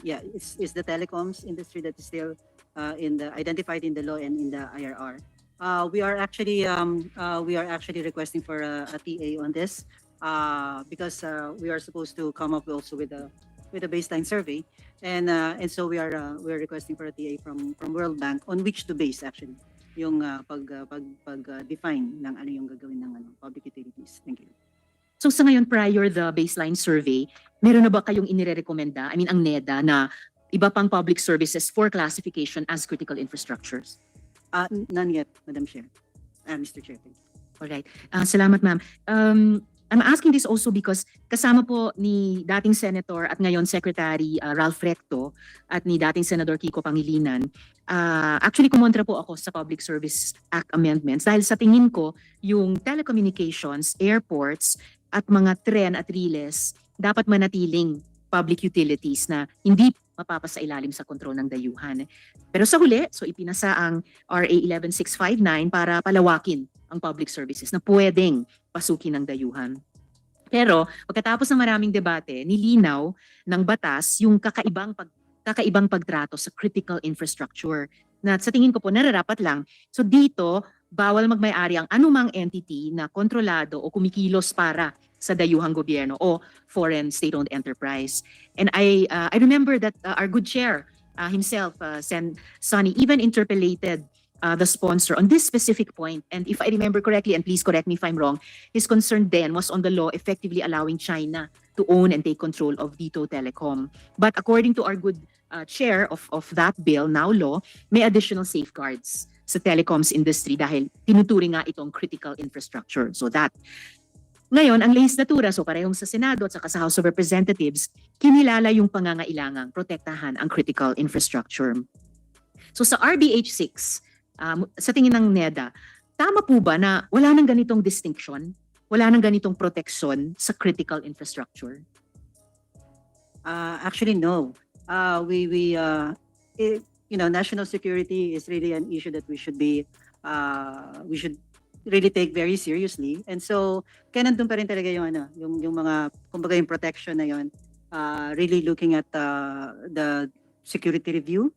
S8: it's the telecoms industry that is still identified in the law and in the IRR. We are actually requesting for a TA on this because we are supposed to come up also with a baseline survey, and so we are requesting for a TA from World Bank on which to base actually yung define ng ano yung gagawin ng public utilities. Thank you.
S1: So sa ngayon, prior the baseline survey, meron na ba kayong inirekomenda, I mean ang NEDA, na iba pang public services for classification as critical infrastructures?
S8: None yet, Madam Chair. Mr. Chair.
S1: Alright. Salamat, ma'am. I'm asking this also because kasama po ni dating Senator at ngayon Secretary Ralph Recto at ni dating Senador Kiko Pangilinan. Actually, kumontra po ako sa Public Service Act amendments dahil sa tingin ko yung telecommunications, airports at mga tren at riles dapat manatiling public utilities na hindi mapapasailalim sa kontrol ng dayuhan. Pero sa huli, so ipinasa ang RA 11659 para palawakin ang public services na pwedeng pasukin ng dayuhan. Pero pagkatapos ng maraming debate, nilinaw ng batas yung kakaibang pagtrato sa critical infrastructure na sa tingin ko po nararapat lang. So dito, bawal magmay-ari ang anumang entity na kontrolado o kumikilos para sa dayuhang gobyerno o foreign state-owned enterprise. And I remember that our good chair himself, Sen. Sonny, even interpolated the sponsor on this specific point. And if I remember correctly, and please correct me if I'm wrong, his concern then was on the law effectively allowing China to own and take control of Dito Telecom. But according to our good chair of that bill, now law, may additional safeguards sa telecoms industry dahil tinuturing nga itong critical infrastructure. So that ngayon, ang legislatura, so parehong sa Senado at saka sa House of Representatives, kinilala yung pangangailangang protektahan ang critical infrastructure. So sa RBH 6, sa tingin ng NEDA, tama po ba na wala nang ganitong distinction, wala nang ganitong proteksyon sa critical infrastructure?
S8: Actually, no. National security is really an issue that we should really take very seriously. And so, kaya nandun pa rin talaga yung mga, kumbaga yung protection na yun, really looking at the security review.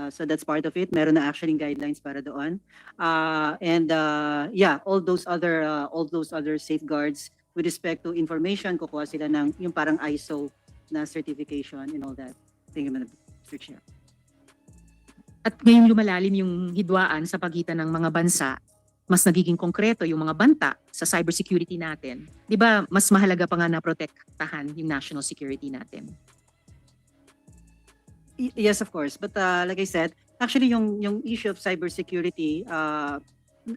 S8: So that's part of it. Meron na actually guidelines para doon. All those other safeguards with respect to information, kukuha sila ng yung parang ISO na certification and all that. Thank you, Madam Chair.
S1: At ngayong lumalalim yung hidwaan sa pagitan ng mga bansa, mas nagiging konkreto yung mga banta sa cybersecurity natin. Di ba, mas mahalaga pa nga na protektahan yung national security natin?
S8: Yes, of course. But like I said, actually yung issue of cybersecurity,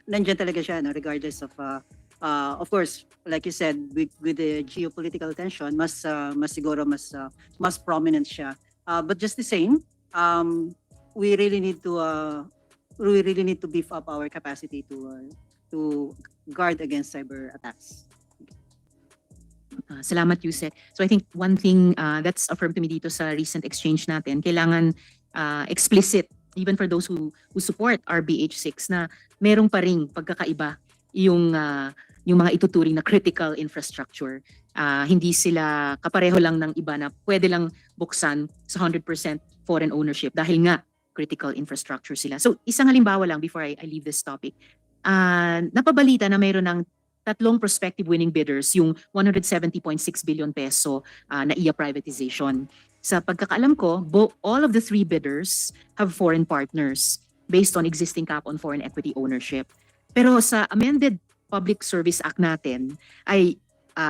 S8: nandiyan talaga siya, no? Regardless of course, like you said, with the geopolitical tension, mas prominent siya. But just the same, we really need to beef up our capacity to guard against cyber attacks.
S1: Salamat, Yusek. So I think one thing that's affirmed to me dito sa recent exchange natin, kailangan explicit, even for those who support RBH 6, na merong pa ring pagkakaiba yung mga ituturing na critical infrastructure. Hindi sila kapareho lang ng iba na pwede lang buksan sa 100% foreign ownership dahil nga critical infrastructure sila. So isang halimbawa lang before I leave this topic. Napabalita na mayroon ng 3 prospective winning bidders yung 170.6 billion peso na IA privatization. Sa pagkakaalam ko, all of the 3 bidders have foreign partners based on existing cap on foreign equity ownership. Pero sa amended Public Service Act natin ay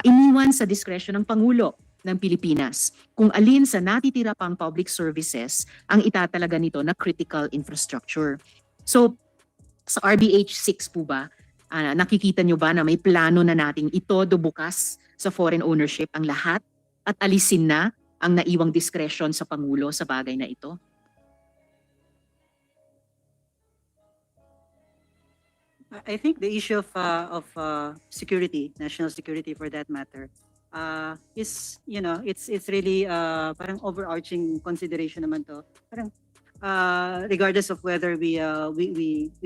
S1: iniwan sa diskresyon ng Pangulo ng Pilipinas kung alin sa natitira pang public services ang itatalaga nito na critical infrastructure. So sa RBH 6 po ba, nakikita nyo ba na may plano na nating itodo bukas sa foreign ownership ang lahat at alisin na ang naiwang diskresyon sa Pangulo sa bagay na ito?
S8: I think the issue of security, national security for that matter, is it's really parang overarching consideration naman to. Parang regardless of whether we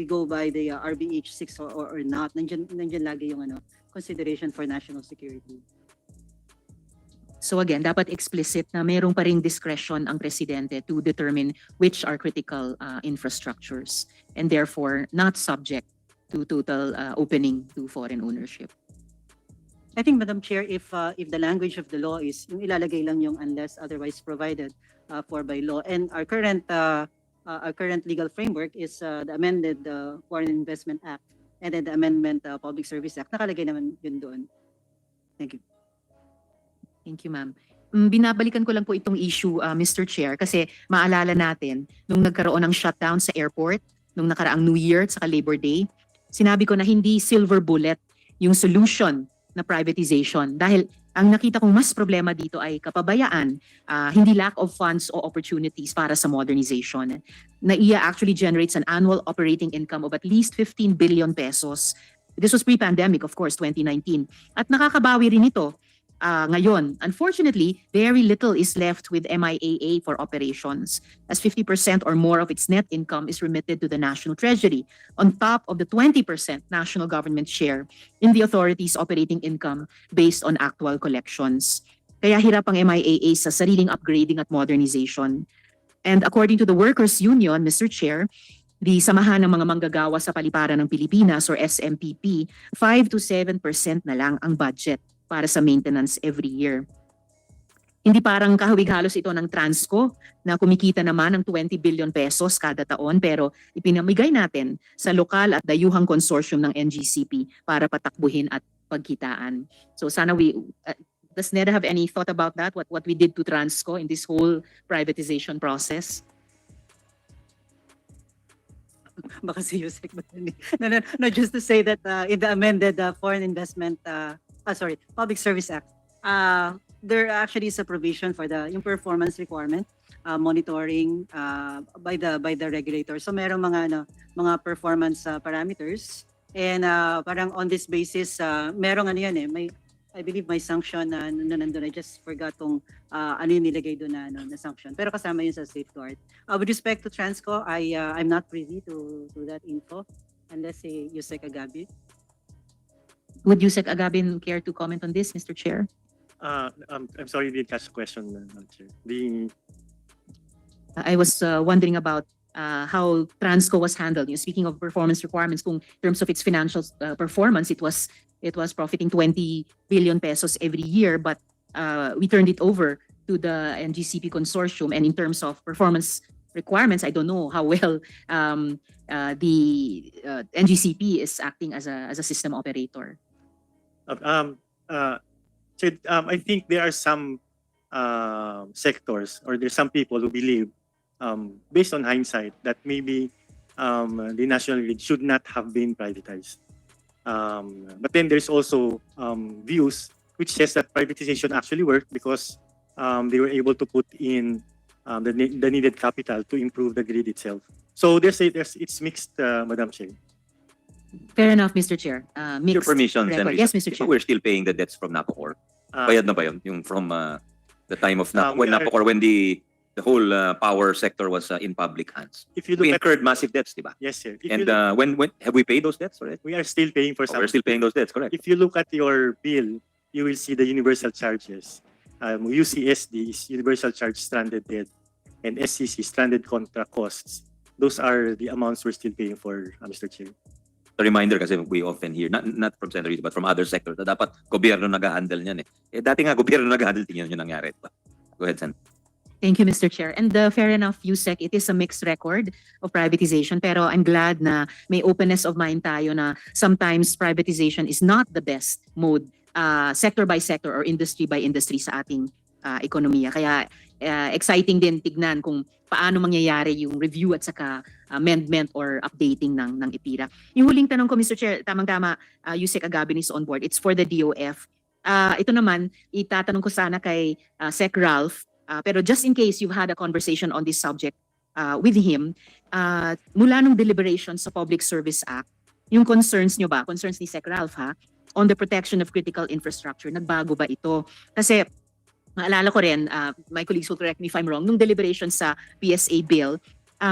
S8: go by the RBH 6 or not, nandiyan lagi yung consideration for national security.
S1: So again, dapat explicit na mayroong pa ring discretion ang presidente to determine which are critical infrastructures and therefore not subject to total opening to foreign ownership.
S8: I think, Madam Chair, if the language of the law is yung ilalagay lang yung unless otherwise provided for by law, and our current legal framework is the amended Foreign Investment Act and then the Amendment Public Service Act, nakalagay naman yun doon. Thank you.
S1: Thank you, ma'am. Binabalikan ko lang po itong issue, Mr. Chair, kasi maalala natin nung nagkaroon ng shutdown sa airport, nung nakaraang New Year at saka Labor Day, sinabi ko na hindi silver bullet yung solution na privatization dahil ang nakita kong mas problema dito ay kapabayaan, hindi lack of funds o opportunities para sa modernization. NAIA actually generates an annual operating income of at least 15 billion pesos. This was pre-pandemic, of course, 2019. At nakakabawi rin ito ngayon. Unfortunately, very little is left with MIAA for operations, as 50% or more of its net income is remitted to the national treasury, on top of the 20% national government share in the authority's operating income based on actual collections. Kaya hirap ang MIAA sa sariling upgrading at modernization. And according to the Workers' Union, Mr. Chair, the Samahan ng mga Manggagawa sa Paliparan ng Pilipinas or SMPP, 5 to 7% na lang ang budget para sa maintenance every year. Hindi parang kahawig-halos ito ng Transco na kumikita naman ng 20 billion pesos kada taon pero ipinamigay natin sa lokal at dayuhang konsorsyum ng NGCP para patakbuhin at pagkitaan. So sana does NEDA have any thought about that? What we did to Transco in this whole privatization process?
S8: Baka si Yusek ba? No, just to say that in the amended Foreign Investment, Public Service Act, there actually is a provision for yung performance requirement, monitoring by the regulator. So merong mga performance parameters, and parang on this basis, merong I believe may sanction na nandun. I just forgot kung ano yung nilagay doon na sanction. Pero kasama yun sa safeguard. With respect to Transco, I'm not privy to that info unless Yusek Agabi.
S1: Would Yusek Agabin care to comment on this, Mr. Chair?
S18: I'm sorry, didn't catch the question, Madam Chair.
S1: I was wondering about how Transco was handled. Speaking of performance requirements, kung in terms of its financial performance, it was profiting 20 billion pesos every year, but we turned it over to the NGCP consortium. And in terms of performance requirements, I don't know how well the NGCP is acting as a system operator.
S18: I think there are some sectors, or there's some people who believe, based on hindsight, that maybe the national grid should not have been privatized. But then there's also views which says that privatization actually worked because they were able to put in the needed capital to improve the grid itself. So it's mixed, Madam Chair.
S1: Fair enough, Mr. Chair.
S5: Your permission,
S1: record.
S5: Senator.
S1: Yes, Mr. Chair.
S5: We're still paying the debts from Naku. Bayad na ba yun? Yung from the time of Naku, when the whole power sector was in public hands.
S18: If you look
S5: we incurred massive debts, diba?
S18: Yes, sir.
S5: And when have we paid those debts already?
S18: We are still paying for some.
S5: We're still paying those debts, correct?
S18: If you look at your bill, you will see the universal charges. UCSD is universal charge stranded debt, and SCC stranded contract costs. Those are the amounts we're still paying for, Mr. Chair.
S5: A reminder kasi we often hear, not from senators but from other sectors, na dapat gobyerno nag-handle niyan eh. Dati nga gobyerno nag-handle, tingnan yung nangyari. Go ahead, Sen.
S1: Thank you, Mr. Chair. And fair enough, Yusek, it is a mixed record of privatization, pero I'm glad na may openness of mind tayo na sometimes privatization is not the best mode, sector by sector or industry by industry sa ating ekonomiya. Kaya exciting din tignan kung paano mangyayari yung review at saka amendment or updating ng IPIRA. Yung huling tanong ko, Mr. Chair, tamang-tama, Yusek Agabin is on board. It's for the DOF. Ito naman, itatanong ko sana kay Sec Ralph, pero just in case you've had a conversation on this subject with him, mula nung deliberations sa Public Service Act, yung concerns nyo ba, concerns ni Sec Ralph on the protection of critical infrastructure, nagbago ba ito? Kasi maalala ko rin, my colleagues will correct me if I'm wrong, nung deliberation sa PSA bill,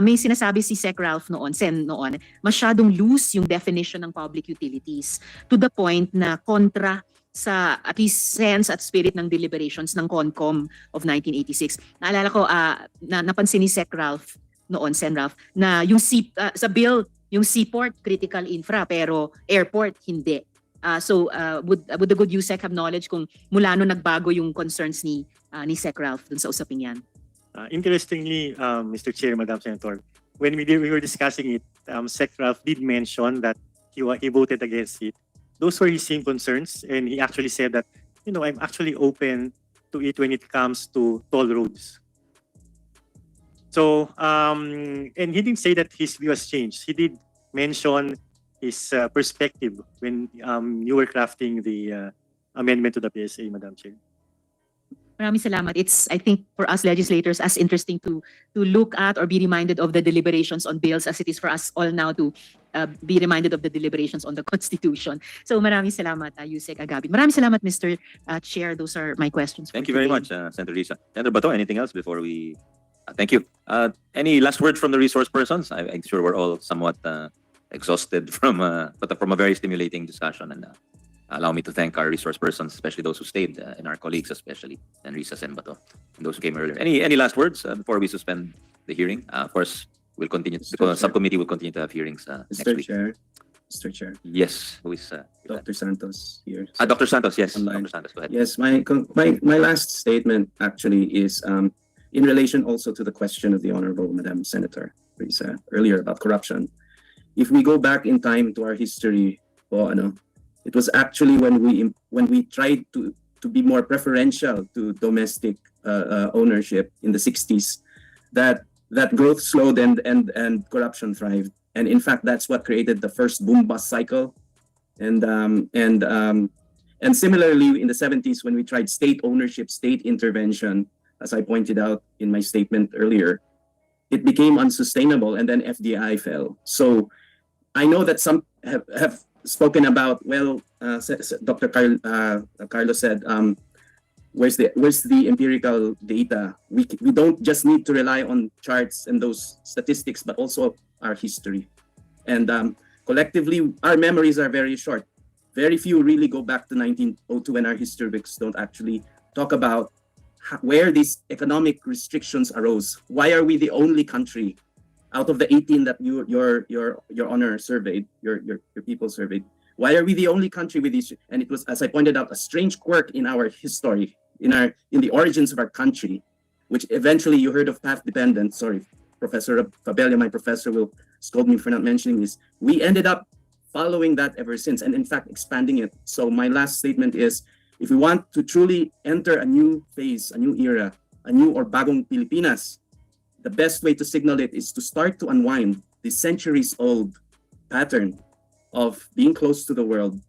S1: may sinasabi si Sec Ralph Sen noon, masyadong loose yung definition ng public utilities to the point na kontra sa at least sense at spirit ng deliberations ng CONCOM of 1986. Naalala ko, napansin ni Sec Ralph noon, Sen Ralph, na yung sa bill, yung seaport critical infra pero airport hindi. So would the good USEC have knowledge kung mula no nagbago yung concerns ni Sec Ralph dun sa usaping yan?
S18: Interestingly, Mr. Chair, Madam Senator, when we were discussing it, Sec Ralph did mention that he voted against it. Those were his same concerns, and he actually said that, I'm actually open to it when it comes to toll roads. So, and he didn't say that his view has changed. He did mention his perspective when you were crafting the amendment to the PSA, Madam Chair.
S1: Maraming salamat. It's, I think, for us legislators, as interesting to look at or be reminded of the deliberations on bills as it is for us all now to be reminded of the deliberations on the Constitution. So maraming salamat, Yusek Agabit. Maraming salamat, Mr. Chair. Those are my questions.
S5: Thank you very much, Senator Risa. Senator Bato, anything else before we... thank you. Any last words from the resource persons? I'm sure we're all somewhat exhausted from a very stimulating discussion, and allow me to thank our resource persons, especially those who stayed, and our colleagues especially, and Risa and Bato, and those who came earlier. Any last words before we suspend the hearing? Of course, we'll continue. The subcommittee will continue to have hearings next week.
S17: Mr. Chair,
S5: Yes, who is
S17: Dr. Santos here.
S5: Dr. Santos? Yes,
S17: Online.
S5: Dr. Santos, go ahead.
S17: Yes, my last statement actually is in relation also to the question of the Honorable Madam Senator Risa earlier about corruption. If we go back in time to our history, it was actually when we tried to be more preferential to domestic ownership in the 60s that growth slowed and corruption thrived. And in fact, that's what created the first boom bust cycle. And similarly in the 70s when we tried state ownership, state intervention, as I pointed out in my statement earlier, it became unsustainable and then FDI fell. So I know that some have spoken about, well, Dr. Carlos said, where's the empirical data? We don't just need to rely on charts and those statistics, but also our history. And collectively, our memories are very short. Very few really go back to 1902, and our history books don't actually talk about where these economic restrictions arose. Why are we the only country out of the 18 that your honor surveyed, your people surveyed? Why are we the only country with these? And it was, as I pointed out, a strange quirk in our history, in the origins of our country, which eventually you heard of path dependence. Sorry, Professor Fabella, my professor, will scold me for not mentioning this. We ended up following that ever since, and in fact expanding it. So my last statement is, if we want to truly enter a new phase, a new era, a new or bagong Pilipinas, the best way to signal it is to start to unwind the centuries-old pattern of being close to the world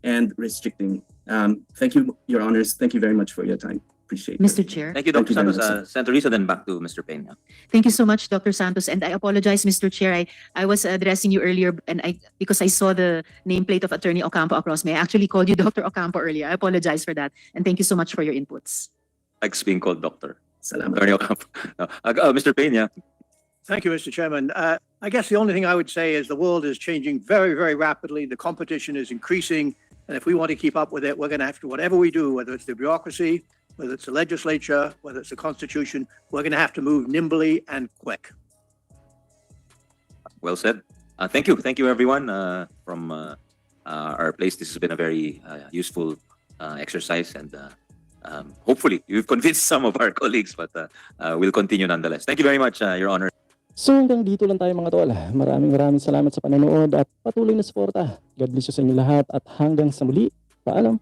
S17: and restricting. Thank you, Your Honors. Thank you very much for your time. Appreciate it.
S1: Mr. Chair.
S5: Thank you, Dr. Santos. Senator Risa, then back to Mr. Peña.
S1: Thank you so much, Dr. Santos. And I apologize, Mr. Chair. I was addressing you earlier, and because I saw the nameplate of Attorney Ocampo across me, I actually called you Dr. Ocampo earlier. I apologize for that. And thank you so much for your inputs.
S5: Likes being called doctor.
S17: Salamat.
S5: Attorney Ocampo. Mr. Peña.
S6: Thank you, Mr. Chairman. I guess the only thing I would say is the world is changing very, very rapidly. The competition is increasing. And if we want to keep up with it, we're going to have to, whatever we do, whether it's the bureaucracy, whether it's the legislature, whether it's the Constitution, we're going to have to move nimbly and quick.
S5: Well said. Thank you. Thank you, everyone. From our place, this has been a very useful exercise. And hopefully, you've convinced some of our colleagues, but we'll continue nonetheless. Thank you very much, Your Honor.
S10: So hanggang dito lang tayo mga tol. Maraming salamat sa panonood at patuloy na suporta. God bless you sa inyo lahat at hanggang sa muli. Paalam.